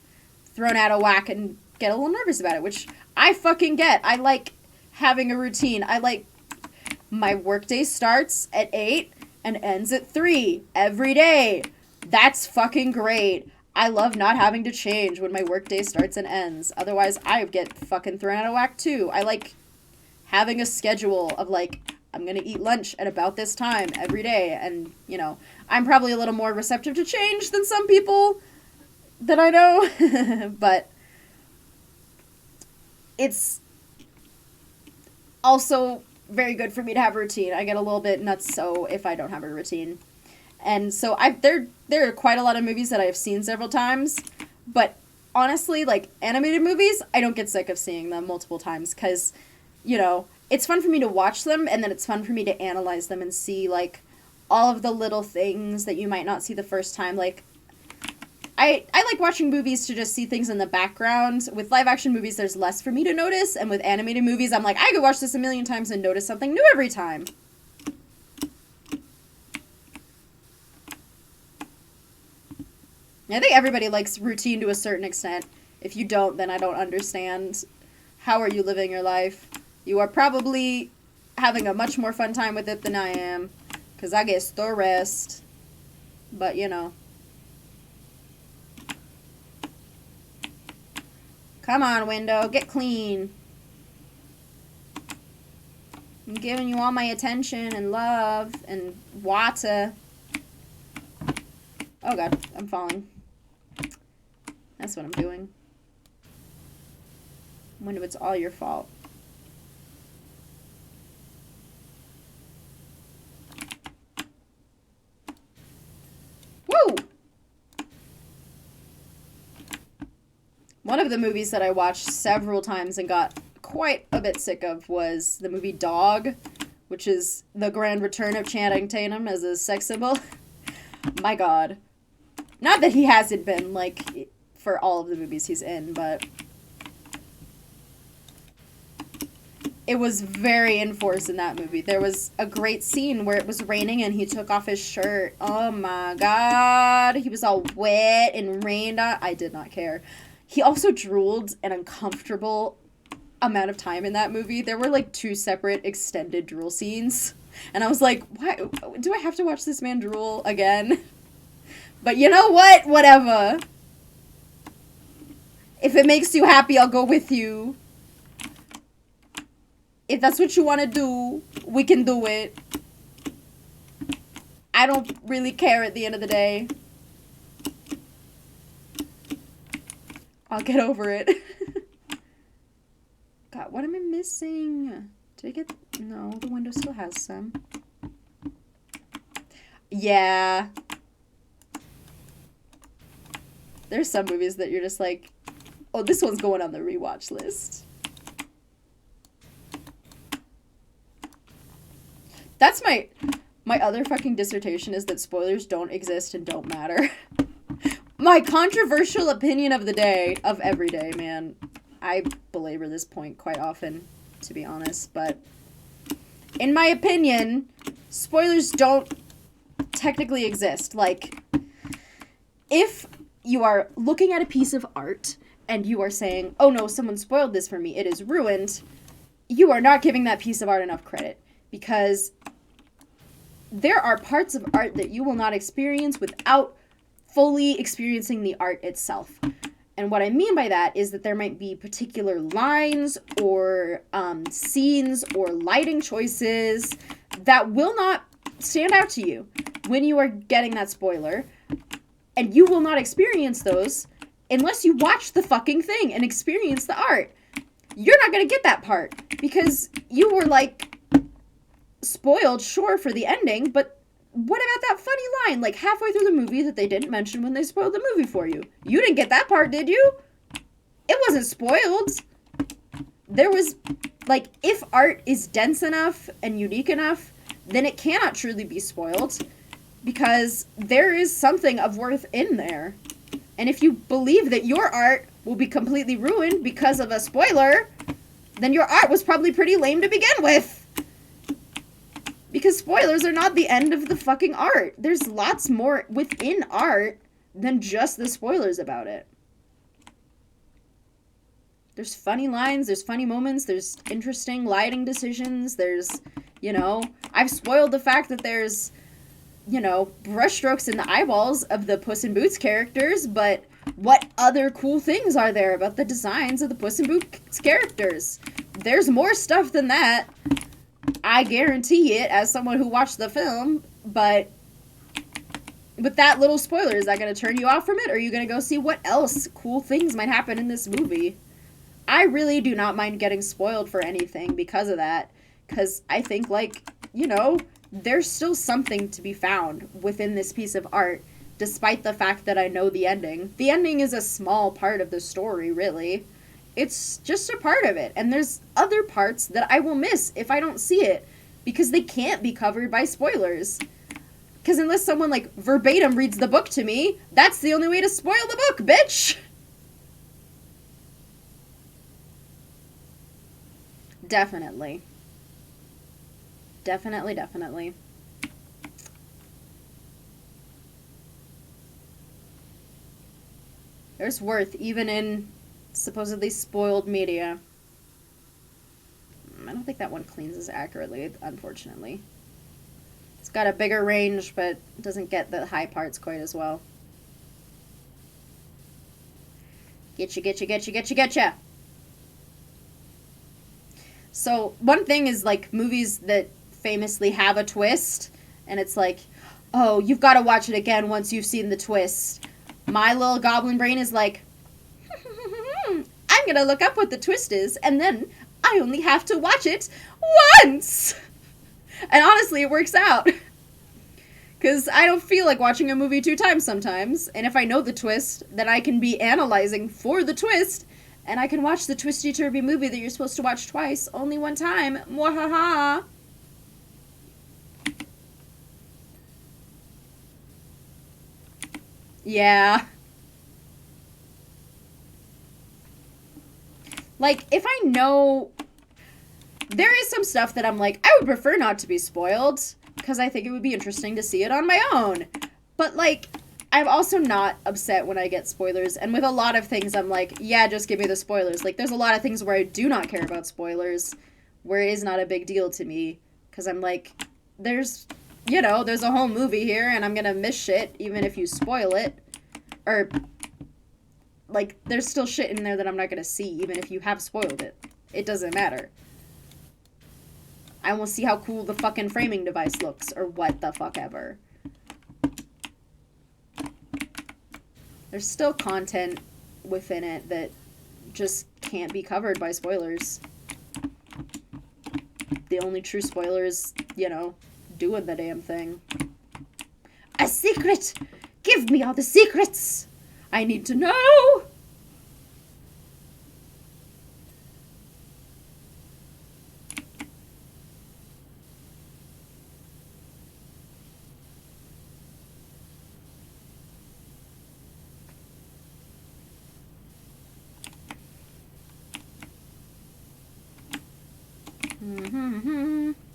thrown out of whack and get a little nervous about it, which I fucking get. I like having a routine. I like, my workday starts at 8 and ends at 3 every day. That's fucking great. I love not having to change when my workday starts and ends. Otherwise, I get fucking thrown out of whack, too. I like having a schedule of, like, I'm going to eat lunch at about this time every day. And, you know, I'm probably a little more receptive to change than some people that I know. But it's also very good for me to have a routine. I get a little bit nutso if I don't have a routine. And so there are quite a lot of movies that I've seen several times. But honestly, like, animated movies, I don't get sick of seeing them multiple times because, you know, it's fun for me to watch them, and then it's fun for me to analyze them and see, like, all of the little things that you might not see the first time. Like, I like watching movies to just see things in the background. With live action movies, there's less for me to notice, and with animated movies, I'm like, I could watch this a million times and notice something new every time. I think everybody likes routine to a certain extent. If you don't, then I don't understand. How are you living your life? You are probably having a much more fun time with it than I am, because I get stressed. But, you know. Come on, window. Get clean. I'm giving you all my attention and love and water. Oh god, I'm falling. That's what I'm doing. Window, it's all your fault. Woo! One of the movies that I watched several times and got quite a bit sick of was the movie Dog, which is the grand return of Channing Tatum as a sex symbol. My god. Not that he hasn't been, like, for all of the movies he's in, but it was very in force in that movie. There was a great scene where it was raining and he took off his shirt. Oh my god. He was all wet and rained on. I did not care. He also drooled an uncomfortable amount of time in that movie. There were like 2 separate extended drool scenes. And I was like, why do I have to watch this man drool again? But you know what? Whatever. If it makes you happy, I'll go with you. If that's what you want to do, we can do it. I don't really care at the end of the day. I'll get over it. God, what am I missing? Did I get... No, the window still has some. Yeah. There's some movies that you're just like, oh, this one's going on the rewatch list. That's my other fucking dissertation, is that spoilers don't exist and don't matter. My controversial opinion of the day, of every day, man. I belabor this point quite often, to be honest, but in my opinion, spoilers don't technically exist. Like, if you are looking at a piece of art and you are saying, oh no, someone spoiled this for me, it is ruined, you are not giving that piece of art enough credit, because there are parts of art that you will not experience without fully experiencing the art itself. And what I mean by that is that there might be particular lines or scenes or lighting choices that will not stand out to you when you are getting that spoiler. And you will not experience those unless you watch the fucking thing and experience the art. You're not going to get that part because you were, like, spoiled, sure, for the ending, but what about that funny line, like, halfway through the movie that they didn't mention when they spoiled the movie for you? You didn't get that part, did you? It wasn't spoiled. There was, like, if art is dense enough and unique enough, then it cannot truly be spoiled, because there is something of worth in there. And if you believe that your art will be completely ruined because of a spoiler, then your art was probably pretty lame to begin with. Because spoilers are not the end of the fucking art. There's lots more within art than just the spoilers about it. There's funny lines, there's funny moments, there's interesting lighting decisions, there's, you know, I've spoiled the fact that there's, you know, brushstrokes in the eyeballs of the Puss in Boots characters, but what other cool things are there about the designs of the Puss in Boots characters? There's more stuff than that. I guarantee it, as someone who watched the film, but with that little spoiler, is that going to turn you off from it, or are you going to go see what else cool things might happen in this movie? I really do not mind getting spoiled for anything because of that, because I think, like, you know, there's still something to be found within this piece of art despite the fact that I know the ending. The ending is a small part of the story, really. It's just a part of it, and there's other parts that I will miss if I don't see it, because they can't be covered by spoilers. Because unless someone, like, verbatim reads the book to me, that's the only way to spoil the book, bitch! Definitely. Definitely. There's worth, even in supposedly spoiled media. I don't think that one cleans as accurately, unfortunately. It's got a bigger range, but doesn't get the high parts quite as well. Getcha. So, one thing is, like, movies that famously have a twist, and it's like, oh, you've got to watch it again once you've seen the twist. My little goblin brain is like, I'm gonna look up what the twist is, and then I only have to watch it once! And honestly, it works out. Because I don't feel like watching a movie 2 times sometimes, and if I know the twist, then I can be analyzing for the twist, and I can watch the twisty-turvy movie that you're supposed to watch twice, only 1 time. Mwahaha! Yeah. Like, if I know... There is some stuff that I'm like, I would prefer not to be spoiled, because I think it would be interesting to see it on my own. But, like, I'm also not upset when I get spoilers, and with a lot of things, I'm like, yeah, just give me the spoilers. Like, there's a lot of things where I do not care about spoilers, where it is not a big deal to me, because I'm like, there's, you know, there's a whole movie here, and I'm gonna miss shit, even if you spoil it. Or, like, there's still shit in there that I'm not gonna see, even if you have spoiled it. It doesn't matter. I will see how cool the fucking framing device looks, or what the fuck ever. There's still content within it that just can't be covered by spoilers. The only true spoiler is, you know, doing the damn thing. A secret! Give me all the secrets! I need to know!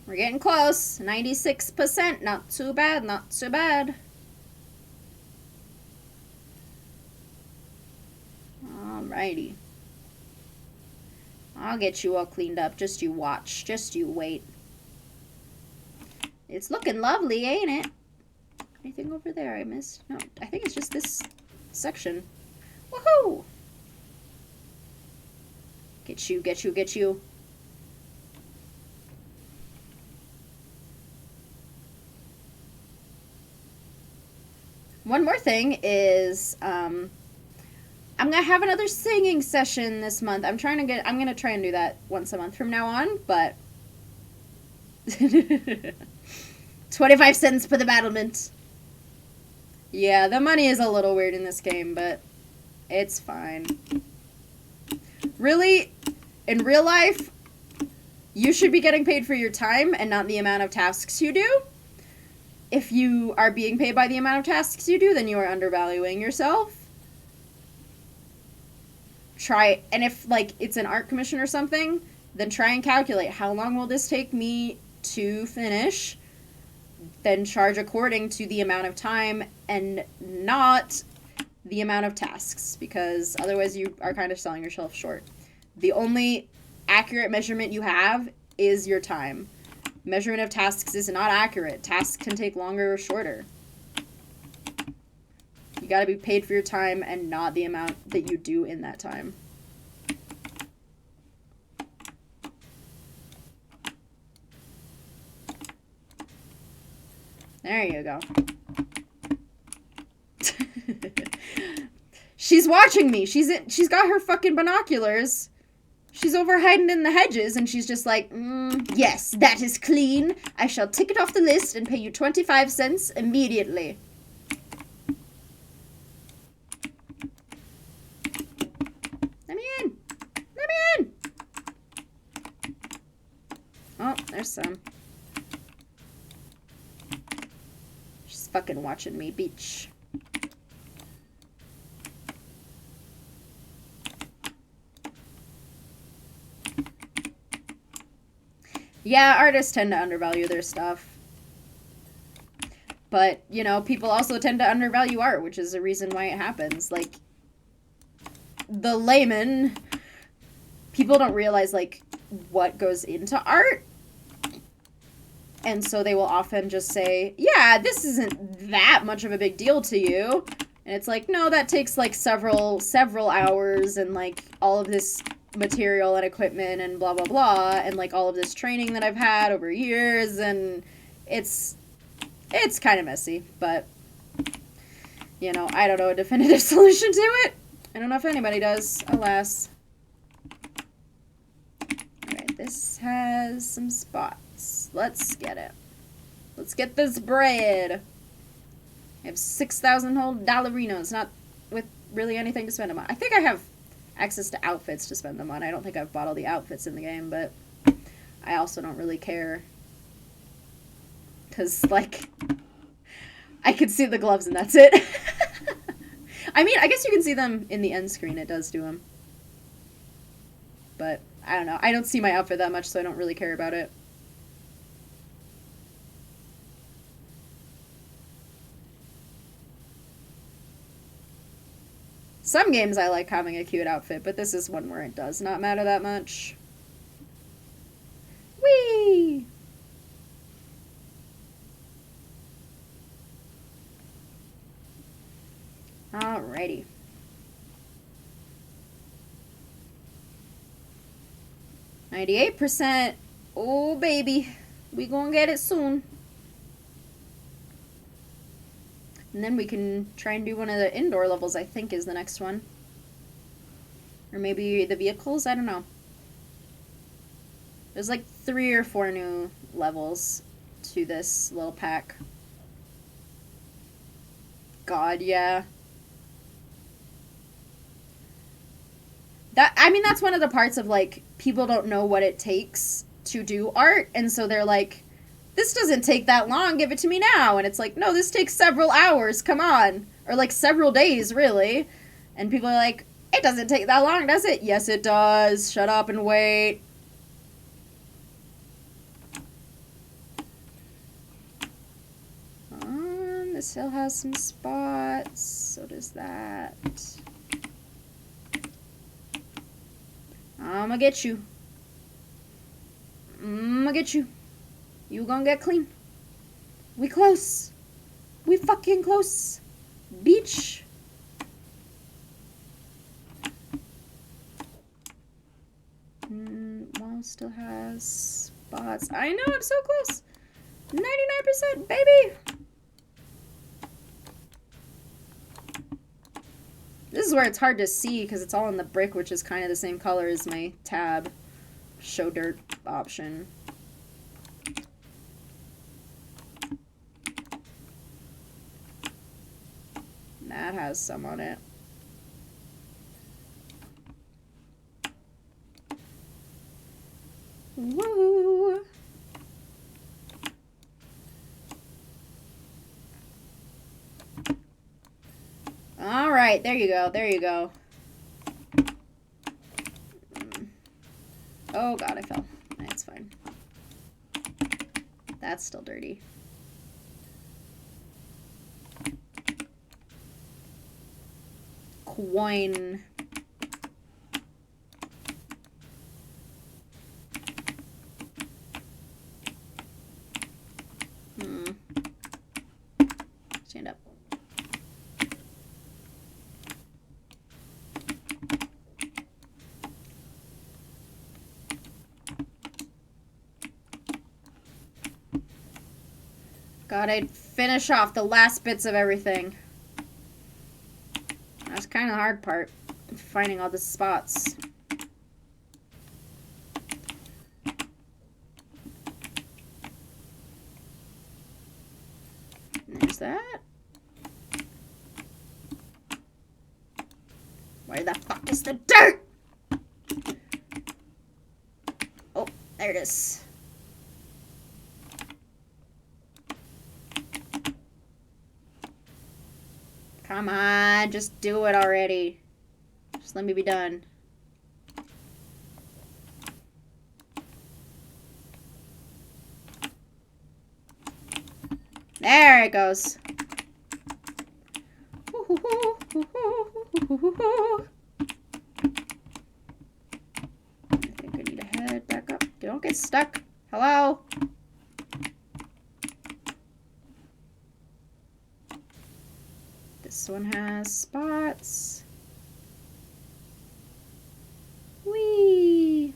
We're getting close. 96%. Not too bad, not too bad. Alrighty. I'll get you all cleaned up. Just you watch. Just you wait. It's looking lovely, ain't it? Anything over there I missed? No, I think it's just this section. Woohoo! Get you. One more thing is, I'm gonna have another singing session this month. I'm gonna try and do that once a month from now on, but 25 cents for the battlement. Yeah, the money is a little weird in this game, but it's fine. Really, in real life, you should be getting paid for your time and not the amount of tasks you do. If you are being paid by the amount of tasks you do, then you are undervaluing yourself. And if, like, it's an art commission or something, then try and calculate how long will this take me to finish, then charge according to the amount of time and not the amount of tasks, because otherwise you are kind of selling yourself short. The only accurate measurement you have is your time. Measurement of tasks is not accurate. Tasks can take longer or shorter. You gotta be paid for your time and not the amount that you do in that time. There you go. She's watching me. She's got her fucking binoculars. She's over hiding in the hedges, and she's just like, yes, that is clean. I shall tick it off the list and pay you 25 cents immediately. Awesome. She's fucking watching me, bitch. Yeah, artists tend to undervalue their stuff. But, you know, people also tend to undervalue art, which is a reason why it happens. Like, the layman, people don't realize, like, what goes into art. And so they will often just say, yeah, this isn't that much of a big deal to you. And it's like, no, that takes, like, several hours and, like, all of this material and equipment and blah, blah, blah. And, like, all of this training that I've had over years. And it's kind of messy. But, you know, I don't know a definitive solution to it. I don't know if anybody does, alas. Alright, this has some spots. Let's get it. Let's get this bread. I have 6,000 whole dollarinos, not with really anything to spend them on. I think I have access to outfits to spend them on. I don't think I've bought all the outfits in the game, but I also don't really care. Because, like, I can see the gloves and that's it. I mean, I guess you can see them in the end screen. It does do them. But, I don't know. I don't see my outfit that much, so I don't really care about it. Some games I like having a cute outfit, but this is one where it does not matter that much. Whee! Alrighty. %. Oh, baby. We gonna get it soon. And then we can try and do one of the indoor levels, I think, is the next one. Or maybe the vehicles? I don't know. There's like 3 or 4 new levels to this little pack. God, yeah. I mean, that's one of the parts of, like, people don't know what it takes to do art, and so they're like, this doesn't take that long, give it to me now. And it's like, no, this takes several hours, come on. Or, like, several days, really. And people are like, it doesn't take that long, does it? Yes, it does. Shut up and wait. This hill has some spots. So does that. I'ma get you. I'ma get you. You gonna get clean. We close. We fucking close. Beach. Wall still has spots. I know, I'm so close. 99%, baby. This is where it's hard to see because it's all in the brick, which is kind of the same color as my tab show dirt option. That has some on it. Woo! All right, there you go. There you go. Oh god, I fell. It's fine. That's still dirty. Coin. Stand up. Gotta finish off the last bits of everything. That's kind of the hard part, finding all the spots. There's that. Where the fuck is the dirt? Oh, there it is. Come on, just do it already. Just let me be done. There it goes. I think I need to head back up. Don't get stuck. Hello? This one has spots. Whee!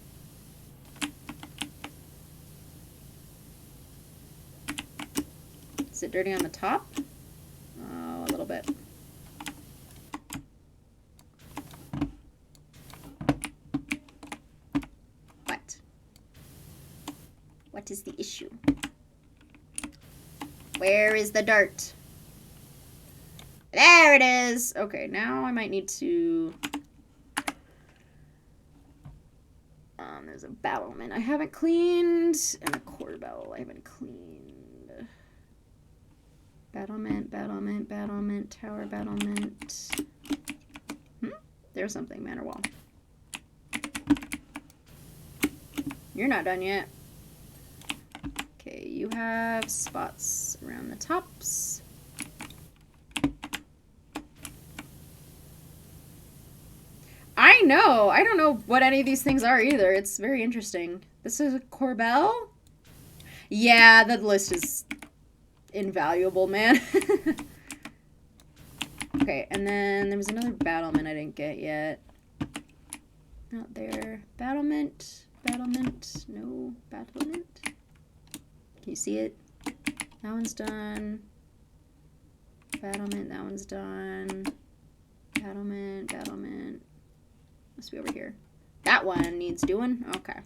Is it dirty on the top? Oh, a little bit. What? What is the issue? Where is the dirt? There it is! Okay, now I might need to... there's a battlement I haven't cleaned, and a corbel I haven't cleaned. Battlement, battlement, battlement, tower battlement. There's something, manor wall. You're not done yet. Okay, you have spots around the tops. I know! I don't know what any of these things are either. It's very interesting. This is a corbel? Yeah, the list is invaluable, man. Okay, and then there was another battlement I didn't get yet. Not there. Battlement. Battlement. No. Battlement. Can you see it? That one's done. Battlement. That one's done. Battlement. Battlement. Must be over here. That one needs doing? Okay.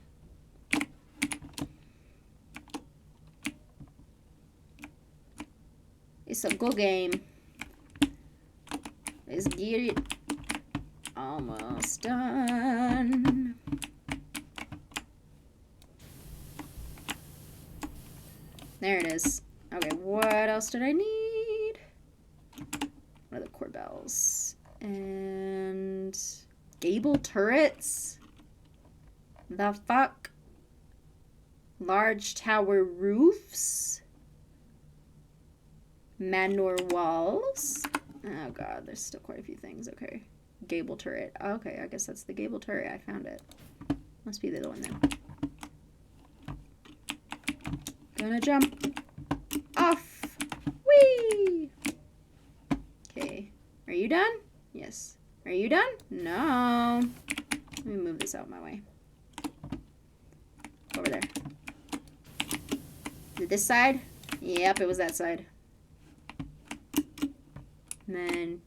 It's a good game. Let's get it. Almost done. There it is. Okay, what else did I need? What are the corbels? And... gable turrets? The fuck? Large tower roofs? Manor walls? Oh god, there's still quite a few things. Okay. Gable turret. Okay, I guess that's the gable turret. I found it. Must be the other one then. Gonna jump off. Whee! Okay. Are you done? Yes. Are you done? No. Let me move this out of my way. Over there. Is it this side? Yep, it was that side. And then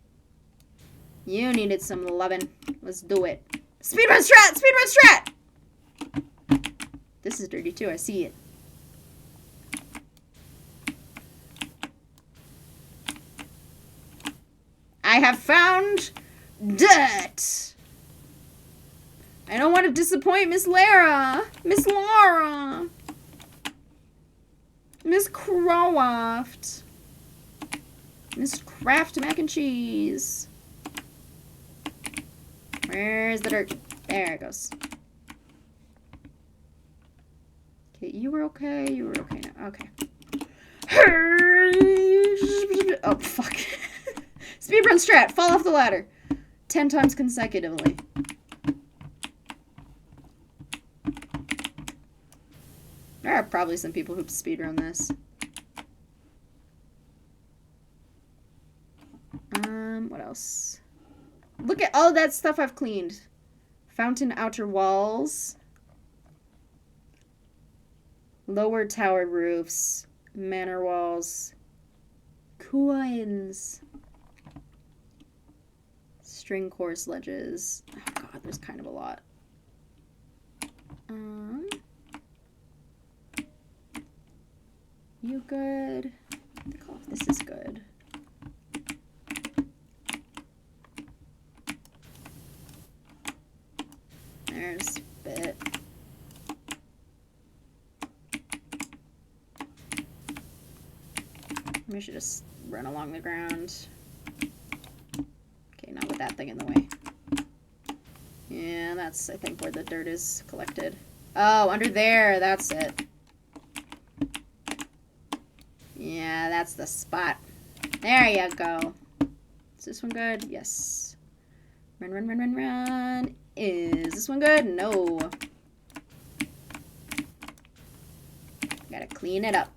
you needed some loving. Let's do it. Speedrun strat! Speedrun strat! This is dirty too. I see it. I have found dirt. I don't want to disappoint Miss Lara. Miss Laura. Miss Croft. Miss Kraft mac and cheese. Where's the dirt? There it goes. Okay, you were okay. You were okay now. Okay. Oh, fuck. Speedrun strat. Fall off the ladder. 10 times consecutively. There are probably some people who speedrun this. What else? Look at all that stuff I've cleaned. Fountain outer walls. Lower tower roofs. Manor walls. Coins. String course ledges. Oh god, there's kind of a lot. You good? This is good. There's a bit. Maybe I should just run along the ground. that thing in the way. Yeah, that's, I think, where the dirt is collected. Oh, under there. That's it. Yeah, that's the spot. There you go. Is this one good? Yes. Run, run, run, run, run. Is this one good? No. Gotta clean it up.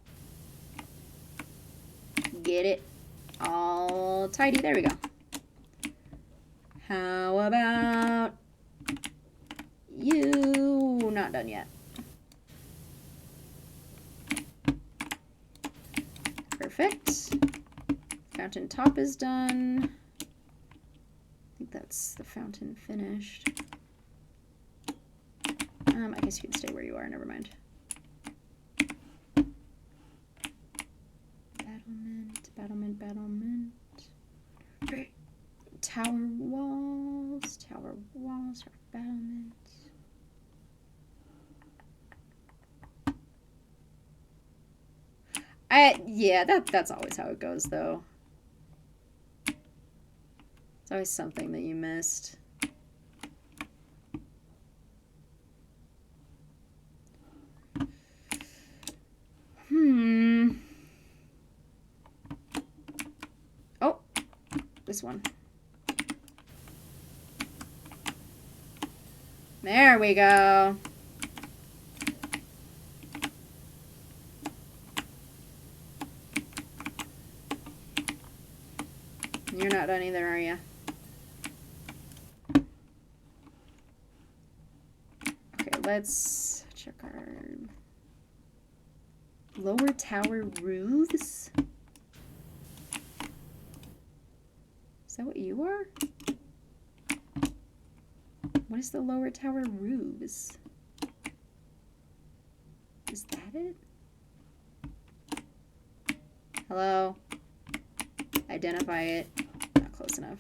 Get it all tidy. There we go. How about you? Not done yet. Perfect. Fountain top is done. I think that's the fountain finished. I guess you can stay where you are. Never mind. Battlement, battlement. Great. Tower walls, battlement. Yeah, that's always how it goes, though. It's always something that you missed. Oh, this one. There we go. You're not done either, are you? Okay, let's check our lower tower roofs. Is that what you are? What is the lower tower roofs? Is that it? Hello? Identify it. Not close enough.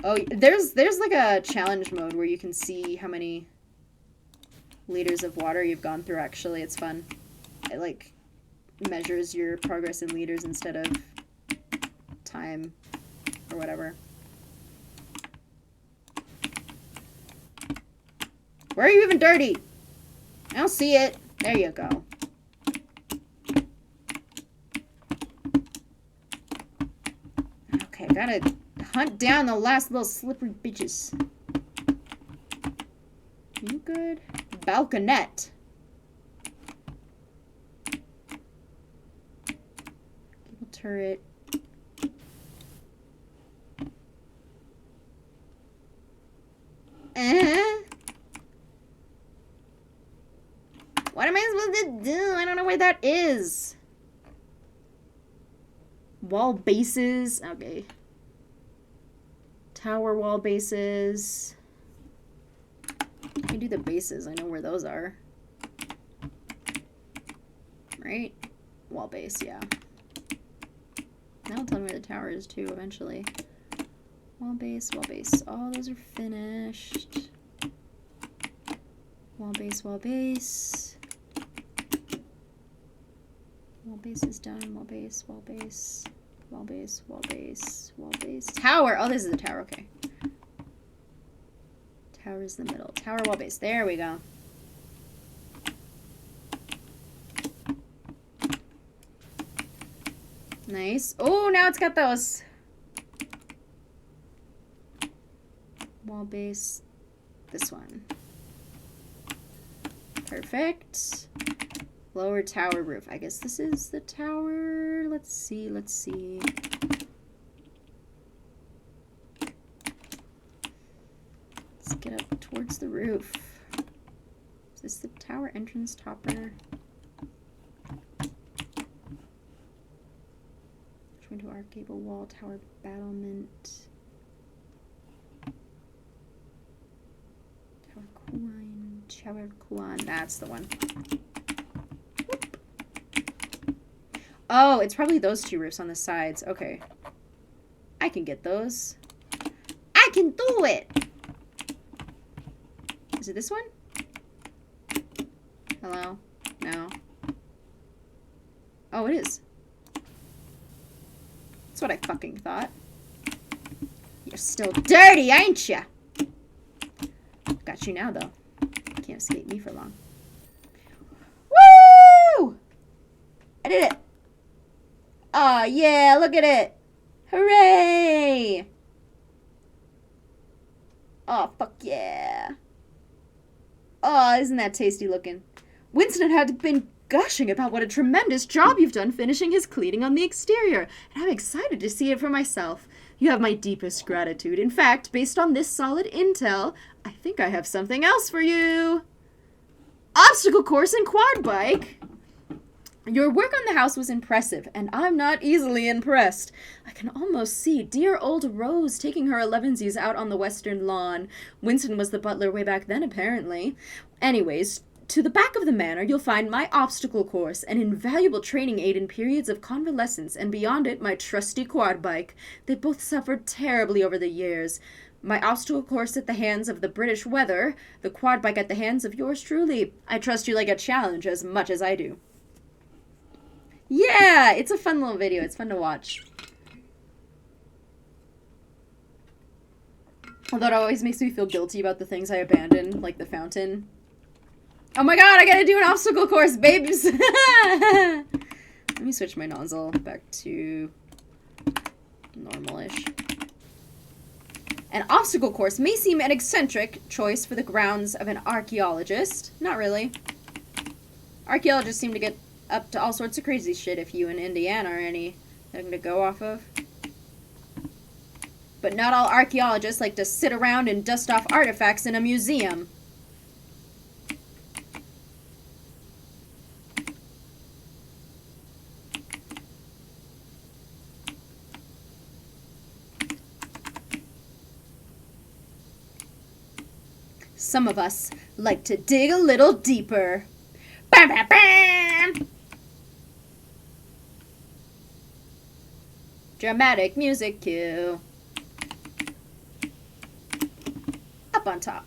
Oh, there's like a challenge mode where you can see how many liters of water you've gone through, actually. It's fun. It, like, measures your progress in liters instead of time or whatever. Where are you even dirty? I don't see it. There you go. Okay, gotta hunt down the last little slippery bitches. You good? Balconette. Cable turret. What am I supposed to do? I don't know where that is. Wall bases. Okay. Tower wall bases. I can do the bases. I know where those are. Right? Wall base, yeah. That'll tell me where the tower is too, eventually. Wall base, wall base. All those are finished. Wall base, wall base. Wall base is done. Wall base, wall base. Wall base, wall base, wall base. Tower! Oh, this is the tower, okay. Tower is the middle. Tower, wall base. There we go. Nice. Oh, now it's got those. Wall base. This one. Perfect. Lower tower roof. I guess this is the tower. Let's see, let's see. Let's get up towards the roof. Is this the tower entrance topper? Join to our gable wall, tower battlement. Tower Kuan. Tower Kuan. That's the one. Oh, it's probably those two roofs on the sides. Okay. I can get those. I can do it! Is it this one? Hello? No. Oh, it is. That's what I fucking thought. You're still dirty, ain't ya? Got you now, though. Can't escape me for long. Woo! I did it. Oh, yeah, look at it. Hooray! Oh, fuck yeah. Oh, isn't that tasty looking? Winston had been gushing about what a tremendous job you've done finishing his cleaning on the exterior, and I'm excited to see it for myself. You have my deepest gratitude. In fact, based on this solid intel, I think I have something else for you. Obstacle course and quad bike. Your work on the house was impressive, and I'm not easily impressed. I can almost see dear old Rose taking her elevensies out on the western lawn. Winston was the butler way back then, apparently. Anyways, to the back of the manor, you'll find my obstacle course, an invaluable training aid in periods of convalescence, and beyond it, my trusty quad bike. They both suffered terribly over the years. My obstacle course at the hands of the British weather, the quad bike at the hands of yours truly. I trust you like a challenge as much as I do. Yeah, it's a fun little video. It's fun to watch. Although it always makes me feel guilty about the things I abandoned, like the fountain. Oh my god, I gotta do an obstacle course, babes! Let me switch my nozzle back to normal-ish. An obstacle course may seem an eccentric choice for the grounds of an archaeologist. Not really. Archaeologists seem to get up to all sorts of crazy shit if you in Indiana are anything to go off of. But not all archaeologists like to sit around and dust off artifacts in a museum. Some of us like to dig a little deeper. Bam, bam, bam! Dramatic music cue. Up on top.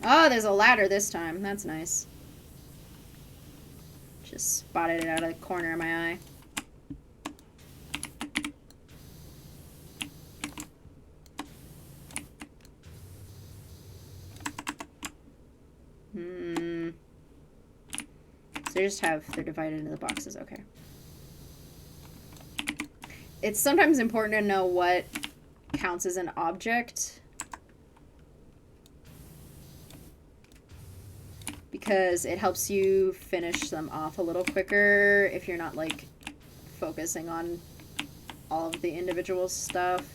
Oh, there's a ladder this time. That's nice. Just spotted it out of the corner of my eye. So they're divided into the boxes, okay. It's sometimes important to know what counts as an object, because it helps you finish them off a little quicker if you're not, like, focusing on all of the individual stuff.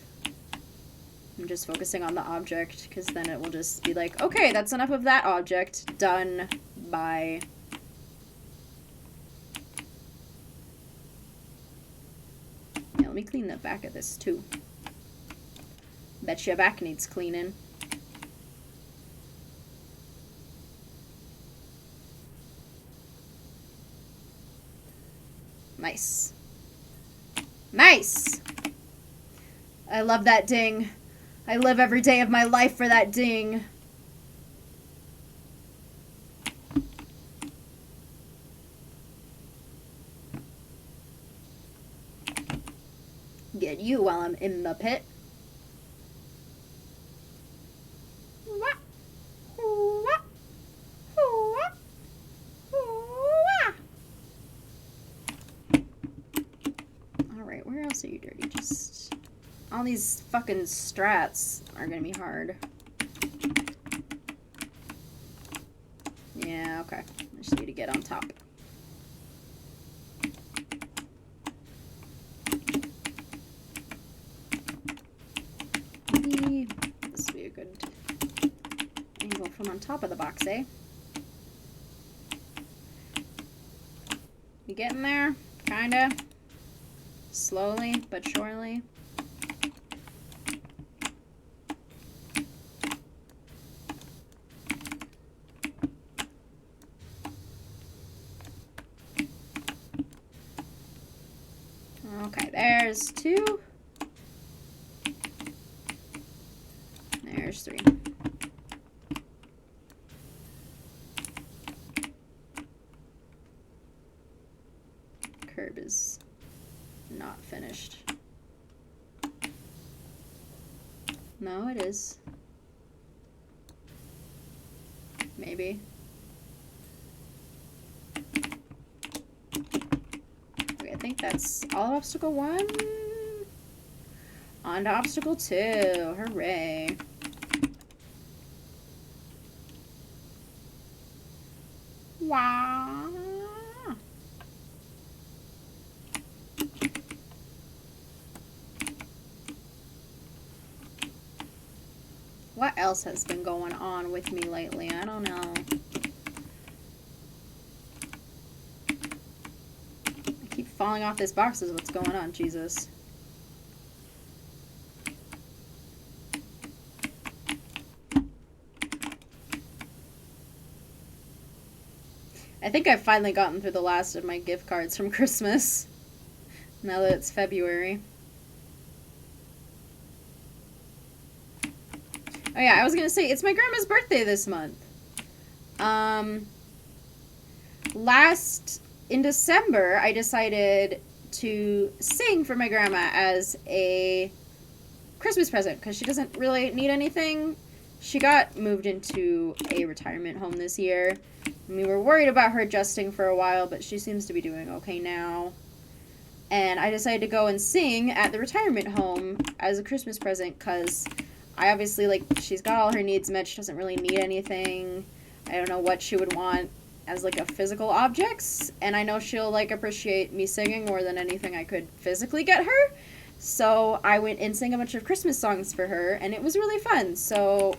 I'm just focusing on the object, because then it will just be like, okay, that's enough of that object. Done. Bye. Yeah, let me clean the back of this, too. Bet your back needs cleaning. Nice. Nice! I love that ding. I live every day of my life for that ding. Get you while I'm in the pit. Alright, where else are you dirty? Just... all these fucking strats are gonna be hard. Yeah, okay. I just need to get on top. Maybe this would be a good angle from on top of the box, eh? You getting there? Kinda. Slowly, but surely. Okay, there's 2. There's 3. Curb is not finished. No, it is. Maybe. Okay, I think that's all obstacle 1. On to obstacle 2. Hooray. Wow. What else has been going on with me lately? I don't know. I keep falling off this box is what's going on, Jesus. I think I've finally gotten through the last of my gift cards from Christmas. Now that it's February. Oh yeah, I was gonna say, it's my grandma's birthday this month. In December, I decided to sing for my grandma as a Christmas present, because she doesn't really need anything. She got moved into a retirement home this year. We were worried about her adjusting for a while, but she seems to be doing okay now. And I decided to go and sing at the retirement home as a Christmas present, because I obviously, like, she's got all her needs met. She doesn't really need anything. I don't know what she would want as, like, a physical objects. And I know she'll, like, appreciate me singing more than anything I could physically get her. So I went and sang a bunch of Christmas songs for her, and it was really fun. So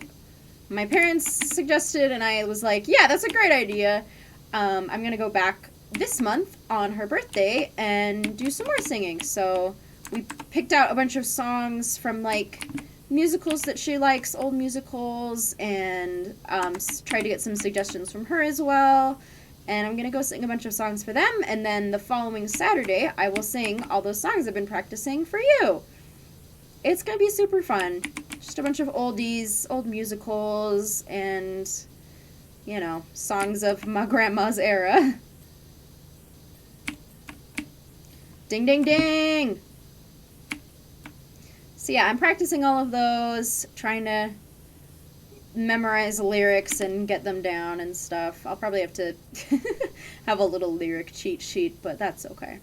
my parents suggested, and I was like, yeah, that's a great idea. I'm going to go back this month on her birthday and do some more singing. So we picked out a bunch of songs from, like, musicals that she likes, old musicals, and tried to get some suggestions from her as well. And I'm going to go sing a bunch of songs for them, and then the following Saturday, I will sing all those songs I've been practicing for you. It's going to be super fun. Just a bunch of oldies, old musicals, and, you know, songs of my grandma's era. Ding, ding, ding! So yeah, I'm practicing all of those, trying to memorize lyrics and get them down and stuff. I'll probably have to have a little lyric cheat sheet, but that's okay.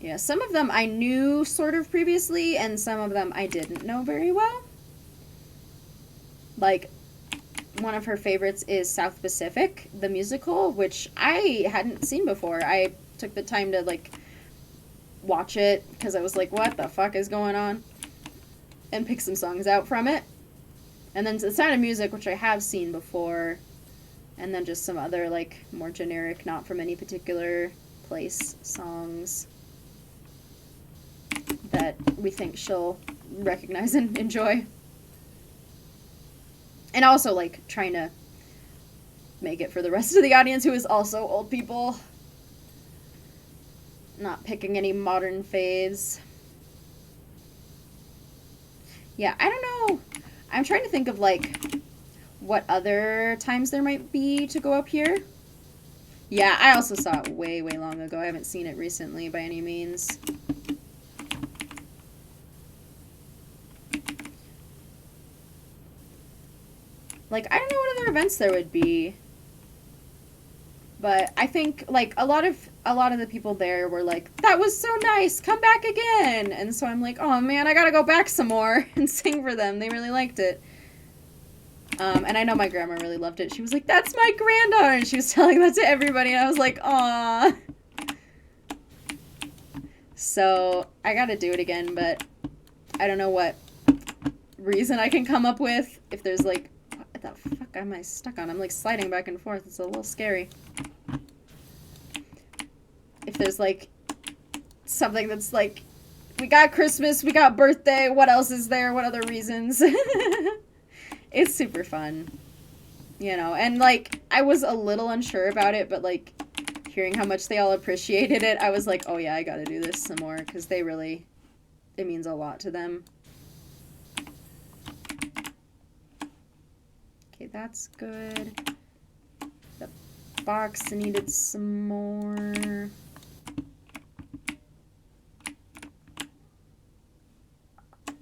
Yeah, some of them I knew sort of previously, and some of them I didn't know very well. Like, one of her favorites is South Pacific, the musical, which I hadn't seen before. I took the time to, like, watch it because I was like, what the fuck is going on? And pick some songs out from it. And then The Sound of Music, which I have seen before. And then just some other, like, more generic, not from any particular place songs that we think she'll recognize and enjoy. And also, like, trying to make it for the rest of the audience who is also old people. Not picking any modern faves. Yeah, I don't know. I'm trying to think of, like, what other times there might be to go up here. Yeah, I also saw it way, way long ago. I haven't seen it recently by any means. Like, I don't know what other events there would be. But I think, like, a lot of the people there were like, that was so nice, come back again. And so I'm like, oh man, I gotta go back some more and sing for them. They really liked it. And I know my grandma really loved it. She was like, that's my granddaughter. And she was telling that to everybody. And I was like, aw. So I gotta do it again, but I don't know what reason I can come up with. If there's, like, what the fuck am I stuck on? I'm, like, sliding back and forth. It's a little scary. If there's, like, something that's, like, we got Christmas, we got birthday, what else is there? What other reasons? It's super fun. You know, and, like, I was a little unsure about it, but, like, hearing how much they all appreciated it, I was like, oh yeah, I gotta do this some more, because they really, it means a lot to them. Okay, Okay, that's good. The box needed some more.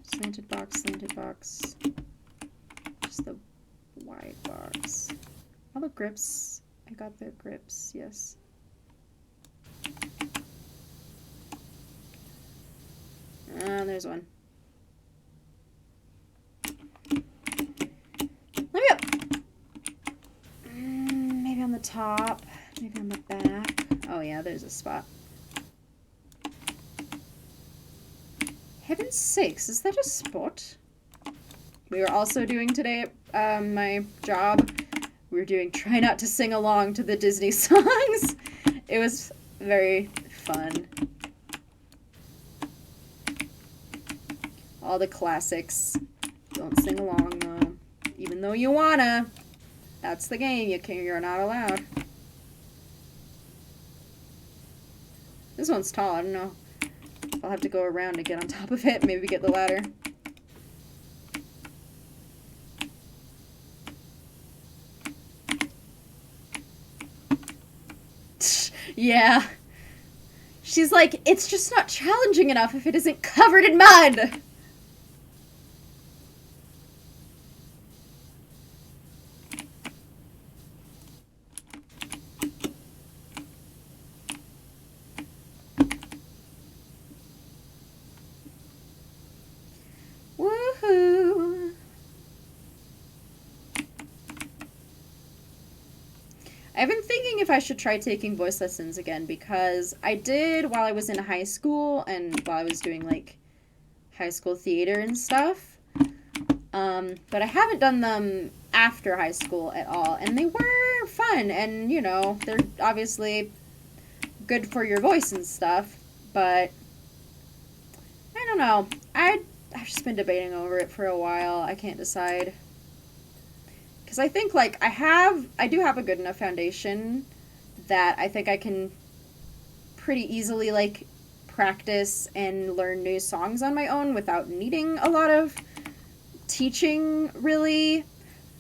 Slanted box, slanted box. Just the wide box. All the grips. I got the grips, yes. There's one. Let me up. Maybe on the top. Maybe on the back. Oh yeah, there's a spot. Heaven's sakes, is that a spot? We were also doing today at my job, we were doing Try Not to Sing Along to the Disney songs. It was very fun. All the classics. Don't sing along though. Even though you wanna. That's the game. You're not allowed. This one's tall. I don't know. I'll have to go around to get on top of it. Maybe get the ladder. Yeah. She's like, it's just not challenging enough if it isn't covered in mud. Woohoo! I've been thinking if I should try taking voice lessons again, because I did while I was in high school and while I was doing like high school theater and stuff. But I haven't done them after high school at all, and they were fun, and you know, they're obviously good for your voice and stuff, but I don't know. I've just been debating over it for a while. I can't decide. Because I think, like, I do have a good enough foundation that I think I can pretty easily, like, practice and learn new songs on my own without needing a lot of teaching, really.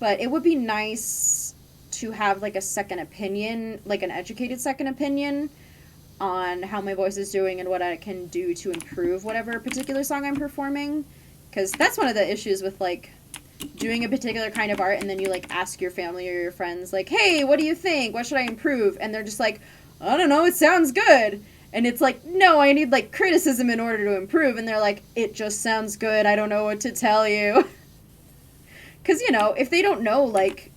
But it would be nice to have, like, a second opinion, like an educated second opinion on how my voice is doing and what I can do to improve whatever particular song I'm performing. Because that's one of the issues with, like, doing a particular kind of art, and then you, like, ask your family or your friends, like, hey, what do you think? What should I improve? And they're just like, I don't know, it sounds good. And it's like, no, I need, like, criticism in order to improve. And they're like, it just sounds good. I don't know what to tell you. Because, you know, if they don't know, like,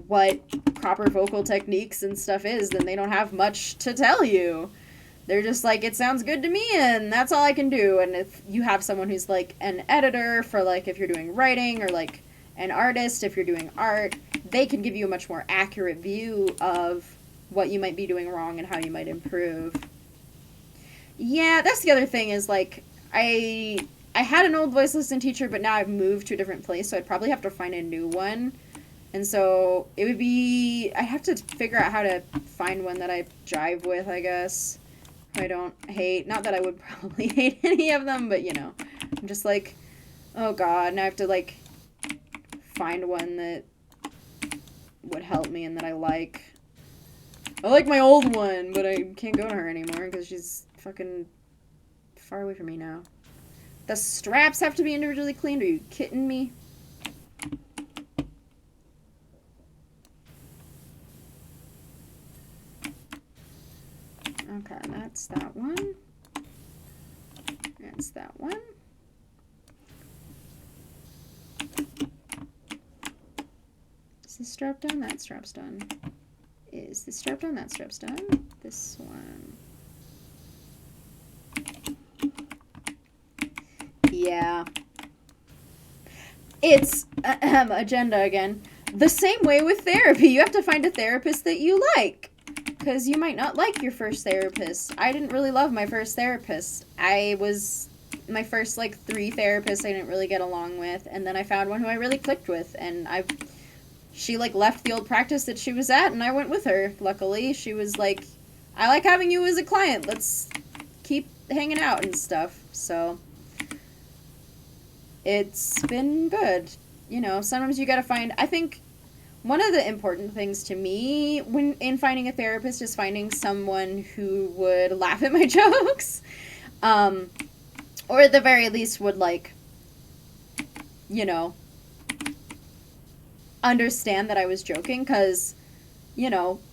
what proper vocal techniques and stuff is, then they don't have much to tell you. They're just like, it sounds good to me, and that's all I can do. And if you have someone who's, like, an editor for, like, if you're doing writing, or, like, an artist if you're doing art, they can give you a much more accurate view of what you might be doing wrong and how you might improve. Yeah, that's the other thing is, like, I had an old voice lesson teacher, but now I've moved to a different place, so I'd probably have to find a new one. And so it would be, I'd have to figure out how to find one that I jive with, I guess. I don't hate, not that I would probably hate any of them, but, you know, I'm just like, oh god, now I have to, like, find one that would help me and that I like. I like my old one, but I can't go to her anymore because she's fucking far away from me now. The straps have to be individually cleaned? Are you kidding me? Okay, that's that one. That's that one. Is this strap done? That strap's done. Is this strap done? That strap's done. This one. Yeah. It's agenda again. The same way with therapy. You have to find a therapist that you like. Because you might not like your first therapist. I didn't really love my first therapist. My first, like, 3 therapists I didn't really get along with. And then I found one who I really clicked with. And she, like, left the old practice that she was at, and I went with her. Luckily, she was like, I like having you as a client. Let's keep hanging out and stuff. So, it's been good. sometimes you gotta find, I think one of the important things to me when in finding a therapist is finding someone who would laugh at my jokes, um, or at the very least would, like, you know, understand that I was joking, because,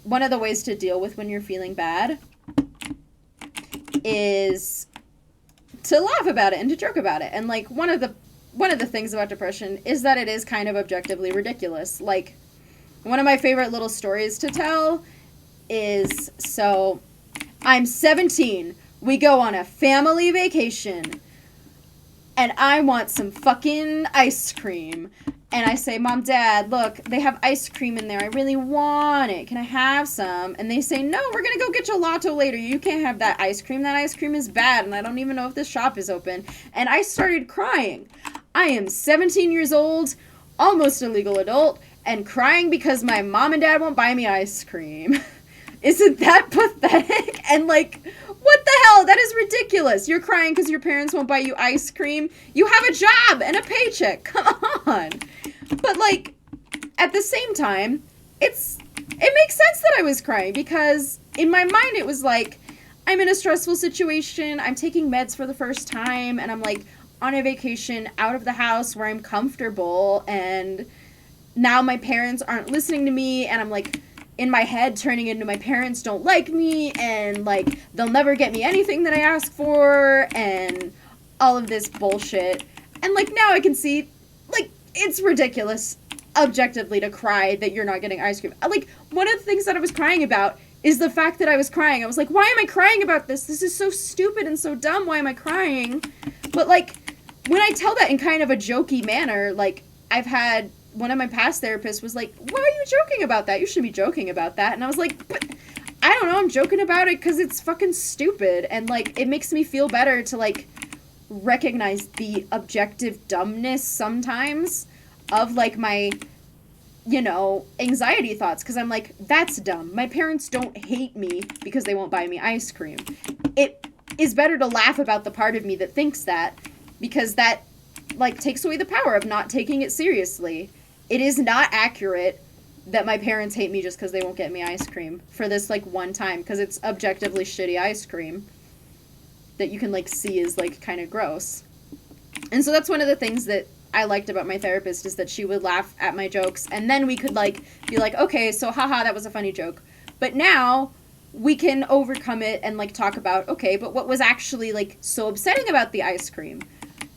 one of the ways to deal with when you're feeling bad is to laugh about it and to joke about it. And, like, one of the things about depression is that it is kind of objectively ridiculous. Like, one of my favorite little stories to tell is, so I'm 17. We go on a family vacation. And I want some fucking ice cream. And I say, Mom, Dad, look, they have ice cream in there. I really want it. Can I have some? And they say, no, we're going to go get gelato later. You can't have that ice cream. That ice cream is bad. And I don't even know if this shop is open. And I started crying. I am 17 years old, almost a legal adult, and crying because my mom and dad won't buy me ice cream. Isn't that pathetic? And, like, what the hell? That is ridiculous. You're crying because your parents won't buy you ice cream. You have a job and a paycheck. Come on. But, like, at the same time, it makes sense that I was crying, because in my mind it was like, I'm in a stressful situation. I'm taking meds for the first time, and I'm, like, on a vacation out of the house where I'm comfortable, and now my parents aren't listening to me, and I'm, like, in my head turning into my parents don't like me, and, like, they'll never get me anything that I ask for, and all of this bullshit. And, like, now I can see, like, it's ridiculous objectively to cry that you're not getting ice cream. Like, one of the things that I was crying about is the fact that I was crying. I was like, why am I crying about this? This is so stupid and so dumb. Why am I crying? But, like, when I tell that in kind of a jokey manner, like, I've had one of my past therapists was like, why are you joking about that? You should be joking about that. And I was like, but I don't know, I'm joking about it because it's fucking stupid. And, like, it makes me feel better to, like, recognize the objective dumbness sometimes of, like, my, anxiety thoughts. Because I'm like, that's dumb. My parents don't hate me because they won't buy me ice cream. It is better to laugh about the part of me that thinks that, because that, like, takes away the power of not taking it seriously. It is not accurate that my parents hate me just because they won't get me ice cream for this, like, one time, because it's objectively shitty ice cream that you can, like, see is, like, kind of gross. And so that's one of the things that I liked about my therapist, is that she would laugh at my jokes, and then we could, like, be like, okay, so haha, that was a funny joke. But now we can overcome it and, like, talk about, okay, but what was actually, like, so upsetting about the ice cream?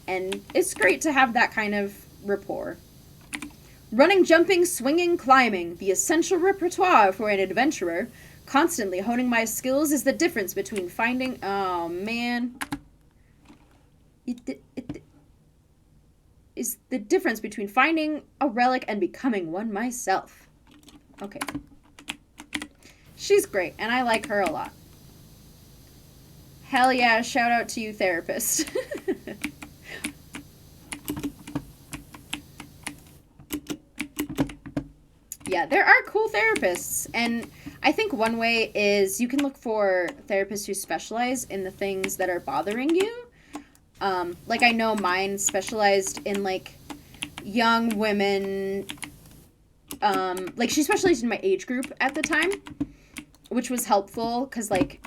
And it's great to have that kind of rapport. Running, jumping, swinging, climbing, the essential repertoire for an adventurer. Constantly honing my skills is the difference between finding... Oh, man. Is the difference between finding a relic and becoming one myself. Okay. She's great, and I like her a lot. Hell yeah, shout out to you, therapist. Yeah, there are cool therapists, and I think one way is you can look for therapists who specialize in the things that are bothering you. Like, I know mine specialized in, like, young women, like, she specialized in my age group at the time, which was helpful, because, like,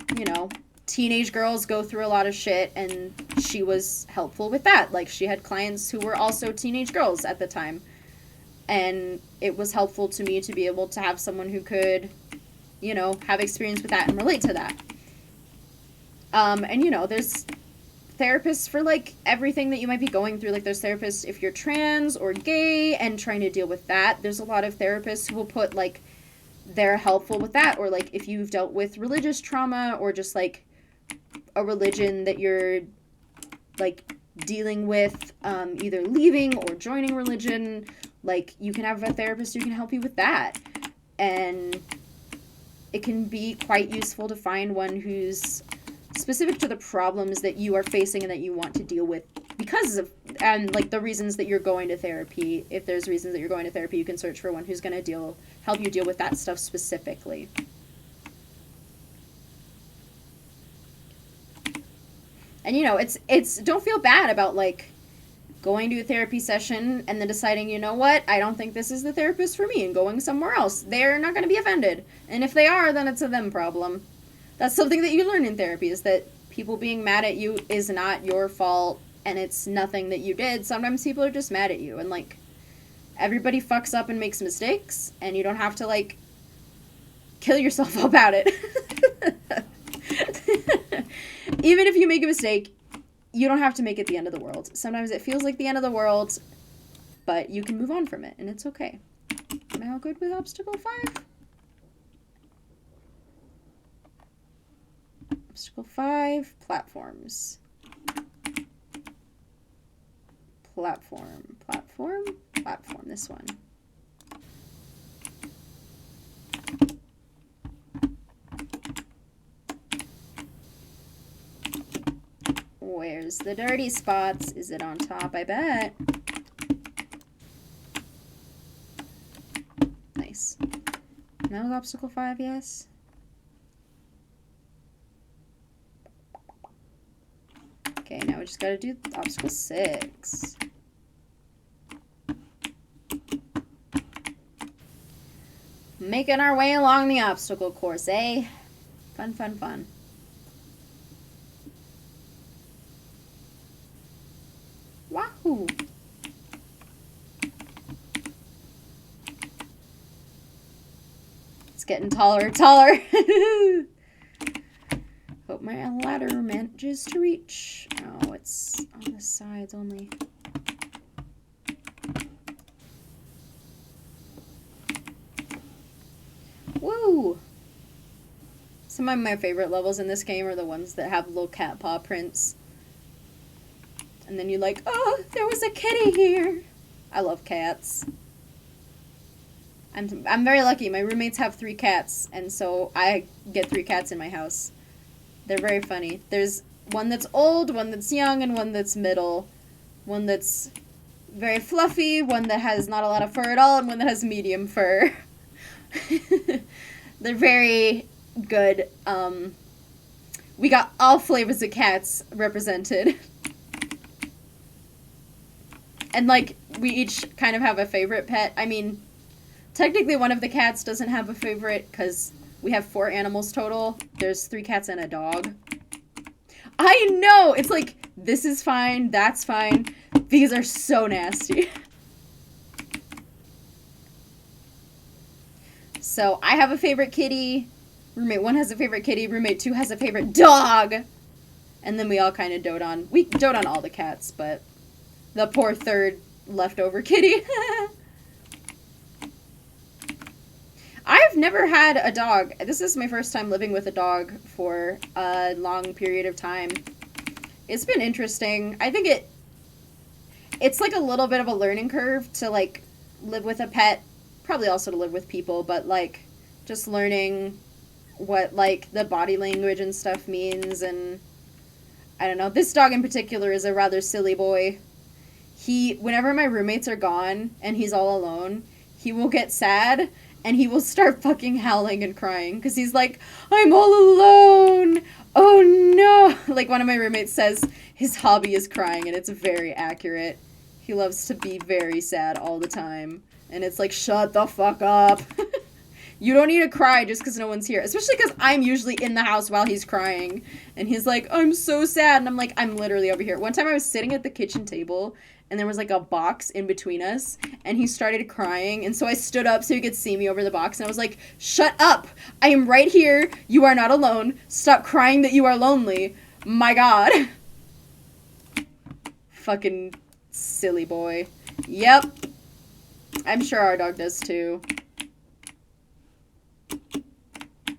teenage girls go through a lot of shit, and she was helpful with that. Like, she had clients who were also teenage girls at the time. And it was helpful to me to be able to have someone who could, have experience with that and relate to that. And, there's therapists for, like, everything that you might be going through. Like, there's therapists if you're trans or gay and trying to deal with that. There's a lot of therapists who will put, like, they're helpful with that. Or, like, if you've dealt with religious trauma or just, like, a religion that you're, like, dealing with, either leaving or joining religion, like, you can have a therapist who can help you with that. And it can be quite useful to find one who's specific to the problems that you are facing and that you want to deal with because of, and, like, the reasons that you're going to therapy. If there's reasons that you're going to therapy, you can search for one who's going to help you deal with that stuff specifically. And, it's don't feel bad about, like, going to a therapy session and then deciding, you know what, I don't think this is the therapist for me, and going somewhere else. They're not going to be offended. And if they are, then it's a them problem. That's something that you learn in therapy, is that people being mad at you is not your fault, and it's nothing that you did. Sometimes people are just mad at you, and, like, everybody fucks up and makes mistakes, and you don't have to, like, kill yourself about it. Even if you make a mistake, you don't have to make it the end of the world. Sometimes it feels like the end of the world, but you can move on from it, and it's okay. Am I all good with obstacle 5? Obstacle 5, platforms. Platform, this one. Where's the dirty spots? Is it on top? I bet. Nice. That was obstacle 5, yes. Okay, now we just gotta do obstacle 6. Making our way along the obstacle course, eh? Fun, fun, fun. Wahoo! It's getting taller and taller. Hope my ladder manages to reach. Oh, it's on the sides only. Woo! Some of my favorite levels in this game are the ones that have little cat paw prints. And then you're like, oh, there was a kitty here. I love cats. I'm very lucky. My roommates have 3 cats, and so I get 3 cats in my house. They're very funny. There's one that's old, one that's young, and one that's middle. One that's very fluffy, one that has not a lot of fur at all, and one that has medium fur. They're very good. We got all flavors of cats represented. And, like, we each kind of have a favorite pet. I mean, technically one of the cats doesn't have a favorite because we have 4 animals total. There's 3 cats and a dog. I know! It's like, this is fine, that's fine. These are so nasty. So, I have a favorite kitty. Roommate 1 has a favorite kitty. Roommate 2 has a favorite dog. And then we all kind of dote on... We dote on all the cats, but... The poor third leftover kitty. I've never had a dog. This is my first time living with a dog for a long period of time. It's been interesting. I think it's like a little bit of a learning curve to, like, live with a pet. Probably also to live with people, but, like, just learning what, like, the body language and stuff means. And I don't know. This dog in particular is a rather silly boy. Whenever my roommates are gone and he's all alone, he will get sad and he will start fucking howling and crying because he's like, I'm all alone. Oh no. Like one of my roommates says his hobby is crying, and it's very accurate. He loves to be very sad all the time. And it's like, shut the fuck up. You don't need to cry just because no one's here. Especially because I'm usually in the house while he's crying. And he's like, I'm so sad. And I'm like, I'm literally over here. One time I was sitting at the kitchen table, and there was like a box in between us, and he started crying. And so I stood up so he could see me over the box. And I was like, shut up. I am right here. You are not alone. Stop crying that you are lonely. My God. Fucking silly boy. Yep. I'm sure our dog does too.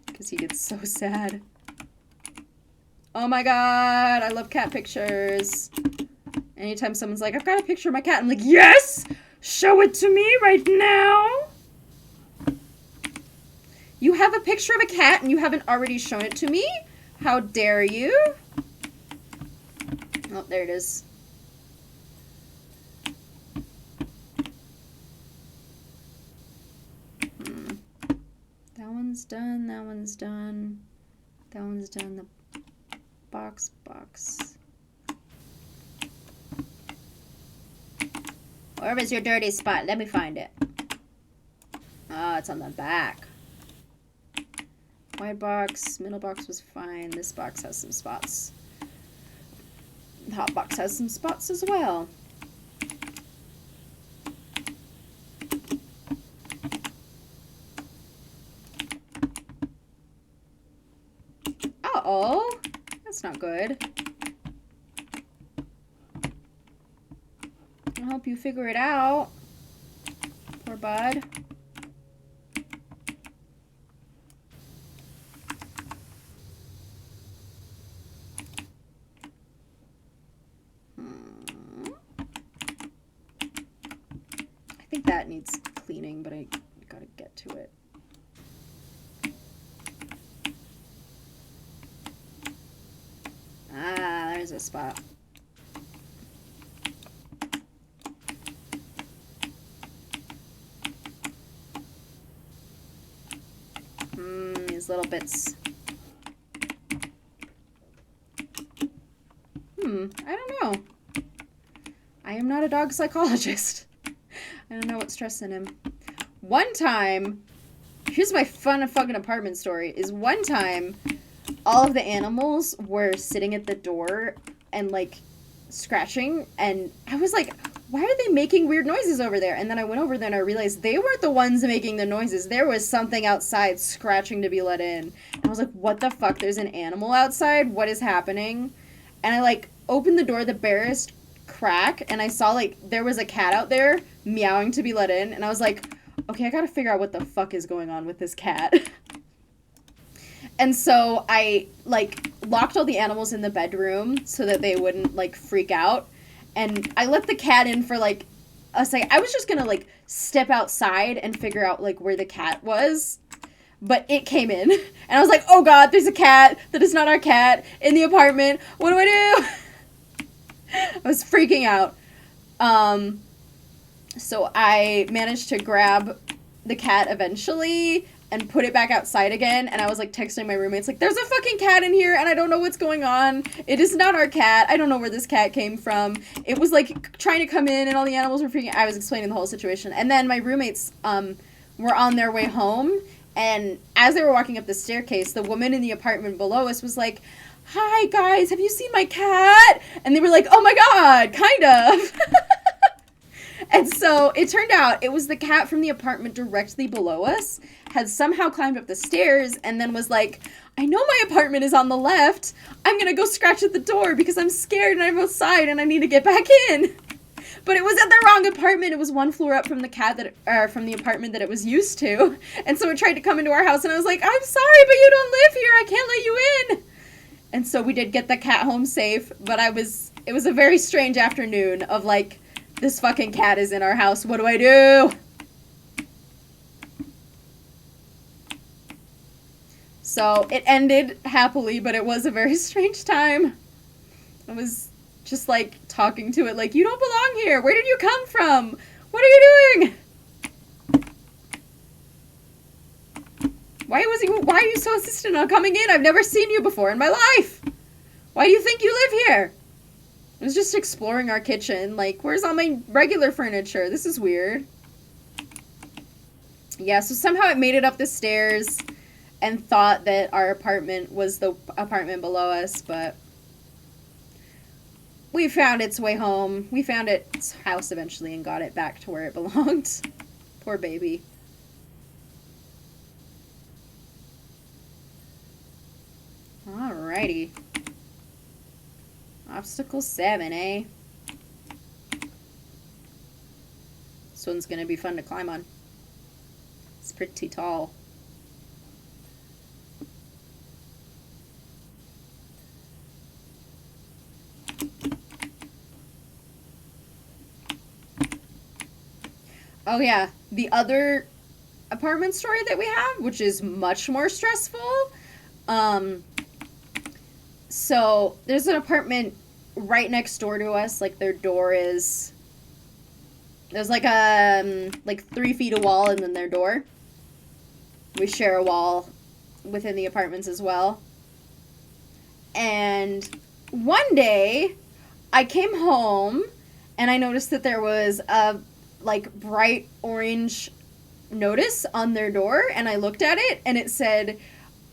Because he gets so sad. Oh my God, I love cat pictures. Anytime someone's like, I've got a picture of my cat, I'm like, yes! Show it to me right now! You have a picture of a cat and you haven't already shown it to me? How dare you? Oh, there it is. That one's done, that one's done. That one's done. The box. Where was your dirty spot? Let me find it. Ah, it's on the back. White box, middle box was fine. This box has some spots. The hot box has some spots as well. Uh-oh. That's not good. I'll help you figure it out. Poor bud. I think that needs cleaning, but I gotta get to it. Ah, there's a spot. These little bits. I don't know. I am not a dog psychologist. I don't know what's stressing him. One time, here's my fun fucking apartment story, is one time, all of the animals were sitting at the door and, like, scratching, and I was like, why are they making weird noises over there? And then I went over there and I realized they weren't the ones making the noises. There was something outside scratching to be let in. And I was like, what the fuck? There's an animal outside? What is happening? And I, like, opened the door the barest crack, and I saw, like, there was a cat out there meowing to be let in, and I was like, okay, I gotta figure out what the fuck is going on with this cat. And so I, like, locked all the animals in the bedroom so that they wouldn't, like, freak out, and I let the cat in for, like, a second. I was just gonna, like, step outside and figure out, like, where the cat was, but it came in, and I was like, oh god, there's a cat that is not our cat in the apartment. What do I do? I was freaking out. So I managed to grab the cat eventually and put it back outside again, and I was, like, texting my roommates, like, there's a fucking cat in here, and I don't know what's going on. It is not our cat. I don't know where this cat came from. It was, like, trying to come in, and all the animals were freaking out. I was explaining the whole situation. And then my roommates were on their way home, and as they were walking up the staircase, the woman in the apartment below us was like, hi, guys, have you seen my cat? And they were like, oh my god, kind of. And so it turned out it was the cat from the apartment directly below us had somehow climbed up the stairs and then was like, I know my apartment is on the left. I'm going to go scratch at the door because I'm scared and I'm outside and I need to get back in. But it was at the wrong apartment. It was one floor up from the from the apartment that it was used to. And so it tried to come into our house and I was like, I'm sorry, but you don't live here. I can't let you in. And so we did get the cat home safe, but it was a very strange afternoon of, like, this fucking cat is in our house. What do I do? So it ended happily, but it was a very strange time. I was just, like, talking to it like, you don't belong here. Where did you come from? What are you doing? Why are you so insistent on coming in? I've never seen you before in my life. Why do you think you live here? I was just exploring our kitchen. Like, where's all my regular furniture? This is weird. Yeah, so somehow it made it up the stairs and thought that our apartment was the apartment below us, but we found its way home. We found its house eventually and got it back to where it belonged. Poor baby. Alrighty. Obstacle 7, eh? This one's gonna be fun to climb on. It's pretty tall. Oh yeah, the other apartment story that we have, which is much more stressful, so there's an apartment right next door to us. Like, their door is, there's like a, like 3 feet of wall and then their door. We share a wall within the apartments as well. And one day I came home and I noticed that there was a like bright orange notice on their door, and I looked at it and it said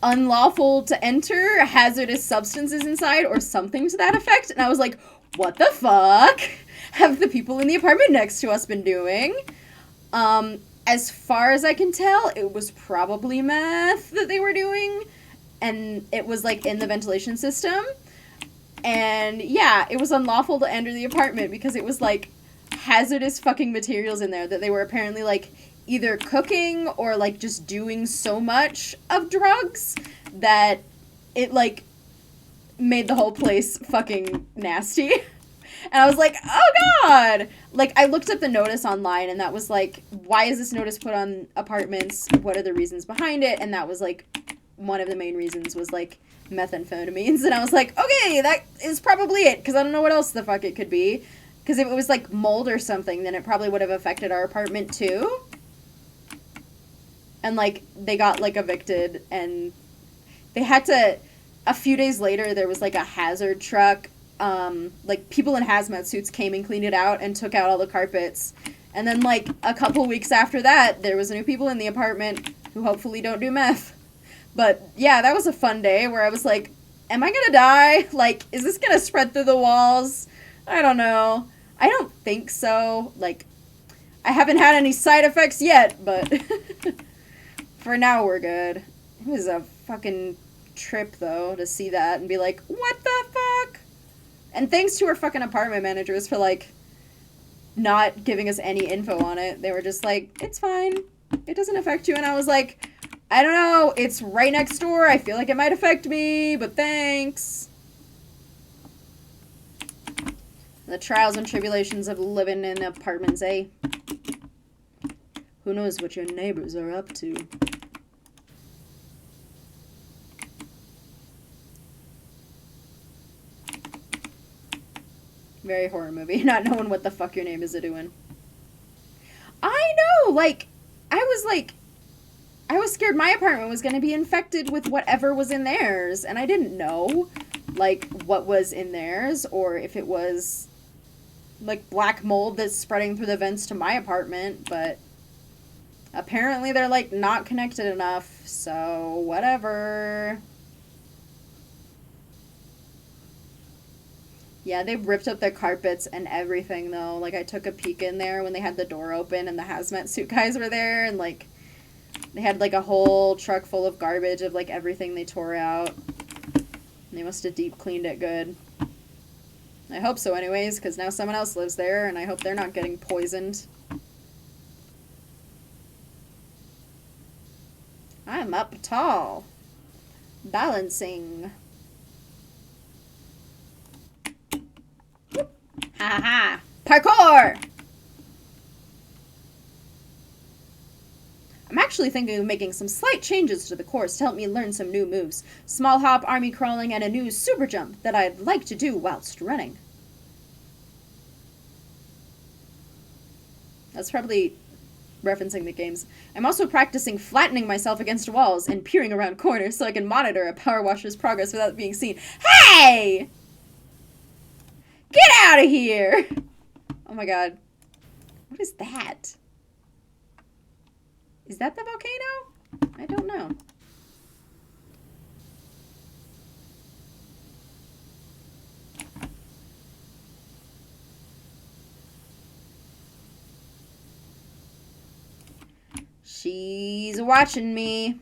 unlawful to enter, hazardous substances inside, or something to that effect. And I was like, what the fuck have the people in the apartment next to us been doing? As far as I can tell, it was probably meth that they were doing, and it was like in the ventilation system. And yeah, it was unlawful to enter the apartment because it was like hazardous fucking materials in there that they were apparently like either cooking or like just doing so much of drugs that it like made the whole place fucking nasty. And I was like, oh god! Like, I looked up the notice online, and that was like, why is this notice put on apartments? What are the reasons behind it? And that was like, one of the main reasons was like methamphetamines. And I was like, okay, that is probably it, because I don't know what else the fuck it could be. Because if it was like mold or something, then it probably would have affected our apartment too. And like, they got like evicted, and they had to, a few days later, there was like a hazard truck. Like people in hazmat suits came and cleaned it out and took out all the carpets. And then like a couple weeks after that, there was new people in the apartment who hopefully don't do meth. But yeah, that was a fun day where I was like, am I gonna die? Like, is this gonna spread through the walls? I don't know. I don't think so. Like, I haven't had any side effects yet, but for now we're good. It was a fucking trip though to see that and be like, what the fuck? And thanks to our fucking apartment managers for, like, not giving us any info on it. They were just like, it's fine. It doesn't affect you. And I was like, I don't know. It's right next door. I feel like it might affect me, but thanks. The trials and tribulations of living in apartments, eh? Who knows what your neighbors are up to? Very horror movie, not knowing what the fuck your neighbors are doing. I know, like, I was scared my apartment was going to be infected with whatever was in theirs, and I didn't know, like, what was in theirs, or if it was, like, black mold that's spreading through the vents to my apartment, but apparently they're, like, not connected enough, so whatever. Yeah, they ripped up their carpets and everything, though. Like, I took a peek in there when they had the door open and the hazmat suit guys were there, and, like, they had, like, a whole truck full of garbage of, like, everything they tore out. And they must have deep cleaned it good. I hope so anyways, because now someone else lives there, and I hope they're not getting poisoned. I'm up tall. Balancing. Ha ha! Parkour! I'm actually thinking of making some slight changes to the course to help me learn some new moves. Small hop, army crawling, and a new super jump that I'd like to do whilst running. That's probably referencing the games. I'm also practicing flattening myself against walls and peering around corners so I can monitor a PowerWasher's progress without being seen. Hey! Get out of here! Oh my god. What is that? Is that the volcano? I don't know. She's watching me.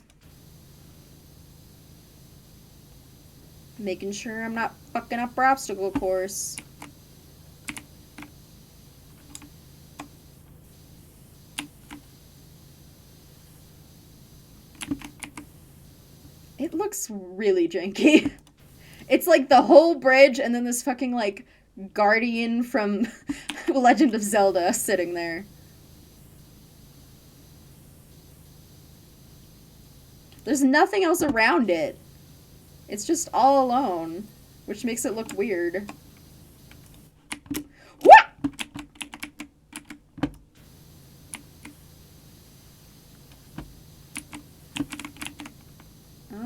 Making sure I'm not fucking up her obstacle course. It looks really janky. It's like the whole bridge and then this fucking, like, guardian from Legend of Zelda sitting there. There's nothing else around it. It's just all alone, which makes it look weird. What?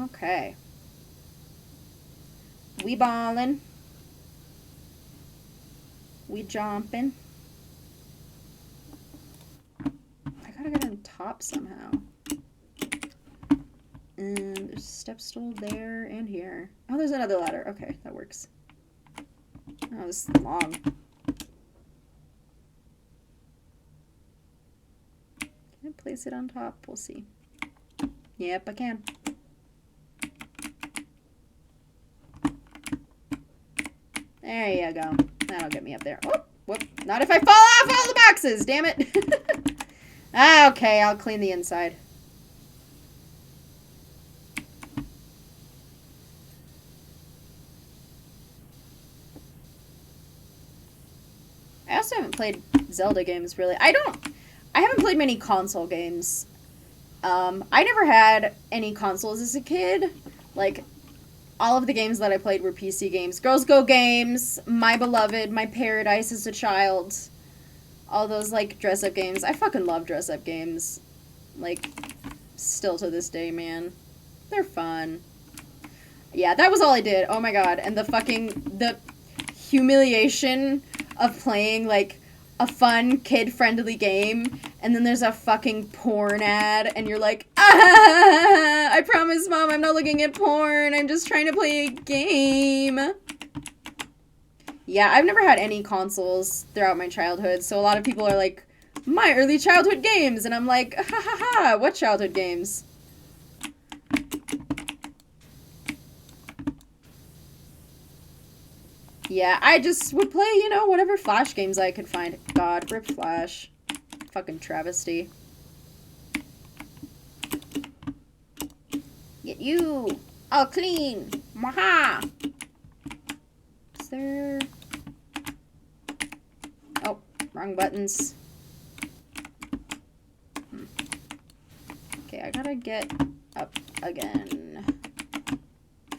Okay. We ballin'. We jumping. top somehow. And there's a step stool there and here. Oh, there's another ladder. Okay, that works. Oh, this is long. Can I place it on top? We'll see. Yep, I can. There you go. That'll get me up there. Oh, whoop. Not if I fall off all the boxes, damn it. Okay, I'll clean the inside. I also haven't played Zelda games, really. I haven't played many console games. I never had any consoles as a kid. Like, all of the games that I played were PC games. Girls Go Games, My Beloved, My Paradise as a child. All those, like, dress-up games. I fucking love dress-up games. Like, still to this day, man. They're fun. Yeah, that was all I did. Oh my god. And the humiliation of playing, like, a fun, kid-friendly game, and then there's a fucking porn ad, and you're like, I promise, Mom, I'm not looking at porn, I'm just trying to play a game. Yeah, I've never had any consoles throughout my childhood, so a lot of people are like, my early childhood games, and I'm like, ha ha ha, what childhood games? Yeah, I just would play, you know, whatever Flash games I could find. God, rip Flash. Fucking travesty. Get you! All clean! Maha! Is there... Oh, wrong buttons. Okay, I gotta get up again.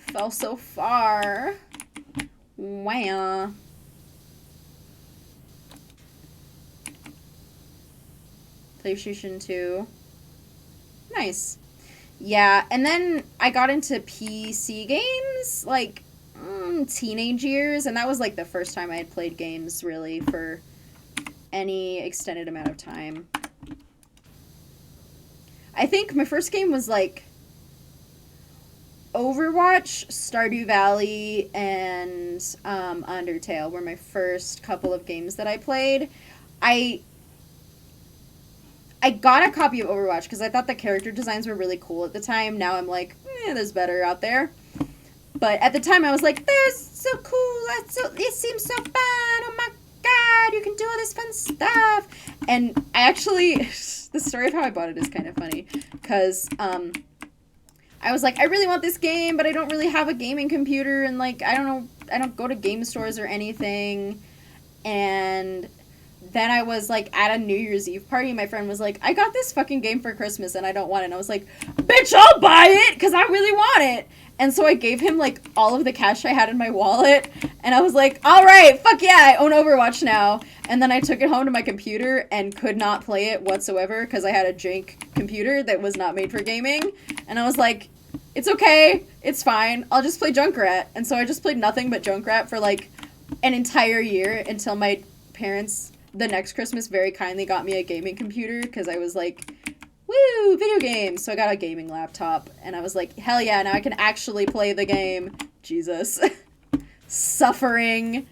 Fell so far. Wow. PlayStation 2. Nice. Yeah, and then I got into PC games, like, teenage years, and that was, like, the first time I had played games, really, for any extended amount of time. I think my first game was, like, Overwatch, Stardew Valley, and Undertale were my first couple of games that I played. I got a copy of Overwatch because I thought the character designs were really cool at the time. Now I'm like, there's better out there. But at the time I was like, they're so cool. It seems so fun. Oh my god, you can do all this fun stuff. And I actually, the story of how I bought it is kind of funny because I was like, I really want this game, but I don't really have a gaming computer, and, like, I don't go to game stores or anything. And then I was, like, at a New Year's Eve party, and my friend was like, I got this fucking game for Christmas, and I don't want it. And I was like, bitch, I'll buy it, because I really want it. And so I gave him, like, all of the cash I had in my wallet, and I was like, all right, fuck yeah, I own Overwatch now. And then I took it home to my computer and could not play it whatsoever, because I had a jank computer that was not made for gaming. And I was like, it's okay, it's fine, I'll just play Junkrat. And so I just played nothing but Junkrat for, like, an entire year until my parents, the next Christmas, very kindly got me a gaming computer, because I was like, woo, video games! So I got a gaming laptop, and I was like, hell yeah, now I can actually play the game. Jesus. Suffering.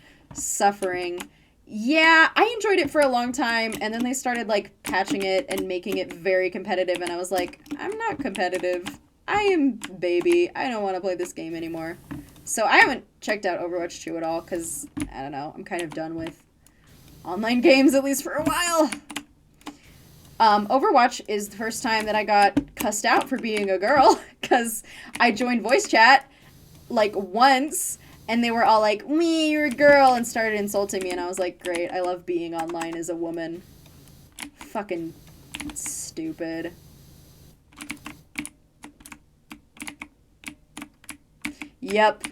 Yeah, I enjoyed it for a long time, and then they started, like, patching it and making it very competitive, and I was like, I'm not competitive. I am baby. I don't want to play this game anymore. So I haven't checked out Overwatch 2 at all, because, I don't know, I'm kind of done with online games, at least for a while. Overwatch is the first time that I got cussed out for being a girl, because I joined voice chat, like, once, and they were all like, me, you're a girl, and started insulting me, and I was like, great, I love being online as a woman. Fucking stupid. Yep.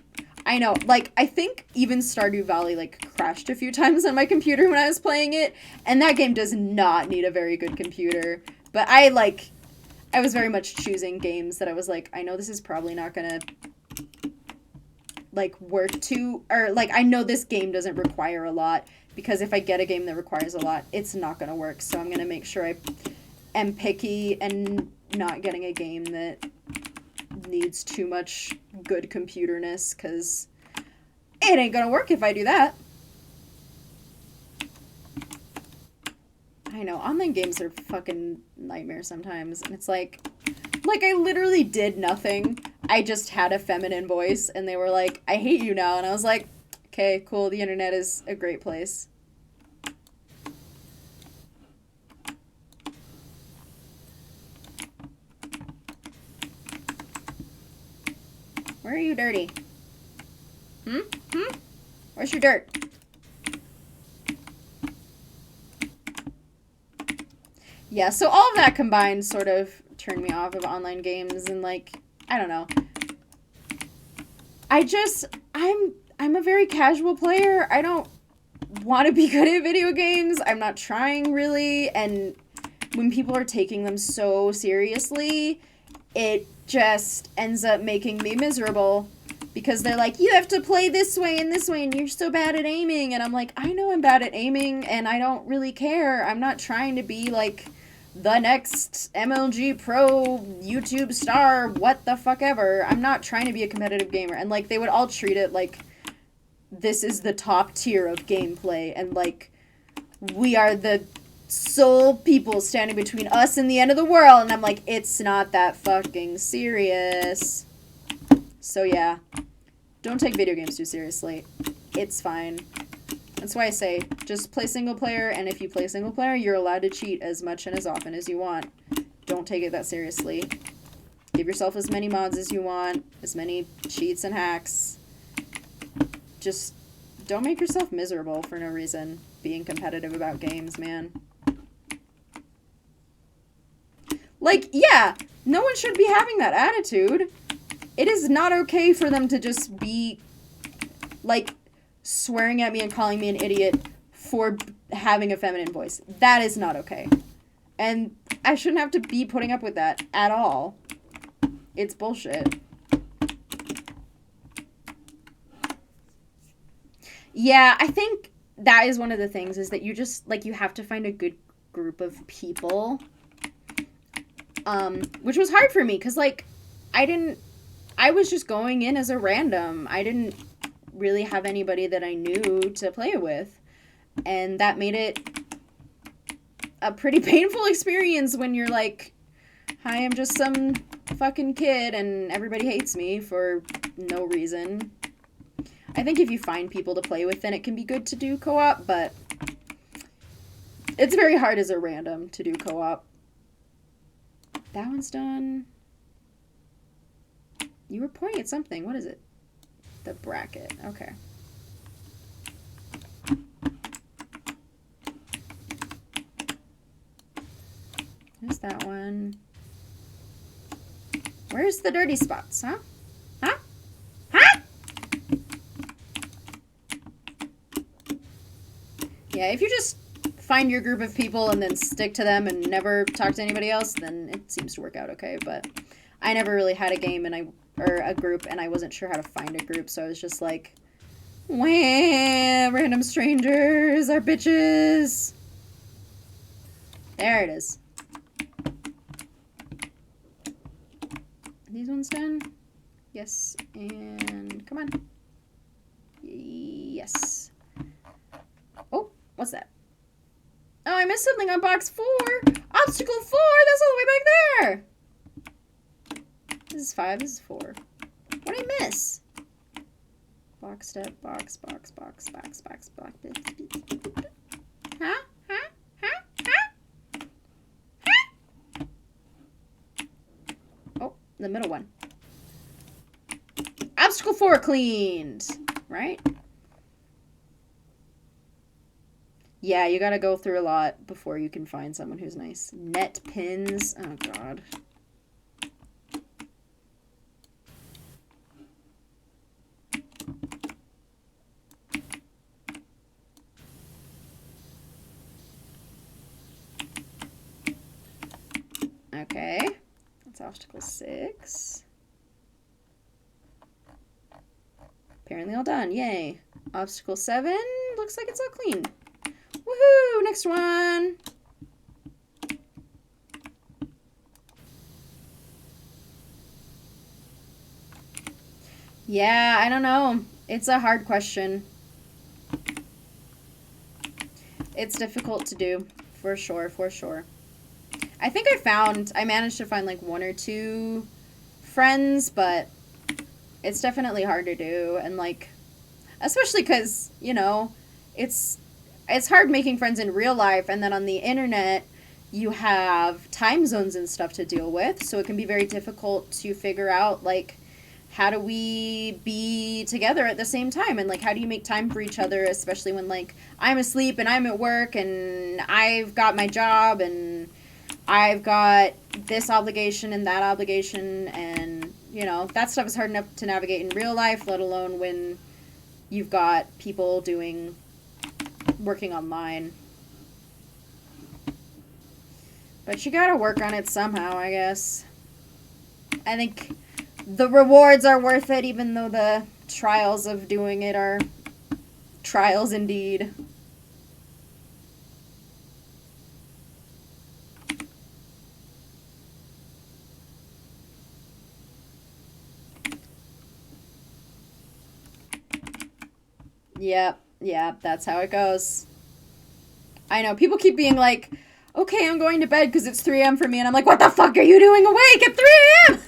I know. Like, I think even Stardew Valley, like, crashed a few times on my computer when I was playing it, and that game does not need a very good computer. But I was very much choosing games that I was like, I know this is probably not gonna, like, work too, or, like, I know this game doesn't require a lot, because if I get a game that requires a lot, it's not gonna work, so I'm gonna make sure I am picky and not getting a game that needs too much good computerness, because it ain't gonna work if I do that. I know, online games are fucking nightmares sometimes, and it's like I literally did nothing. I just had a feminine voice, and they were like, I hate you now, and I was like, okay, cool, the internet is a great place. Where are you, dirty? Where's your dirt? Yeah, so all of that combined sort of turned me off of online games, and like, I don't know. I'm a very casual player. I don't want to be good at video games. I'm not trying really, and when people are taking them so seriously, it just ends up making me miserable, because they're like, you have to play this way, and you're so bad at aiming, and I'm like, I know I'm bad at aiming, and I don't really care. I'm not trying to be like the next MLG Pro YouTube star, what the fuck ever. I'm not trying to be a competitive gamer. And like, they would all treat it like this is the top tier of gameplay, and like, we are the sole people standing between us and the end of the world, and I'm like, it's not that fucking serious. So yeah, don't take video games too seriously. It's fine. That's why I say, just play single player, and if you play single player, you're allowed to cheat as much and as often as you want. Don't take it that seriously. Give yourself as many mods as you want, as many cheats and hacks. Just don't make yourself miserable for no reason being competitive about games, man. Like, yeah, no one should be having that attitude. It is not okay for them to just be, like, swearing at me and calling me an idiot for having a feminine voice. That is not okay. And I shouldn't have to be putting up with that at all. It's bullshit. Yeah, I think that is one of the things, is that you just, like, you have to find a good group of people. Which was hard for me, because, like, I was just going in as a random. I didn't really have anybody that I knew to play with. And that made it a pretty painful experience when you're like, hi, I'm just some fucking kid and everybody hates me for no reason. I think if you find people to play with, then it can be good to do co-op, but it's very hard as a random to do co-op. That one's done. You were pointing at something. What is it? The bracket. Okay. There's that one. Where's the dirty spots, huh? Huh? Huh? Yeah, if you just find your group of people and then stick to them and never talk to anybody else, then it seems to work out okay. But I never really had a game or a group, and I wasn't sure how to find a group, so I was just like, wah, random strangers are bitches. There it is. These ones done? Yes, and come on. Yes. Oh, what's that? Oh, I missed something on box 4. Obstacle 4, that's all the way back there. This is 5, this is 4. What did I miss? Box step, box. Huh? Oh, the middle one. Obstacle 4 cleaned, right? Yeah, you gotta go through a lot before you can find someone who's nice. Net pins. Oh, God. Okay. That's obstacle 6. Apparently all done. Yay. Obstacle 7. Looks like it's all clean. Woohoo! Next one. Yeah, I don't know. It's a hard question. It's difficult to do, for sure, for sure. I think I managed to find like one or two friends, but it's definitely hard to do. And like, especially because, it's, it's hard making friends in real life. And then on the internet, you have time zones and stuff to deal with. So it can be very difficult to figure out like, how do we be together at the same time, and like how do you make time for each other, especially when like I'm asleep and I'm at work and I've got my job and I've got this obligation and that obligation, and that stuff is hard enough to navigate in real life, let alone when you've got people working online. But you gotta work on it somehow, I guess. I think the rewards are worth it, even though the trials of doing it are trials indeed. Yep, that's how it goes. I know, people keep being like, okay, I'm going to bed because it's 3 a.m. for me, and I'm like, what the fuck are you doing awake at 3 a.m.?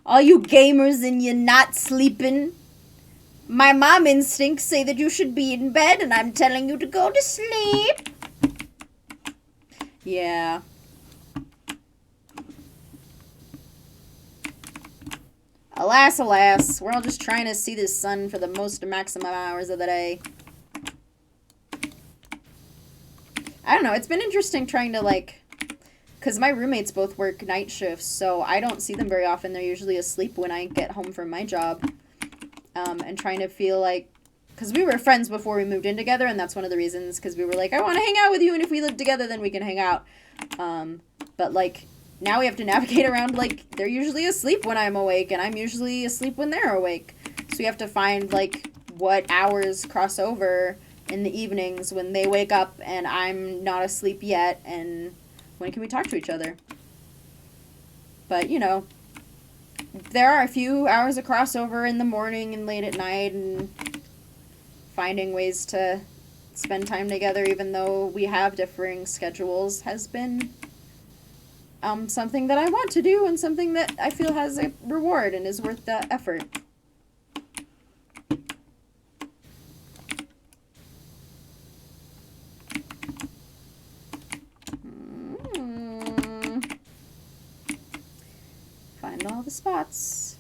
All you gamers and you not sleeping. My mom instincts say that you should be in bed, and I'm telling you to go to sleep. Yeah. Alas, alas, we're all just trying to see the sun for the most maximum hours of the day. I don't know, it's been interesting trying to like, because my roommates both work night shifts, so I don't see them very often. They're usually asleep when I get home from my job. And trying to feel like, because we were friends before we moved in together, and that's one of the reasons, because we were like, I want to hang out with you, and if we live together, then we can hang out. But like, now we have to navigate around, like, they're usually asleep when I'm awake, and I'm usually asleep when they're awake. So we have to find, like, what hours cross over in the evenings when they wake up and I'm not asleep yet, and when can we talk to each other? But, there are a few hours of crossover in the morning and late at night, and finding ways to spend time together even though we have differing schedules has been something that I want to do, and something that I feel has a reward and is worth the effort. Find all the spots.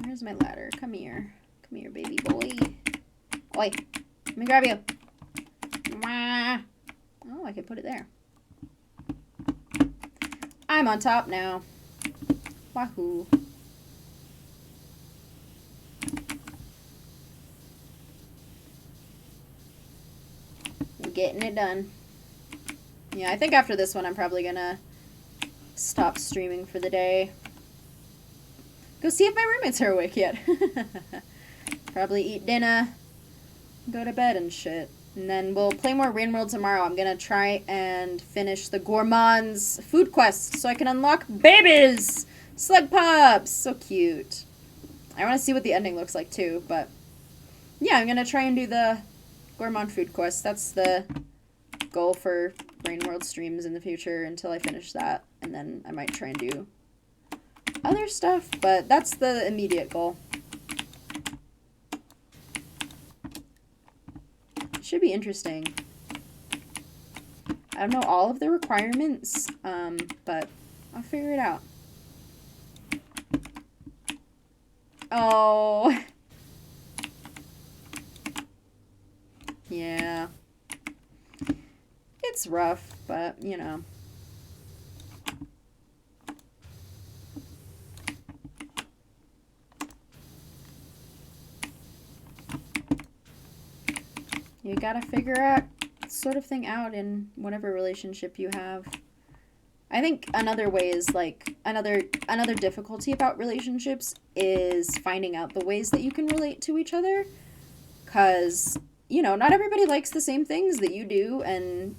Where's my ladder? Come here. Come here, baby boy. Oi. Let me grab you. Oh, I can put it there. I'm on top now. Wahoo. Getting it done. Yeah, I think after this one I'm probably gonna stop streaming for the day. Go see if my roommates are awake yet. Probably eat dinner, go to bed and shit. And then we'll play more Rain World tomorrow. I'm gonna try and finish the Gourmand's food quest so I can unlock babies! Slug pups! So cute. I want to see what the ending looks like too, but yeah, I'm gonna try and do the Gourmand food quest. That's the goal for Rain World streams in the future until I finish that. And then I might try and do other stuff, but that's the immediate goal. Should be interesting. I don't know all of the requirements, but I'll figure it out. Oh. Yeah. It's rough, but, You gotta figure out sort of thing out in whatever relationship you have. I think another way is like another difficulty about relationships is finding out the ways that you can relate to each other, cuz you know, not everybody likes the same things that you do, and,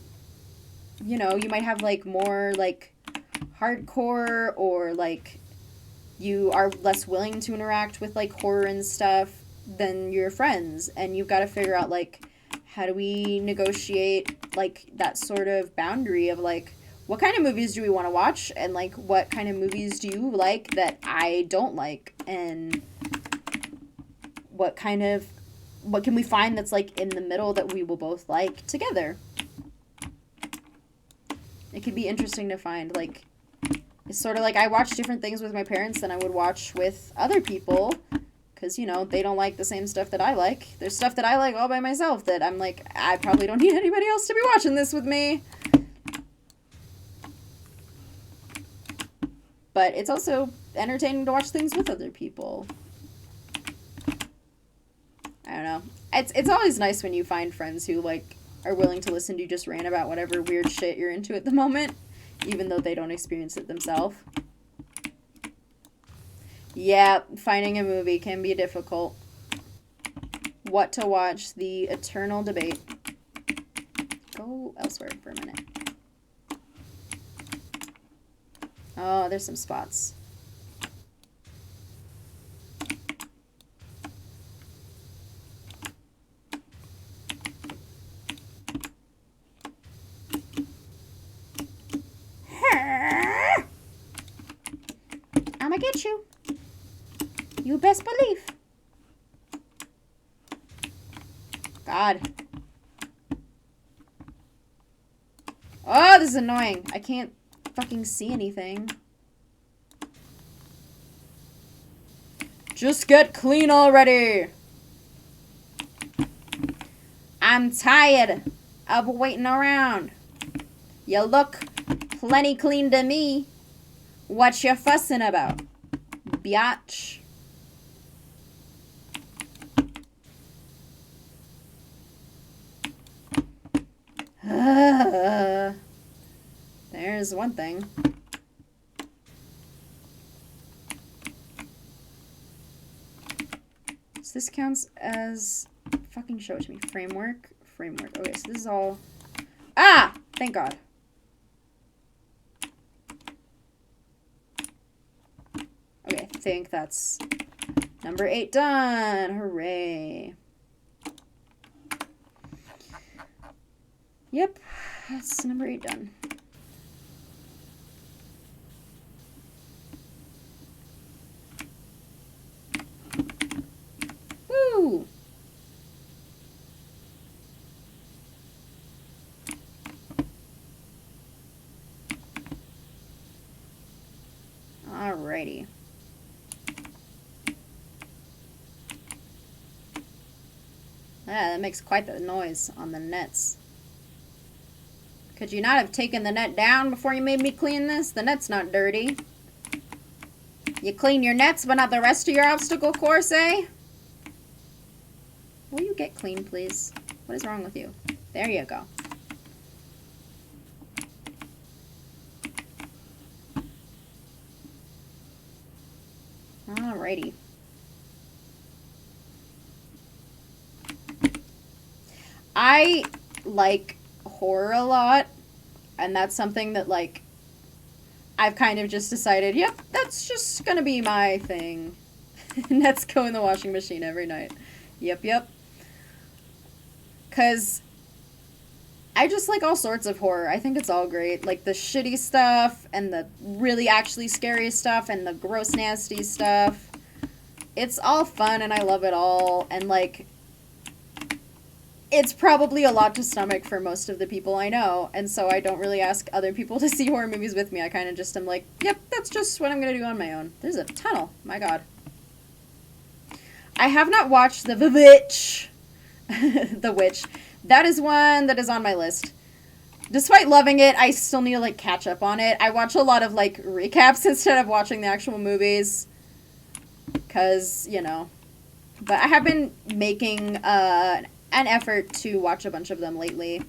you know, you might have, like, more, like, hardcore, or, like, you are less willing to interact with, like, horror and stuff than your friends, and you've got to figure out, like, how do we negotiate, like, that sort of boundary of, like, what kind of movies do we want to watch, and, like, what kind of movies do you like that I don't like, and what can we find that's, like, in the middle that we will both like together. It could be interesting to find, like, it's sort of like I watch different things with my parents than I would watch with other people, because, you know, they don't like the same stuff that I like. There's stuff that I like all by myself that I'm like, I probably don't need anybody else to be watching this with me. But it's also entertaining to watch things with other people. I don't know. It's always nice when you find friends who, like, are willing to listen to you just rant about whatever weird shit you're into at the moment, even though they don't experience it themselves. Yeah, finding a movie can be difficult. What to watch, the eternal debate. Go elsewhere for a minute. Oh, there's some spots. I'ma get you. You best believe. God. Oh, this is annoying. I can't fucking see anything. Just get clean already. I'm tired of waiting around. You look plenty clean to me. What you fussing about, biatch? There's one thing. So this counts as... Fucking show it to me. Framework. Framework. Okay, so this is all... Ah! Thank God. Okay, I think that's number 8 done. Hooray. Yep, that's number 8 done. Woo! Alrighty. Yeah, that makes quite the noise on the nets. Could you not have taken the net down before you made me clean this? The net's not dirty. You clean your nets, but not the rest of your obstacle course, eh? Will you get clean, please? What is wrong with you? There you go. Alrighty. I like horror a lot, and that's something that, like, I've kind of just decided, yep, that's just gonna be my thing. Nets go in the washing machine every night. Yep. Because I just like all sorts of horror. I think it's all great. Like the shitty stuff, and the really actually scary stuff, and the gross nasty stuff. It's all fun, and I love it all, and, like, it's probably a lot to stomach for most of the people I know, and so I don't really ask other people to see horror movies with me. I kind of just am like, yep, that's just what I'm going to do on my own. There's a tunnel. My God. I have not watched The Witch. The Witch. That is one that is on my list. Despite loving it, I still need to, like, catch up on it. I watch a lot of, like, recaps instead of watching the actual movies. Because, you know. But I have been making an effort to watch a bunch of them lately.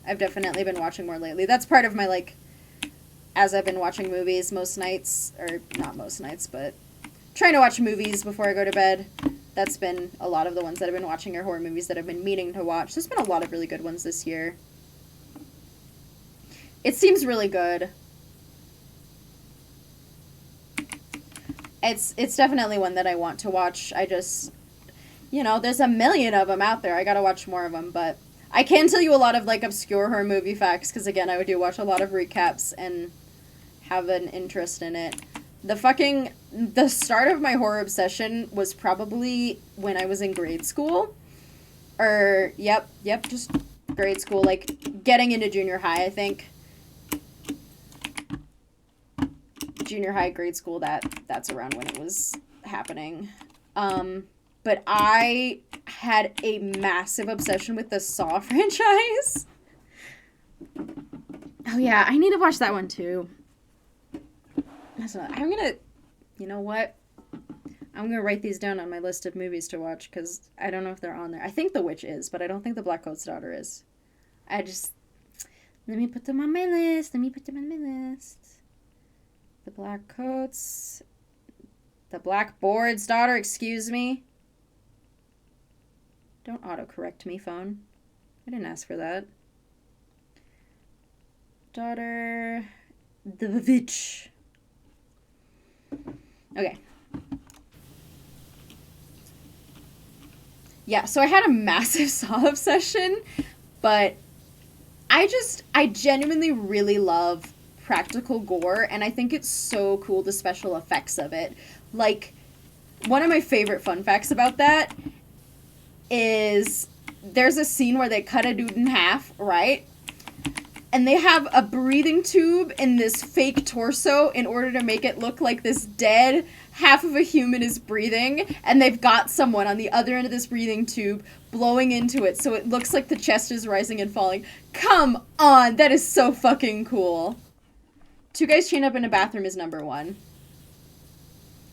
I've definitely been watching more lately. That's part of my, like, as I've been watching movies most nights, or not most nights, but trying to watch movies before I go to bed. That's been a lot of the ones that I've been watching are horror movies that I've been meaning to watch. There's been a lot of really good ones this year. It seems really good. It's definitely one that I want to watch. I just, there's a million of them out there. I gotta watch more of them, but I can tell you a lot of, like, obscure horror movie facts, because, again, I do watch a lot of recaps and have an interest in it. The start of my horror obsession was probably when I was in grade school. Yep, just grade school, like, getting into junior high, I think. Junior high, grade school, that's around when it was happening. But I had a massive obsession with the Saw franchise. Oh yeah, I need to watch that one too. You know what? I'm gonna write these down on my list of movies to watch, because I don't know if they're on there. I think The Witch is, but I don't think The Black Coat's Daughter is. Let me put them on my list. The Black Coats. The Blackboard's Daughter, excuse me. Don't autocorrect me, phone. I didn't ask for that. Daughter. The Witch. Okay. Yeah, so I had a massive Saw obsession, but I genuinely really love practical gore, and I think it's so cool, the special effects of it. Like, one of my favorite fun facts about that is there's a scene where they cut a dude in half, right? And they have a breathing tube in this fake torso in order to make it look like this dead half of a human is breathing, and they've got someone on the other end of this breathing tube blowing into it, so it looks like the chest is rising and falling. Come on! That is so fucking cool. Two Guys Chained Up in a Bathroom is number one.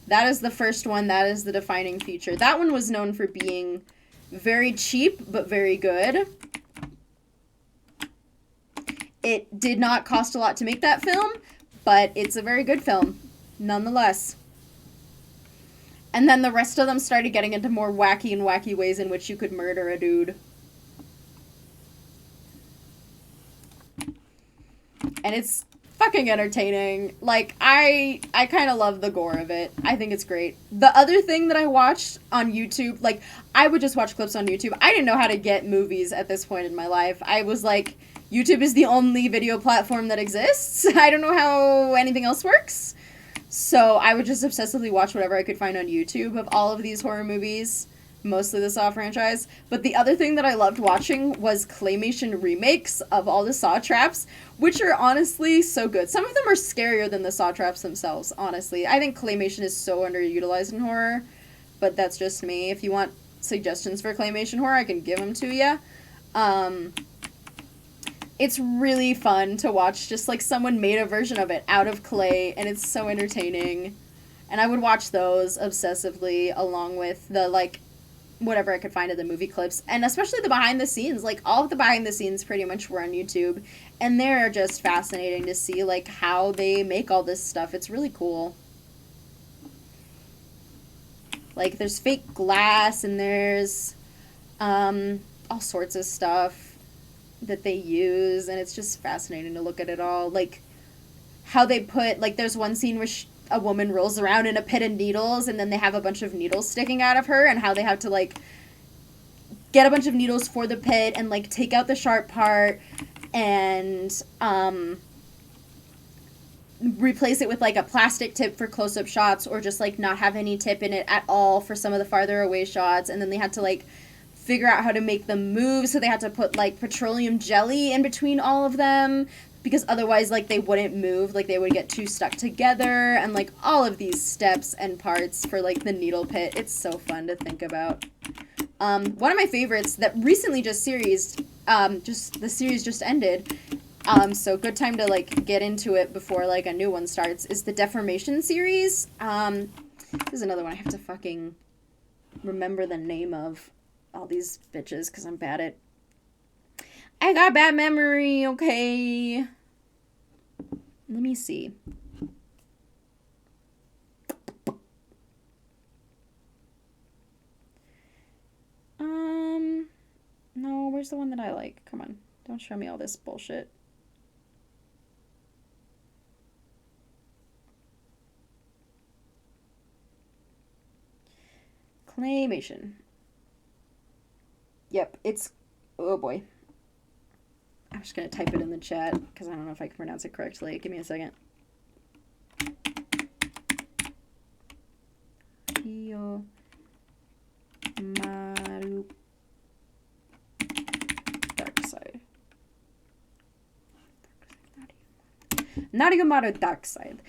That is the first one. That is the defining feature. That one was known for being very cheap, but very good. It did not cost a lot to make that film, but it's a very good film, nonetheless. And then the rest of them started getting into more wacky ways in which you could murder a dude. And it's fucking entertaining. Like, I kind of love the gore of it. I think it's great. The other thing that I watched on YouTube, like, I would just watch clips on YouTube. I didn't know how to get movies at this point in my life. I was like, YouTube is the only video platform that exists. I don't know how anything else works. So I would just obsessively watch whatever I could find on YouTube of all of these horror movies, mostly the Saw franchise. But the other thing that I loved watching was claymation remakes of all the Saw traps, which are honestly so good. Some of them are scarier than the Saw traps themselves, honestly. I think claymation is so underutilized in horror, but that's just me. If you want suggestions for claymation horror, I can give them to you. It's really fun to watch, just like someone made a version of it out of clay, and it's so entertaining. And I would watch those obsessively along with the, like, whatever I could find of the movie clips, and especially the behind the scenes. Like, all of the behind the scenes pretty much were on YouTube, and they're just fascinating to see, like, how they make all this stuff. It's really cool. Like, there's fake glass, and there's all sorts of stuff that they use, and it's just fascinating to look at it all. Like, how they put, like, there's one scene where a woman rolls around in a pit of needles, and then they have a bunch of needles sticking out of her, and how they have to, like, get a bunch of needles for the pit and, like, take out the sharp part and replace it with, like, a plastic tip for close-up shots, or just, like, not have any tip in it at all for some of the farther away shots. And then they had to, like, figure out how to make them move, so they had to put, like, petroleum jelly in between all of them, because otherwise, like, they wouldn't move, like, they would get too stuck together, and, like, all of these steps and parts for, like, the needle pit. It's so fun to think about. One of my favorites that recently the series just ended, so good time to, like, get into it before, like, a new one starts, is the Deformation series. This is another one I have to fucking remember the name of all these bitches, because I'm bad at... I got bad memory, okay? Let me see. where's the one that I like? Come on. Don't show me all this bullshit. Claymation. Yep, it's... Oh boy. I'm just gonna type it in the chat because I don't know if I can pronounce it correctly. Give me a second. Maru. Dark Side. Narigomaru Dark Side.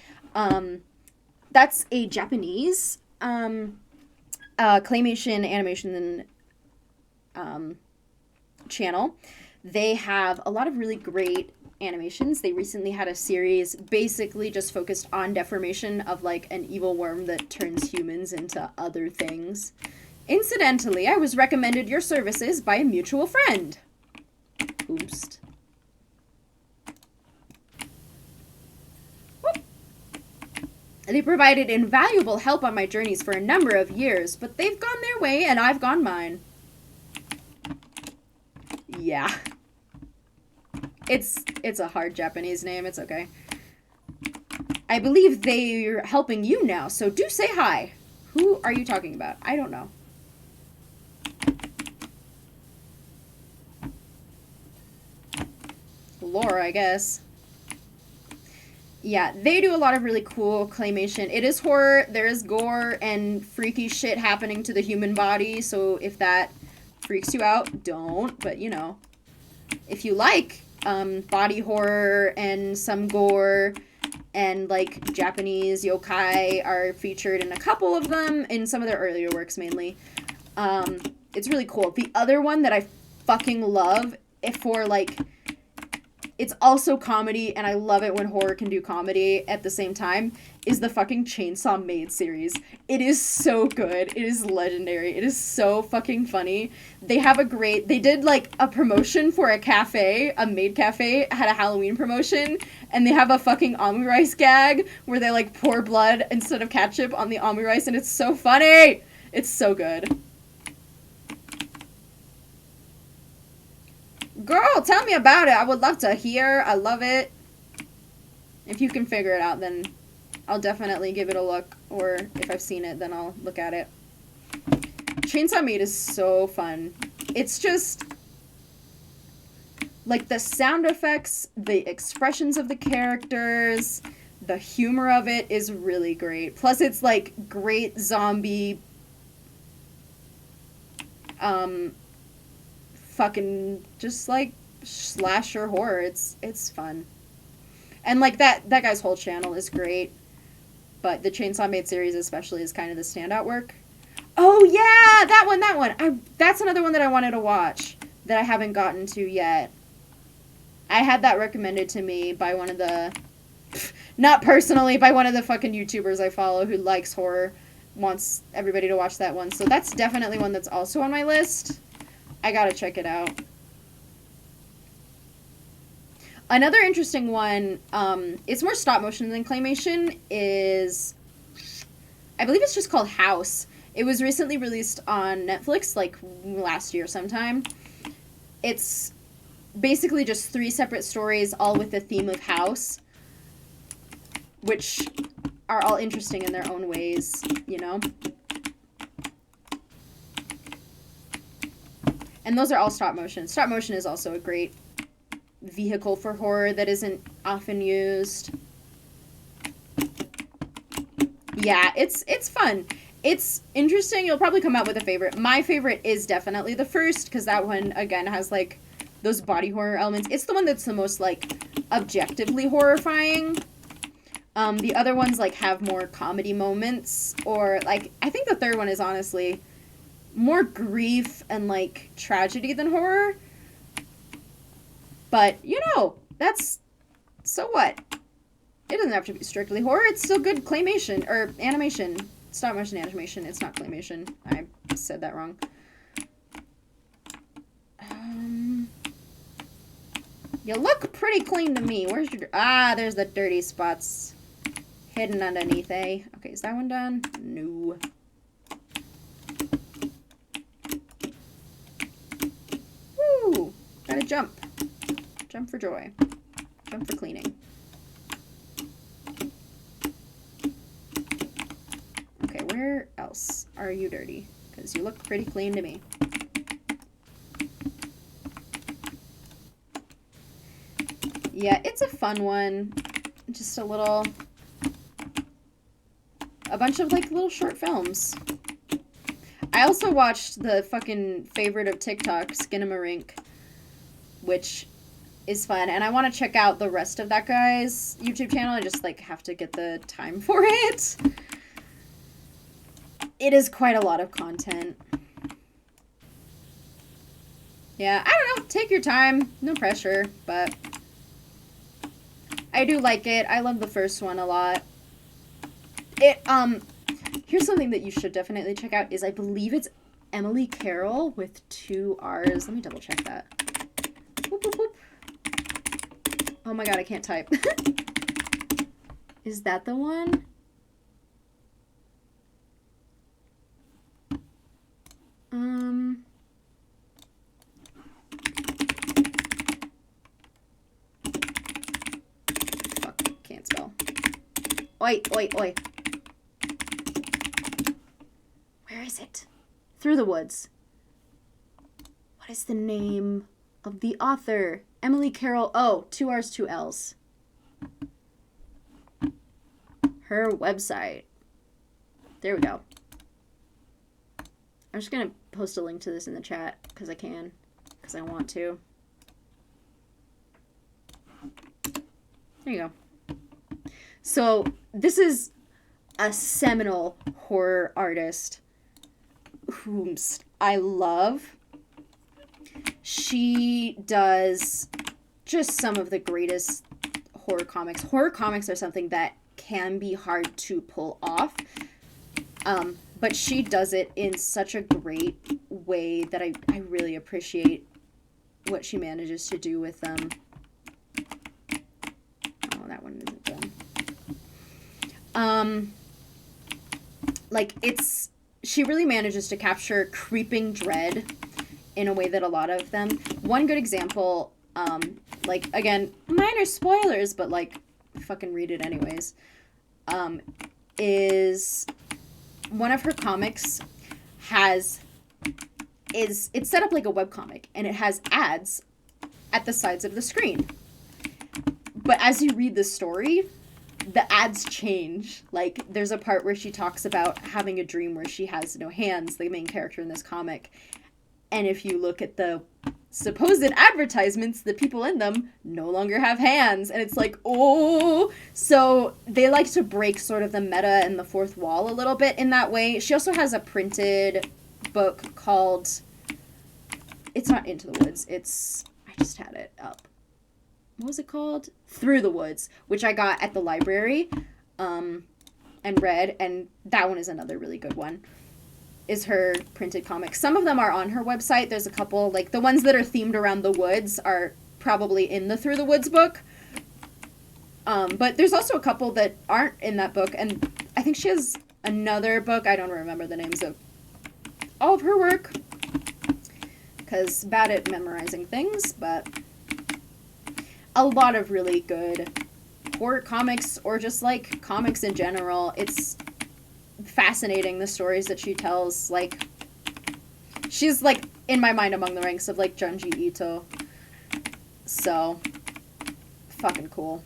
That's a Japanese claymation animation channel. They have a lot of really great animations. They recently had a series basically just focused on deformation of like an evil worm that turns humans into other things. Incidentally, I was recommended your services by a mutual friend. Oops. They provided invaluable help on my journeys for a number of years, but they've gone their way and I've gone mine. Yeah. It's a hard Japanese name. It's okay. I believe they're helping you now, so do say hi. Who are you talking about? I don't know. Laura, I guess. Yeah, they do a lot of really cool claymation. It is horror, there is gore, and freaky shit happening to the human body, so if that freaks you out, don't. But, you know, if you like body horror and some gore, and, like, Japanese yokai are featured in a couple of them, in some of their earlier works mainly. It's really cool. The other one that I fucking love, for, like... It's also comedy, and I love it when horror can do comedy at the same time, is the fucking Chainsaw Maid series. It is so good. It is legendary. It is so fucking funny. They did, like, a promotion for a cafe, a maid cafe, had a Halloween promotion, and they have a fucking omurice gag where they, like, pour blood instead of ketchup on the omurice, and it's so funny! It's so good. Girl, tell me about it. I would love to hear. I love it. If you can figure it out, then I'll definitely give it a look. Or if I've seen it, then I'll look at it. Chainsaw Maid is so fun. It's just... like, the sound effects, the expressions of the characters, the humor of it is really great. Plus, it's, like, great zombie... fucking just like slasher horror. It's fun, and like that guy's whole channel is great, but the Chainsaw Maid series especially is kind of the standout work. Oh yeah, that one. That's another one that I wanted to watch that I haven't gotten to yet. I had that recommended to me by one of the, not personally, by one of the fucking YouTubers I follow who likes horror, wants everybody to watch that one. So that's definitely one that's also on my list. I gotta check it out. Another interesting one, it's more stop motion than claymation, is, I believe it's just called House. It was recently released on Netflix, like, last year sometime. It's basically just 3 separate stories, all with the theme of house, which are all interesting in their own ways, you know? And those are all stop motion. Stop motion is also a great vehicle for horror that isn't often used. Yeah, it's fun. It's interesting. You'll probably come out with a favorite. My favorite is definitely the first, because that one, again, has, like, those body horror elements. It's the one that's the most, like, objectively horrifying. The other ones, like, have more comedy moments, or, like, I think the third one is honestly more grief and, like, tragedy than horror. But, you know, that's, so what? It doesn't have to be strictly horror. It's still good claymation, or animation. Stop motion animation. It's not claymation. I said that wrong. You look pretty clean to me. Where's your... Ah, there's the dirty spots hidden underneath, eh? Okay, is that one done? No. Woo! gotta jump. Jump for joy. Jump for cleaning. Okay, where else are you dirty? Because you look pretty clean to me. Yeah, it's a fun one. Just a bunch of like little short films. I also watched the fucking favorite of TikTok, Skinamarink, which is fun. And I want to check out the rest of that guy's YouTube channel. I just like have to get the time for it. It is quite a lot of content. Yeah, I don't know. Take your time. No pressure, but I do like it. I love the first one a lot. Here's something that you should definitely check out is I believe it's Emily Carroll with 2 R's. Let me double check that. Whoop, whoop, whoop. Oh my god, I can't type. Is that the one? Fuck, can't spell. Oi, oi, oi. Where is it? Through the Woods. What is the name of the author? Emily Carroll. Oh, 2 R's, 2 L's. Her website. There we go. I'm just going to post a link to this in the chat because I can. Because I want to. There you go. So, this is a seminal horror artist whom I love. She does just some of the greatest horror comics. Horror comics are something that can be hard to pull off. But she does it in such a great way that I really appreciate what she manages to do with them. Oh, that one isn't done. Like, she really manages to capture creeping dread in a way that a lot of them. One good example, like, again, minor spoilers, but, like, fucking read it anyways, is one of her comics it's set up like a webcomic, and it has ads at the sides of the screen. But as you read the story, the ads change. Like, there's a part where she talks about having a dream where she has no hands, the main character in this comic. And if you look at the supposed advertisements, the people in them no longer have hands. And it's like, oh. So they like to break sort of the meta and the fourth wall a little bit in that way. She also has a printed book called, it's not Into the Woods. I just had it up. What was it called? Through the Woods, which I got at the library and read. And that one is another really good one. Is her printed comic. Some of them are on her website. There's a couple, like the ones that are themed around the woods are probably in the Through the Woods book. But there's also a couple that aren't in that book. And I think she has another book. I don't remember the names of all of her work, because bad at memorizing things, but a lot of really good horror comics, or just like comics in general. It's fascinating, the stories that she tells. Like, she's like in my mind among the ranks of like Junji Ito. So fucking cool.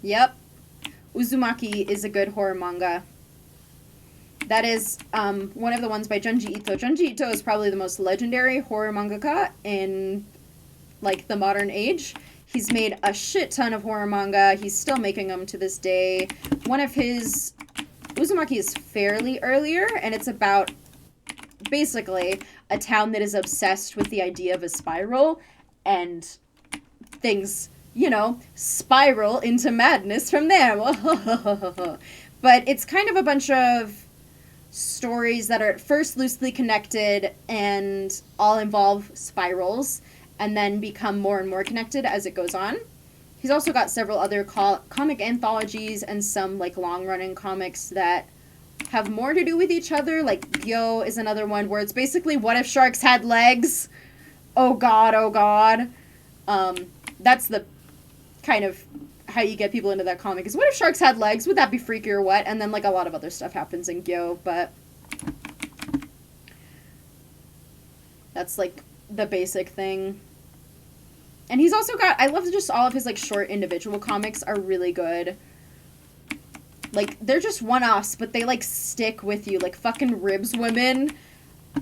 Yep. Uzumaki is a good horror manga. That is one of the ones by Junji Ito. Junji Ito is probably the most legendary horror mangaka in, like, the modern age. He's made a shit ton of horror manga. He's still making them to this day. One of his... Uzumaki is fairly earlier, and it's about, basically, a town that is obsessed with the idea of a spiral, and things... you know, spiral into madness from there. But it's kind of a bunch of stories that are at first loosely connected and all involve spirals and then become more and more connected as it goes on. He's also got several other comic anthologies and some like long-running comics that have more to do with each other. Like Yo is another one where it's basically what if sharks had legs? Oh god, oh god. That's the kind of how you get people into that comic is what if sharks had legs? Would that be freaky or what? And then like a lot of other stuff happens in Gyo, but that's like the basic thing. And he's also got, I love just all of his like short individual comics are really good. Like they're just one-offs, but they like stick with you. Like fucking Ribs Women.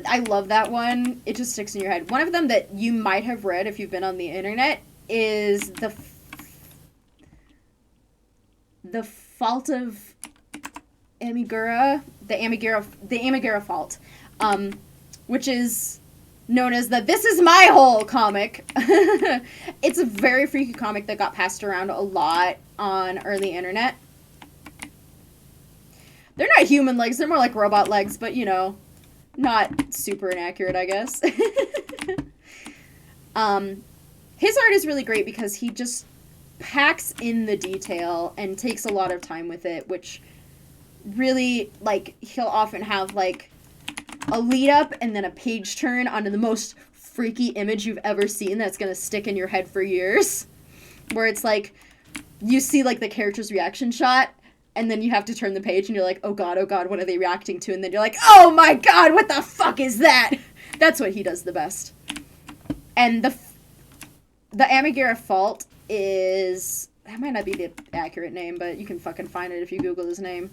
I love that one. It just sticks in your head. One of them that you might have read if you've been on the internet is the Fault of Amigura, the Amigura Fault, which is known as the This Is My Hole comic. It's a very freaky comic that got passed around a lot on early internet. They're not human legs, they're more like robot legs, but you know, not super inaccurate, I guess. His art is really great because he just packs in the detail and takes a lot of time with it, which really, like, he'll often have, like, a lead up and then a page turn onto the most freaky image you've ever seen that's gonna stick in your head for years. Where it's like, you see, like, the character's reaction shot, and then you have to turn the page and you're like, oh god, what are they reacting to? And then you're like, oh my god, what the fuck is that? That's what he does the best. And the Amigura Fault is, that might not be the accurate name, but you can fucking find it if you Google his name.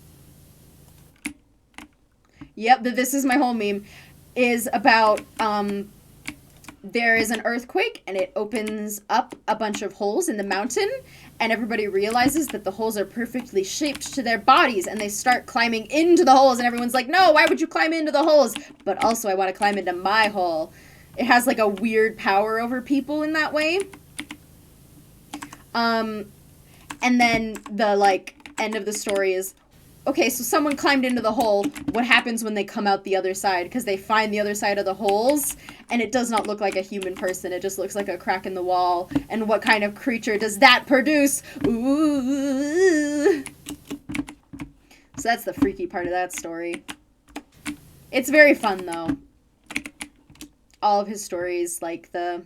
Yep, the This Is My Hole meme is about, there is an earthquake and it opens up a bunch of holes in the mountain, and everybody realizes that the holes are perfectly shaped to their bodies, and they start climbing into the holes, and everyone's like, no, why would you climb into the holes? But also I want to climb into my hole. It has like a weird power over people in that way. And then the, like, end of the story is, okay, so someone climbed into the hole. What happens when they come out the other side? Because they find the other side of the holes, and it does not look like a human person. It just looks like a crack in the wall. And what kind of creature does that produce? Ooh. So that's the freaky part of that story. It's very fun, though. All of his stories, like the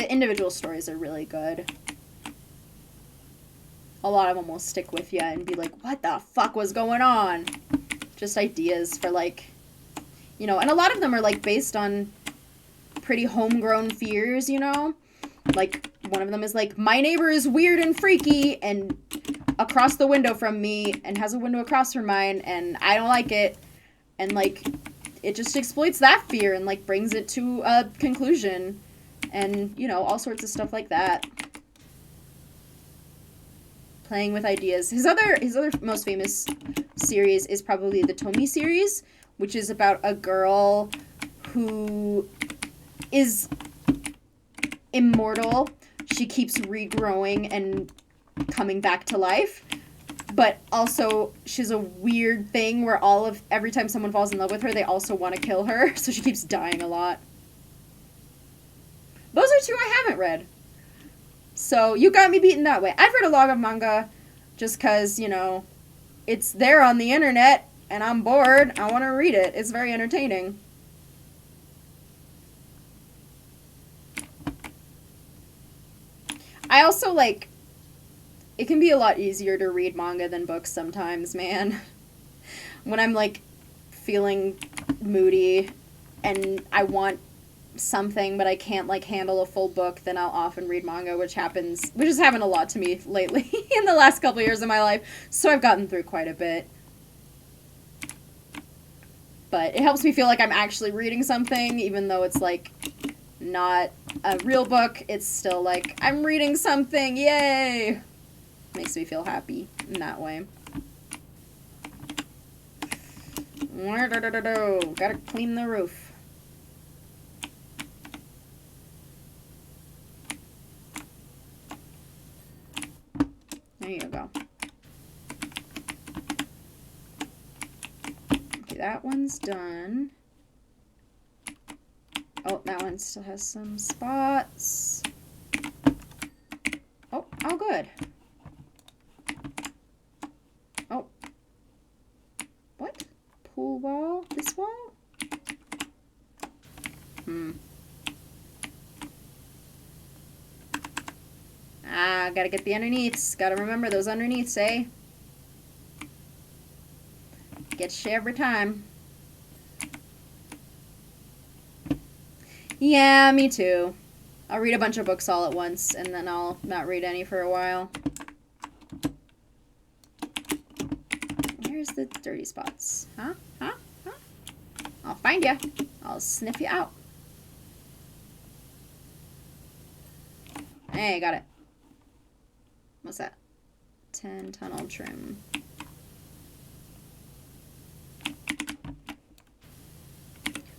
individual stories are really good. A lot of them will stick with you and be like, what the fuck was going on? Just ideas for, like, you know, and a lot of them are, like, based on pretty homegrown fears, you know? Like, one of them is, like, my neighbor is weird and freaky and across the window from me and has a window across from mine and I don't like it. And, like, it just exploits that fear and, like, brings it to a conclusion. And, you know, all sorts of stuff like that. Playing with ideas. His other most famous series is probably the Tomi series, which is about a girl who is immortal. She keeps regrowing and coming back to life. But also, she's a weird thing where every time someone falls in love with her, they also want to kill her. So she keeps dying a lot. Those are two I haven't read. So you got me beaten that way. I've read a lot of manga just because, you know, it's there on the internet and I'm bored. I want to read it. It's very entertaining. I also, like, it can be a lot easier to read manga than books sometimes, man. When I'm, like, feeling moody and I want something but I can't, like, handle a full book, then I'll often read manga, which has happened a lot to me lately in the last couple years of my life, so I've gotten through quite a bit. But it helps me feel like I'm actually reading something, even though it's, like, not a real book. It's still like, I'm reading something, yay! Makes me feel happy in that way. Gotta clean the roof. There you go. that one's done. Oh, that one still has some spots. Oh, good. Oh. What? Pool wall? This wall? Ah, gotta get the underneaths. Gotta remember those underneaths, eh? Gets you every time. Yeah, me too. I'll read a bunch of books all at once, and then I'll not read any for a while. Where's the dirty spots? Huh? Huh? Huh? I'll find ya. I'll sniff you out. Hey, got it. What's that? 10 tunnel trim.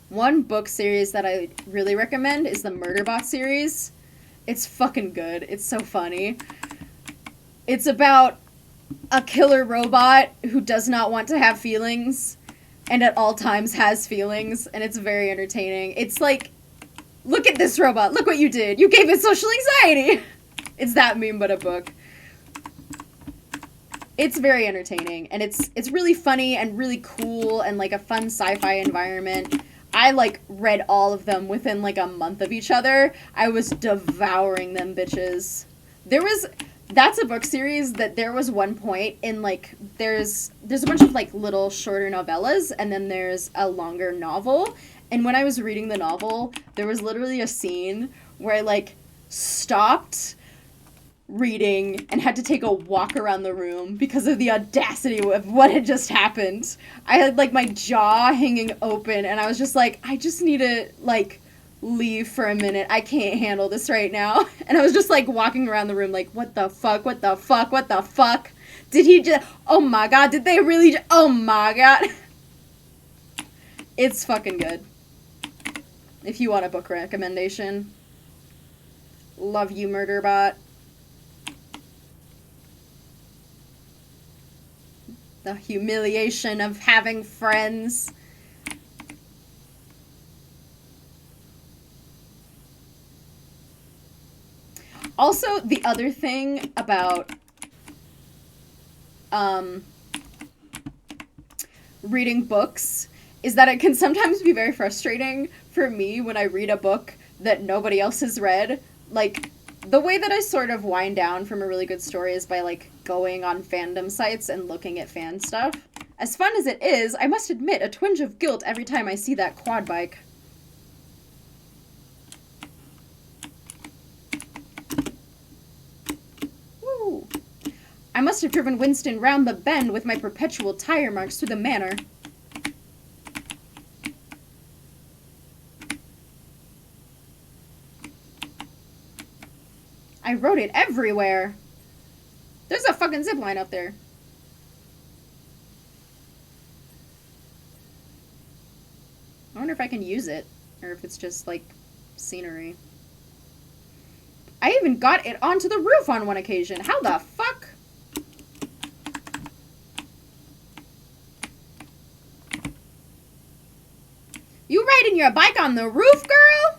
One book series that I really recommend is the Murderbot series. It's fucking good. It's so funny. It's about a killer robot who does not want to have feelings and at all times has feelings, and it's very entertaining. It's like, look at this robot. Look what you did. You gave it social anxiety. It's that meme, but a book. It's very entertaining, and it's really funny and really cool and like a fun sci-fi environment. I, like, read all of them within, like, a month of each other. I was devouring them bitches. That's a book series that there was one point in, like, there's a bunch of, like, little shorter novellas, and then there's a longer novel. And when I was reading the novel, there was literally a scene where I, like, stopped reading and had to take a walk around the room because of the audacity of what had just happened. I had, like, my jaw hanging open, and I was just like, I just need to, like, leave for a minute. I can't handle this right now. And I was just, like, walking around the room like, what the fuck, what the fuck, what the fuck? Did he just, oh my god, did they really oh my god. It's fucking good. If you want a book recommendation. Love you, Murderbot. The humiliation of having friends. Also, the other thing about reading books is that it can sometimes be very frustrating for me when I read a book that nobody else has read. Like, the way that I sort of wind down from a really good story is by, like, going on fandom sites and looking at fan stuff. As fun as it is, I must admit a twinge of guilt every time I see that quad bike. Woo! I must have driven Winston round the bend with my perpetual tire marks through the manor. I wrote it everywhere. There's a fucking zipline up there. I wonder if I can use it, or if it's just, like, scenery. I even got it onto the roof on one occasion. How the fuck? You riding your bike on the roof, girl?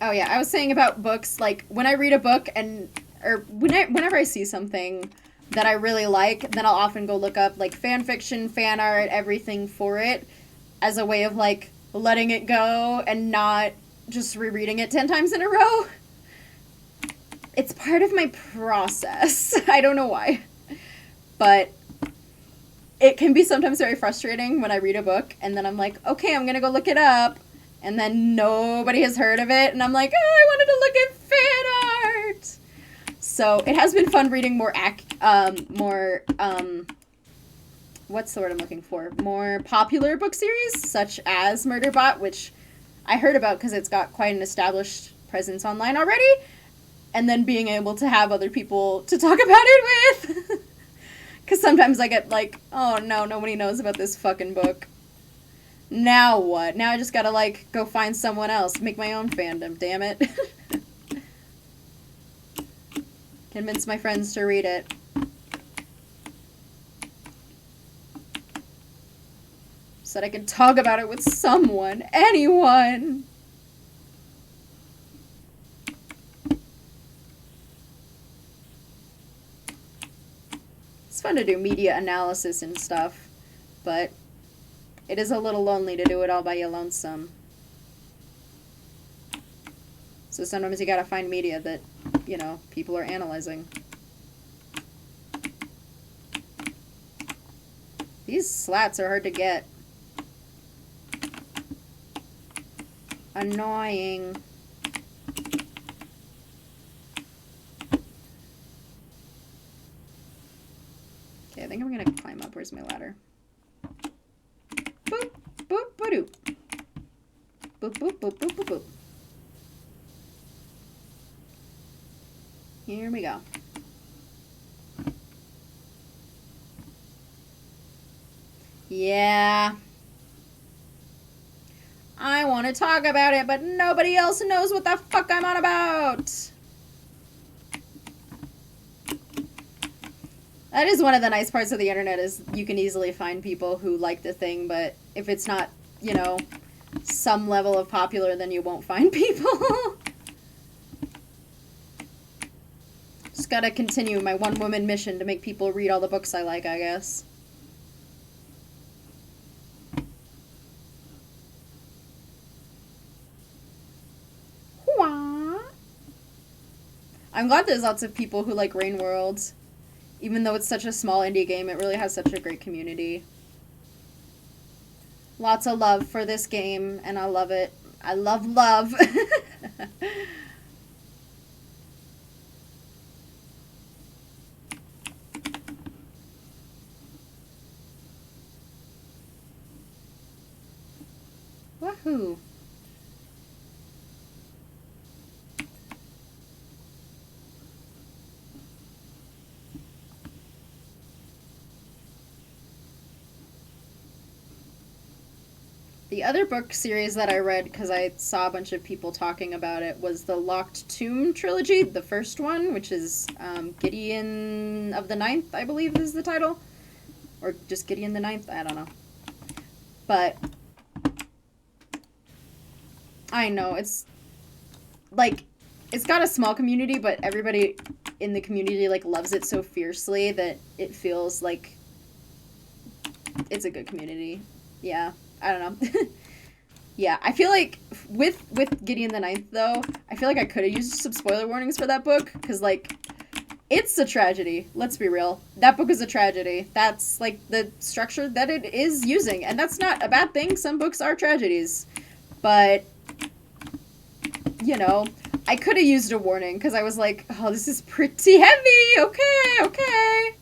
Oh yeah, I was saying about books, like, when I read a book whenever I see something that I really like, then I'll often go look up, like, fan fiction, fan art, everything for it, as a way of, like, letting it go and not just rereading it 10 times in a row. It's part of my process. I don't know why. But it can be sometimes very frustrating when I read a book, and then I'm like, okay, I'm gonna go look it up. And then nobody has heard of it, and I'm like, oh, I wanted to look at fan art. So it has been fun reading what's the word I'm looking for? More popular book series, such as Murderbot, which I heard about because it's got quite an established presence online already, and then being able to have other people to talk about it with. Because sometimes I get like, oh no, nobody knows about this fucking book. Now what? Now I just gotta, like, go find someone else. Make my own fandom, damn it. Convince my friends to read it. So that I can talk about it with someone. Anyone! It's fun to do media analysis and stuff, but it is a little lonely to do it all by your lonesome. So sometimes you gotta find media that, you know, people are analyzing. These slats are hard to get. Annoying. Okay, I think I'm gonna climb up. Where's my ladder? Boop, boop, boop, boop, boop, boop, boop, boop, boop. Here we go. Yeah. I want to talk about it, but nobody else knows what the fuck I'm on about. That is one of the nice parts of the internet, is you can easily find people who like the thing, but if it's not, you know, some level of popular, then you won't find people. Just gotta continue my one-woman mission to make people read all the books I like, I guess. I'm glad there's lots of people who like Rain World. Even though it's such a small indie game, it really has such a great community. Lots of love for this game, and I love it. I love love. Woohoo. The other book series that I read, because I saw a bunch of people talking about it, was the Locked Tomb trilogy, the first one, which is Gideon of the Ninth, I believe is the title. Or just Gideon the Ninth, I don't know. But I know, it's like, it's got a small community, but everybody in the community like loves it so fiercely that it feels like it's a good community. Yeah, I don't know. Yeah, I feel like with Gideon the Ninth, though, I feel like I could have used some spoiler warnings for that book, because, like, it's a tragedy. Let's be real. That book is a tragedy. That's, like, the structure that it is using, and that's not a bad thing. Some books are tragedies. But, you know, I could have used a warning, because I was like, oh, this is pretty heavy. Okay.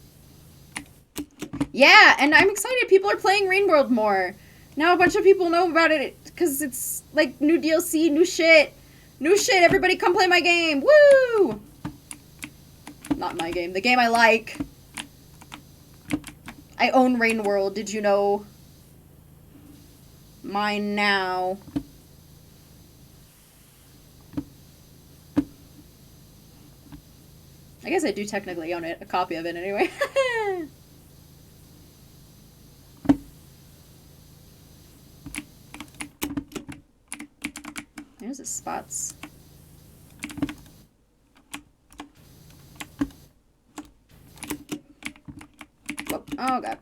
Yeah, and I'm excited. People are playing Rain World more. Now a bunch of people know about it, because it's, like, new DLC, new shit. New shit, everybody come play my game. Woo! Not my game, the game I like. I own Rain World, did you know? Mine now. I guess I do technically own it, a copy of it anyway. There's the spots. Whoop. Oh god.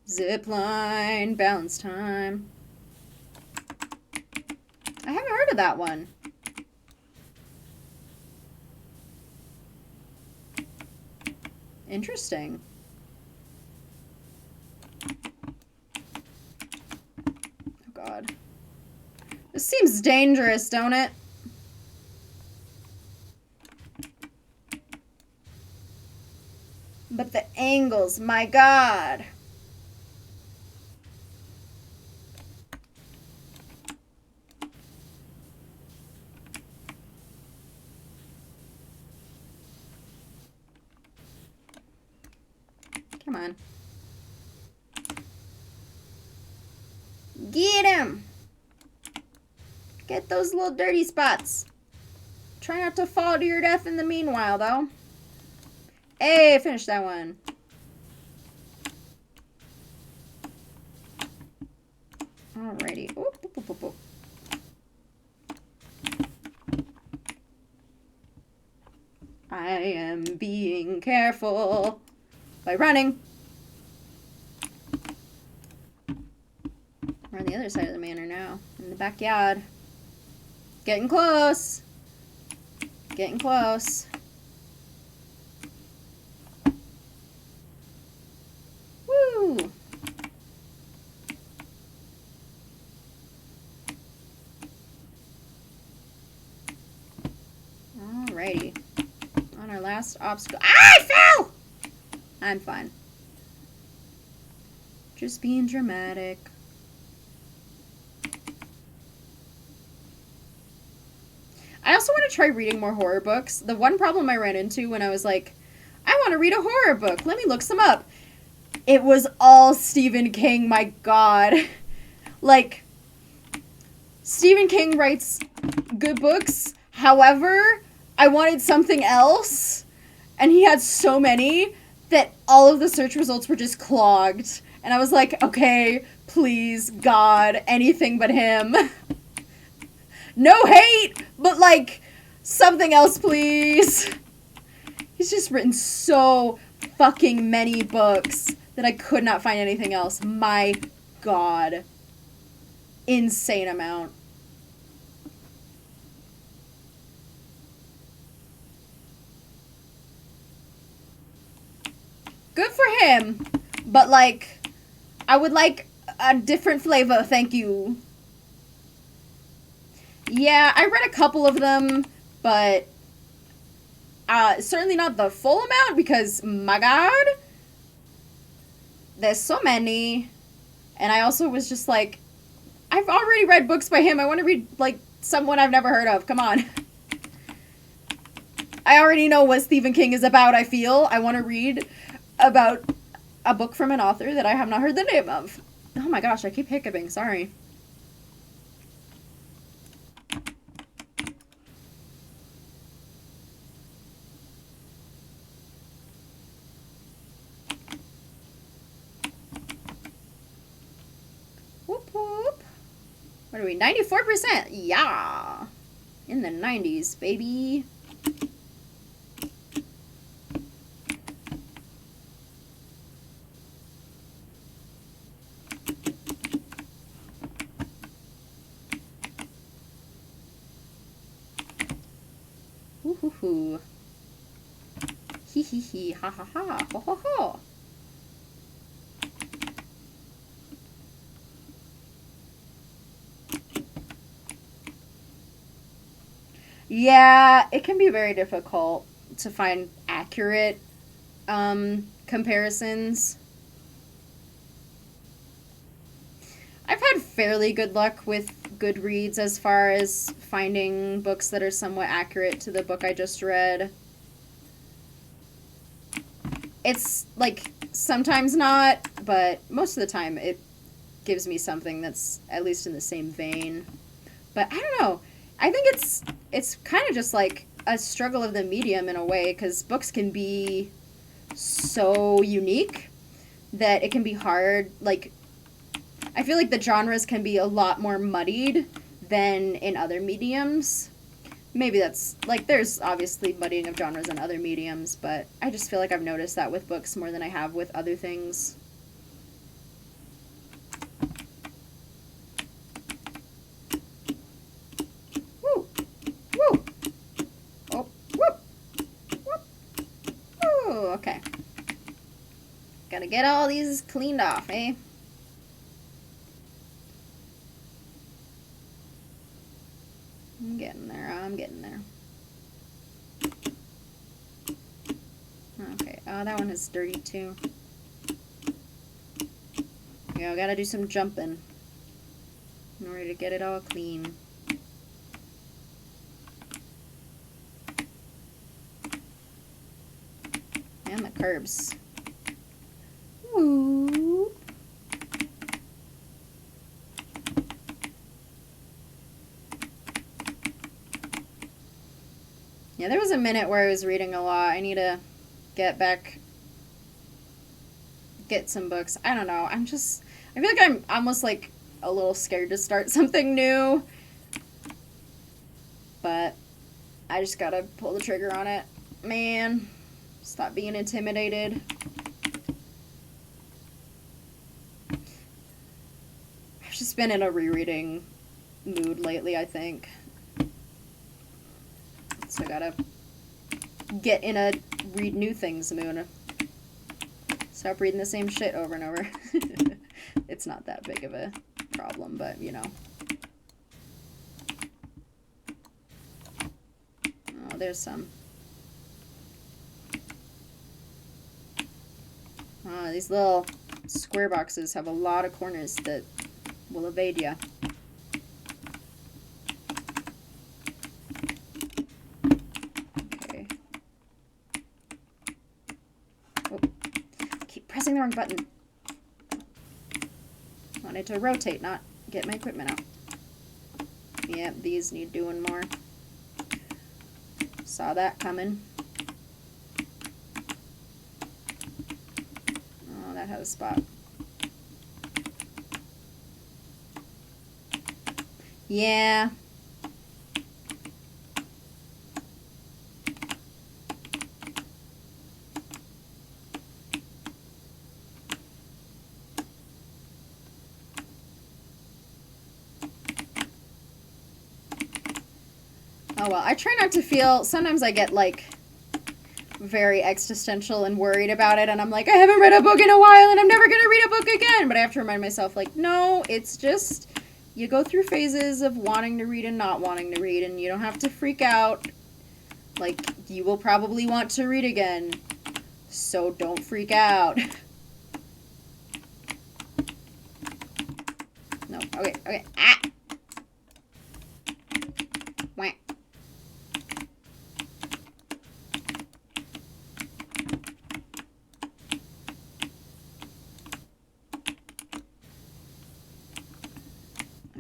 Zipline, balance time. I haven't heard of that one. Interesting. Oh god. This seems dangerous, don't it? But the angles, my god. Come on. Get him! Get those little dirty spots. Try not to fall to your death in the meanwhile, though. Hey, finish that one. Alrighty. Oop, oop, oop, oop, oop. I am being careful by running. We're on the other side of the manor now, in the backyard. Getting close. Getting close. Woo! Alrighty. On our last obstacle. Ah, I fell! I'm fine. Just being dramatic. I also want to try reading more horror books. The one problem I ran into when I was like, I want to read a horror book. Let me look some up. It was all Stephen King, my God. Like, Stephen King writes good books. However, I wanted something else. And he had so many that all of the search results were just clogged. And I was like, okay, please, God, anything but him. No hate, but like, something else, please. He's just written so fucking many books that I could not find anything else. My God. Insane amount. Good for him, but like, I would like a different flavor, thank you. Yeah, I read a couple of them, but certainly not the full amount because, my God, there's so many. And I also was just like, I've already read books by him. I want to read, like, someone I've never heard of. Come on. I already know what Stephen King is about, I feel. I want to read about a book from an author that I have not heard the name of. Oh my gosh, I keep hiccuping. Sorry. What are we, 94%? Yeah. In the 90s, baby. Hoo-hoo-hoo. Hee-hee-hee. Ha-ha-ha. Ho-ho-ho. Yeah, it can be very difficult to find accurate comparisons. I've had fairly good luck with Goodreads as far as finding books that are somewhat accurate to the book I just read. It's, like, sometimes not, but most of the time it gives me something that's at least in the same vein. But I don't know. I think it's kind of just like a struggle of the medium in a way, because books can be so unique that it can be hard. Like, I feel like the genres can be a lot more muddied than in other mediums. Maybe that's, like, there's obviously muddying of genres in other mediums, but I just feel like I've noticed that with books more than I have with other things. Okay. Gotta get all these cleaned off, eh? I'm getting there. I'm getting there. Okay. Oh, that one is dirty too. Yeah, I gotta do some jumping in order to get it all clean. And the curbs. Woo. Yeah, there was a minute where I was reading a lot. I need to get some books. I don't know. I feel like I'm almost like a little scared to start something new. But I just gotta pull the trigger on it. Man, stop being intimidated. I've just been in a rereading mood lately, I think. So I gotta get in a read new things mood. Stop reading the same shit over and over. It's not that big of a problem, but you know. Oh, there's some. Oh, these little square boxes have a lot of corners that will evade you. Okay. Oh, keep pressing the wrong button. Wanted to rotate, not get my equipment out. Yep, these need doing more. Saw that coming. Oh, that has a spot. Yeah. Oh well, I try not to feel, sometimes I get like very existential and worried about it, and I'm like, I haven't read a book in a while and I'm never gonna read a book again. But I have to remind myself, like, no, it's just, you go through phases of wanting to read and not wanting to read, and you don't have to freak out. Like, you will probably want to read again, so don't freak out. No, okay, ah! Wah.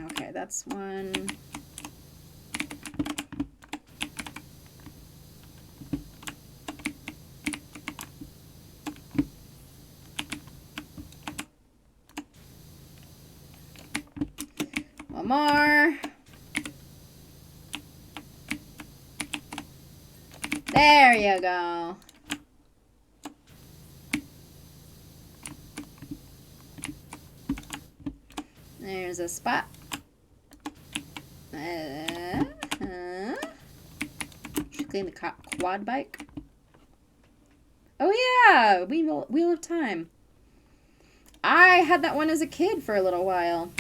Okay, that's one. One more. There you go. There's a spot. Should clean the quad bike. Oh yeah, Wheel of Time. I had that one as a kid for a little while.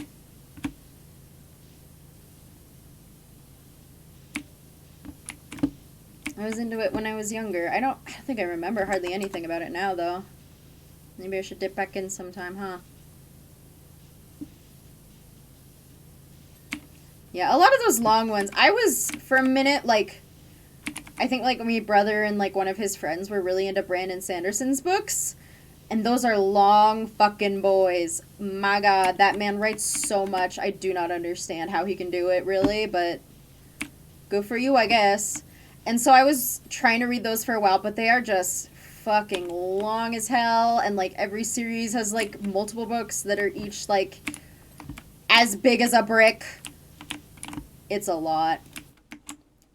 I was into it when I was younger. I don't think I remember hardly anything about it now, though. Maybe I should dip back in sometime, huh? Yeah, a lot of those long ones. I was, for a minute, like, I think, like, my brother and, like, one of his friends were really into Brandon Sanderson's books. And those are long fucking boys. My God, that man writes so much. I do not understand how he can do it, really, but good for you, I guess. And so I was trying to read those for a while, but they are just fucking long as hell. And, like, every series has, like, multiple books that are each, like, as big as a brick. It's a lot.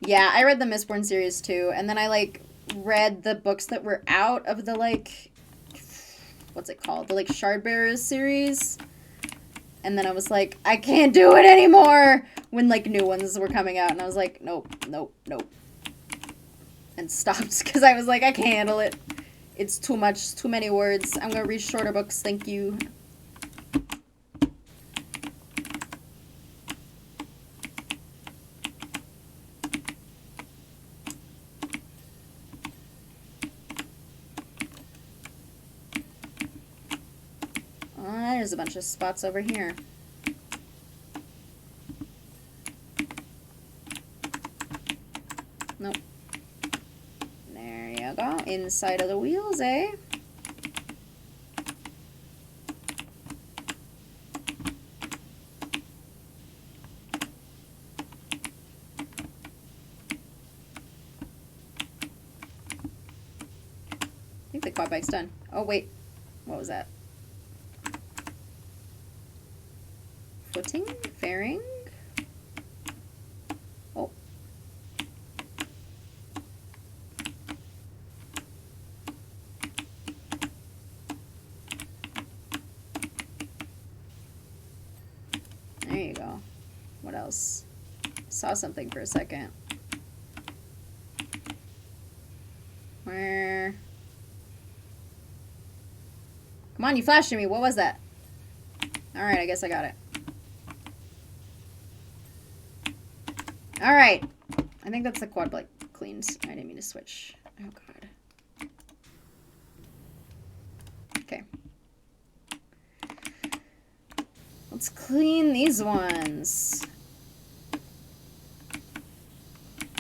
Yeah, I read the Mistborn series, too. And then I, like, read the books that were out of the, like, what's it called? The, like, Shardbearers series. And then I was like, I can't do it anymore when, like, new ones were coming out. And I was like, nope. And stopped because I was like, I can't handle it. It's too much, too many words. I'm going to read shorter books, thank you. There's a bunch of spots over here. Nope. There you go. Inside of the wheels, eh? quad bike's done. Oh, wait. What was that? Footing? Fairing? Oh. There you go. What else? Saw something for a second. Where? Come on, you flashed at me. What was that? Alright, I guess I got it. Alright. I think that's the quad bike cleaned. I didn't mean to switch. Oh, God. Okay. Let's clean these ones.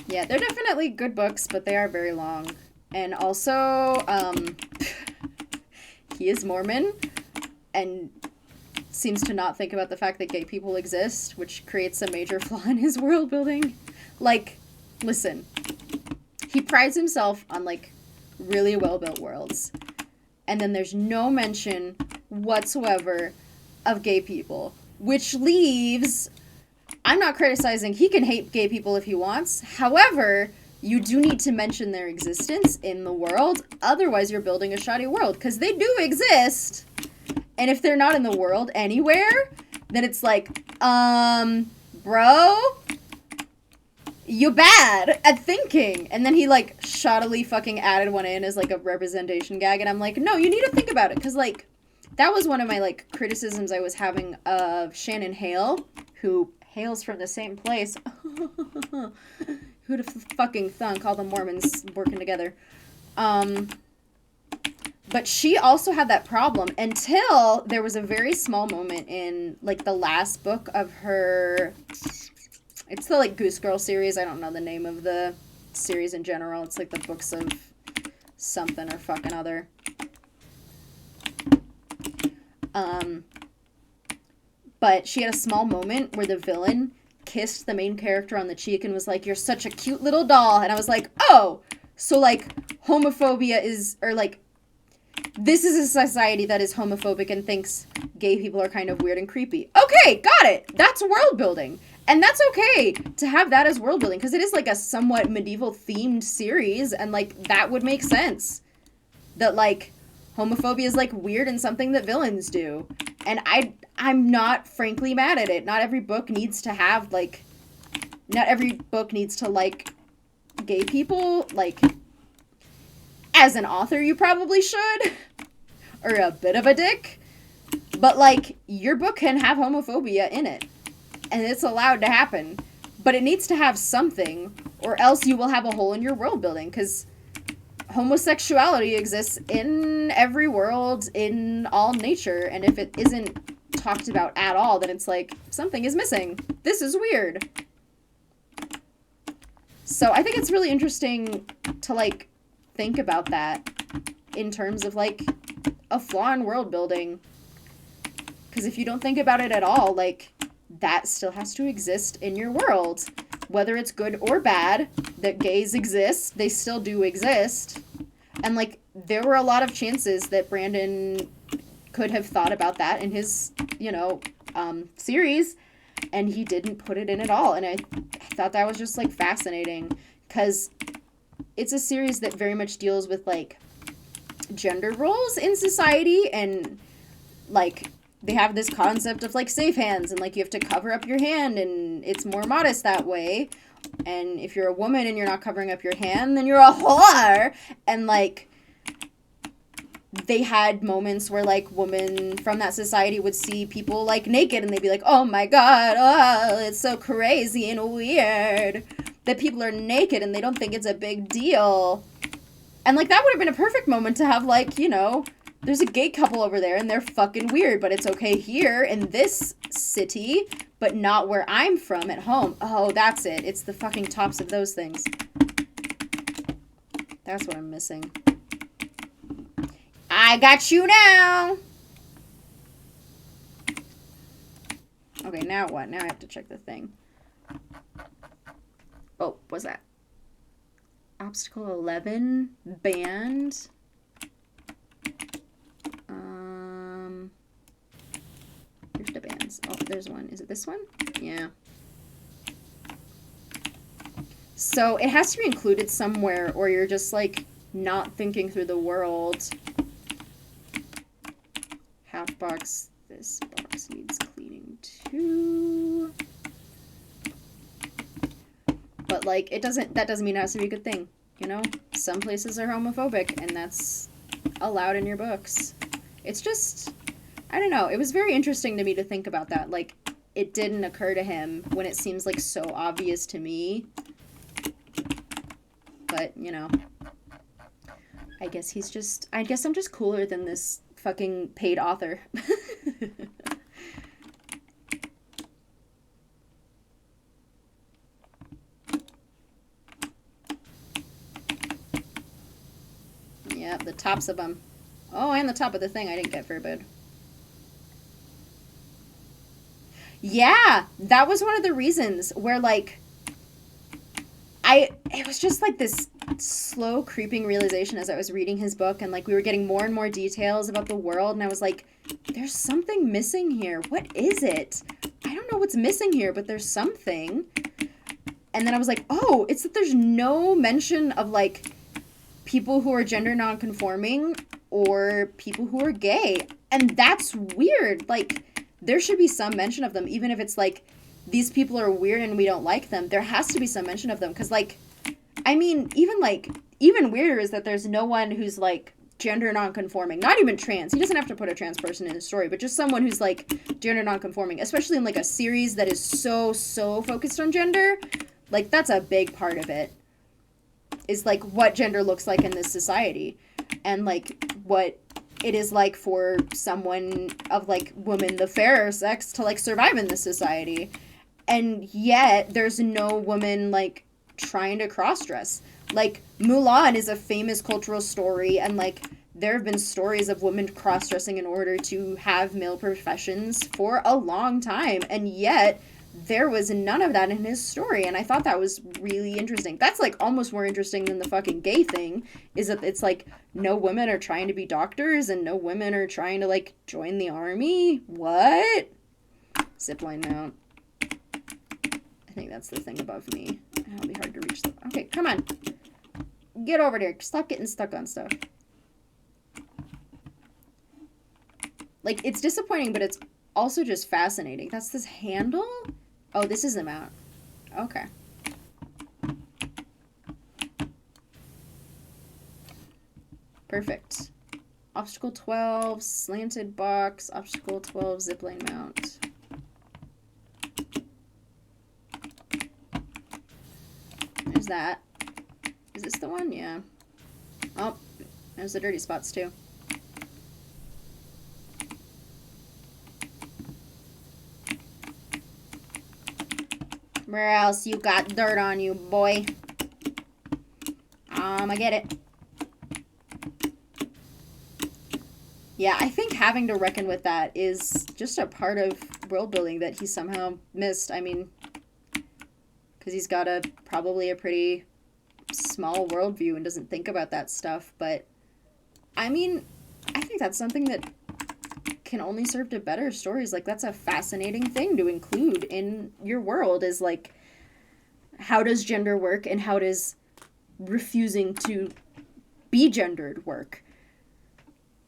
Yeah, they're definitely good books, but they are very long. And also, he is Mormon and seems to not think about the fact that gay people exist, which creates a major flaw in his world building. Like, listen, he prides himself on, like, really well-built worlds. And then there's no mention whatsoever of gay people, which leaves... I'm not criticizing. He can hate gay people if he wants. However, you do need to mention their existence in the world. Otherwise, you're building a shoddy world. Because they do exist. And if they're not in the world anywhere, then it's like, bro, you bad at thinking. And then he, like, shoddily fucking added one in as, like, a representation gag. And I'm like, no, you need to think about it. Because, like, that was one of my, like, criticisms I was having of Shannon Hale, who... hails from the same place. Who'd have fucking thunk all the Mormons working together? But she also had that problem until there was a very small moment in, like, the last book of her... It's the, like, Goose Girl series. I don't know the name of the series in general. It's, like, the books of something or fucking other. But she had a small moment where the villain kissed the main character on the cheek and was like, "You're such a cute little doll." And I was like, oh, so, like, homophobia is, or, like, this is a society that is homophobic and thinks gay people are kind of weird and creepy. Okay, got it. That's world building. And that's okay to have that as world building, because it is, like, a somewhat medieval themed series, and, like, that would make sense. That, like, homophobia is, like, weird and something that villains do. And I'm not, frankly, mad at it. Not every book needs to have, like... Not every book needs to like gay people. Like, as an author, you probably should. Or a bit of a dick. But, like, your book can have homophobia in it. And it's allowed to happen. But it needs to have something, or else you will have a hole in your world building. Because... homosexuality exists in every world, in all nature, and if it isn't talked about at all, then it's like, something is missing. This is weird. So I think it's really interesting to, like, think about that in terms of, like, a flaw in world building. Because if you don't think about it at all, like, that still has to exist in your world. Whether it's good or bad, that gays exist, they still do exist. And, like, there were a lot of chances that Brandon could have thought about that in his, you know, series, and he didn't put it in at all. And I thought that was just, like, fascinating, because it's a series that very much deals with, like, gender roles in society, and, like, they have this concept of, like, safe hands, and, like, you have to cover up your hand, and it's more modest that way. And if you're a woman and you're not covering up your hand, then you're a whore. And, like, they had moments where, like, women from that society would see people, like, naked, and they'd be like, oh my god, oh, it's so crazy and weird that people are naked and they don't think it's a big deal. And, like, that would have been a perfect moment to have, like, you know, there's a gay couple over there and they're fucking weird, but it's okay here in this city, but not where I'm from at home. Oh, that's it. It's the fucking tops of those things. That's what I'm missing. I got you now. Okay, now what? Now I have to check the thing. Oh, what's that? Obstacle 11? Banned? there's one. Is it this one? Yeah. So it has to be included somewhere, or you're just, like, not thinking through the world. Half box. This box needs cleaning too. But, like, that doesn't mean it has to be a good thing, you know? Some places are homophobic, and that's allowed in your books. It's just, I don't know. It was very interesting to me to think about that. Like, it didn't occur to him when it seems, like, so obvious to me. But, you know, I guess I'm just cooler than this fucking paid author. Yep, the tops of them. Oh, and the top of the thing I didn't get very good. Yeah, that was one of the reasons where, like, it was just like this slow creeping realization as I was reading his book, and, like, we were getting more and more details about the world, and I was like, there's something missing here. What is it? I don't know what's missing here, but there's something. And then I was like, oh, it's that there's no mention of, like, people who are gender nonconforming or people who are gay. And that's weird. Like, there should be some mention of them, even if it's like, these people are weird and we don't like them. There has to be some mention of them. Because, like, I mean, even weirder is that there's no one who's, like, gender nonconforming. Not even trans. He doesn't have to put a trans person in his story, but just someone who's, like, gender nonconforming. Especially in, like, a series that is so focused on gender. Like, that's a big part of it. Is, like, what gender looks like in this society. And, like, what it is like for someone of, like, woman, the fairer sex, to, like, survive in this society. And yet, there's no woman, like, trying to cross-dress. Like, Mulan is a famous cultural story, and, like, there have been stories of women cross-dressing in order to have male professions for a long time. And yet, there was none of that in his story, and I thought that was really interesting. That's, like, almost more interesting than the fucking gay thing, is that it's, like, no women are trying to be doctors, and no women are trying to, like, join the army? What? Zipline mount. I think that's the thing above me. It'll be hard to reach. Okay, come on. Get over there. Stop getting stuck on stuff. Like, it's disappointing, but it's also just fascinating. That's this handle? Oh, this is the mount. Okay. Perfect. Obstacle 12, slanted box, obstacle 12, zipline mount. There's that. Is this the one? Yeah. Oh, there's the dirty spots too. Where else you got dirt on you, boy? I get it. Yeah, I think having to reckon with that is just a part of world building that he somehow missed. I mean, because he's got probably a pretty small worldview and doesn't think about that stuff. But, I mean, I think that's something that can only serve to better stories. Like, that's a fascinating thing to include in your world, is, like, how does gender work and how does refusing to be gendered work?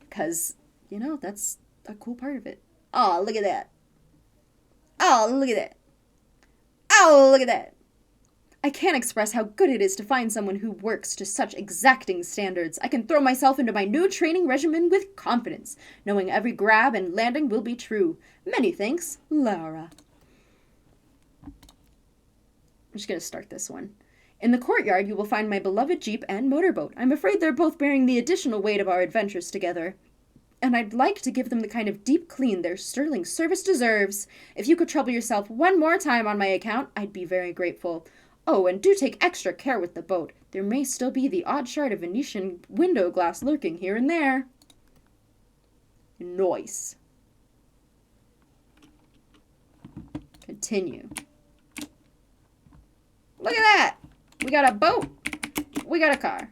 Because, you know, that's a cool part of it. Oh, look at that. Oh, look at that. Oh, look at that. I can't express how good it is to find someone who works to such exacting standards. I can throw myself into my new training regimen with confidence, knowing every grab and landing will be true. Many thanks, Lara. I'm just going to start this one. In the courtyard, you will find my beloved Jeep and motorboat. I'm afraid they're both bearing the additional weight of our adventures together, and I'd like to give them the kind of deep clean their sterling service deserves. If you could trouble yourself one more time on my account, I'd be very grateful. Oh, and do take extra care with the boat. There may still be the odd shard of Venetian window glass lurking here and there. Nice. Continue. Look at that! We got a boat. We got a car.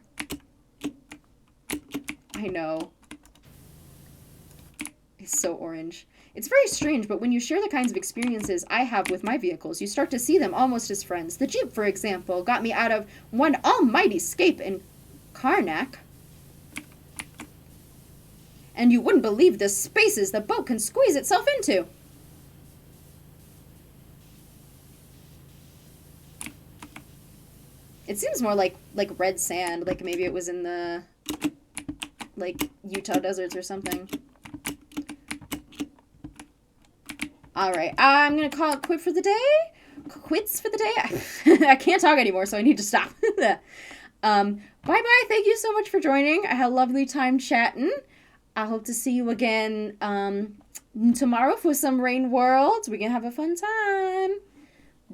I know. It's so orange. It's very strange, but when you share the kinds of experiences I have with my vehicles, you start to see them almost as friends. The Jeep, for example, got me out of one almighty scape in Karnak. And you wouldn't believe the spaces the boat can squeeze itself into. It seems more like red sand, like maybe it was in the like Utah deserts or something. All right, I'm gonna call it quits for the day. I can't talk anymore, so I need to stop. Bye-bye. Thank you so much for joining. I had a lovely time chatting. I hope to see you again tomorrow for some Rain Worlds. We're gonna have a fun time.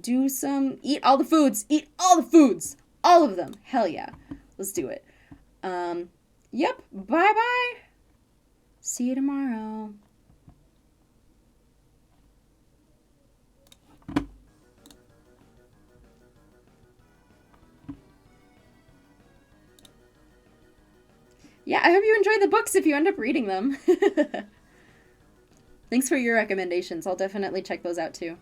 Eat all the foods. Eat all the foods. All of them. Hell yeah. Let's do it. Yep. Bye-bye. See you tomorrow. Yeah, I hope you enjoy the books if you end up reading them. Thanks for your recommendations. I'll definitely check those out too.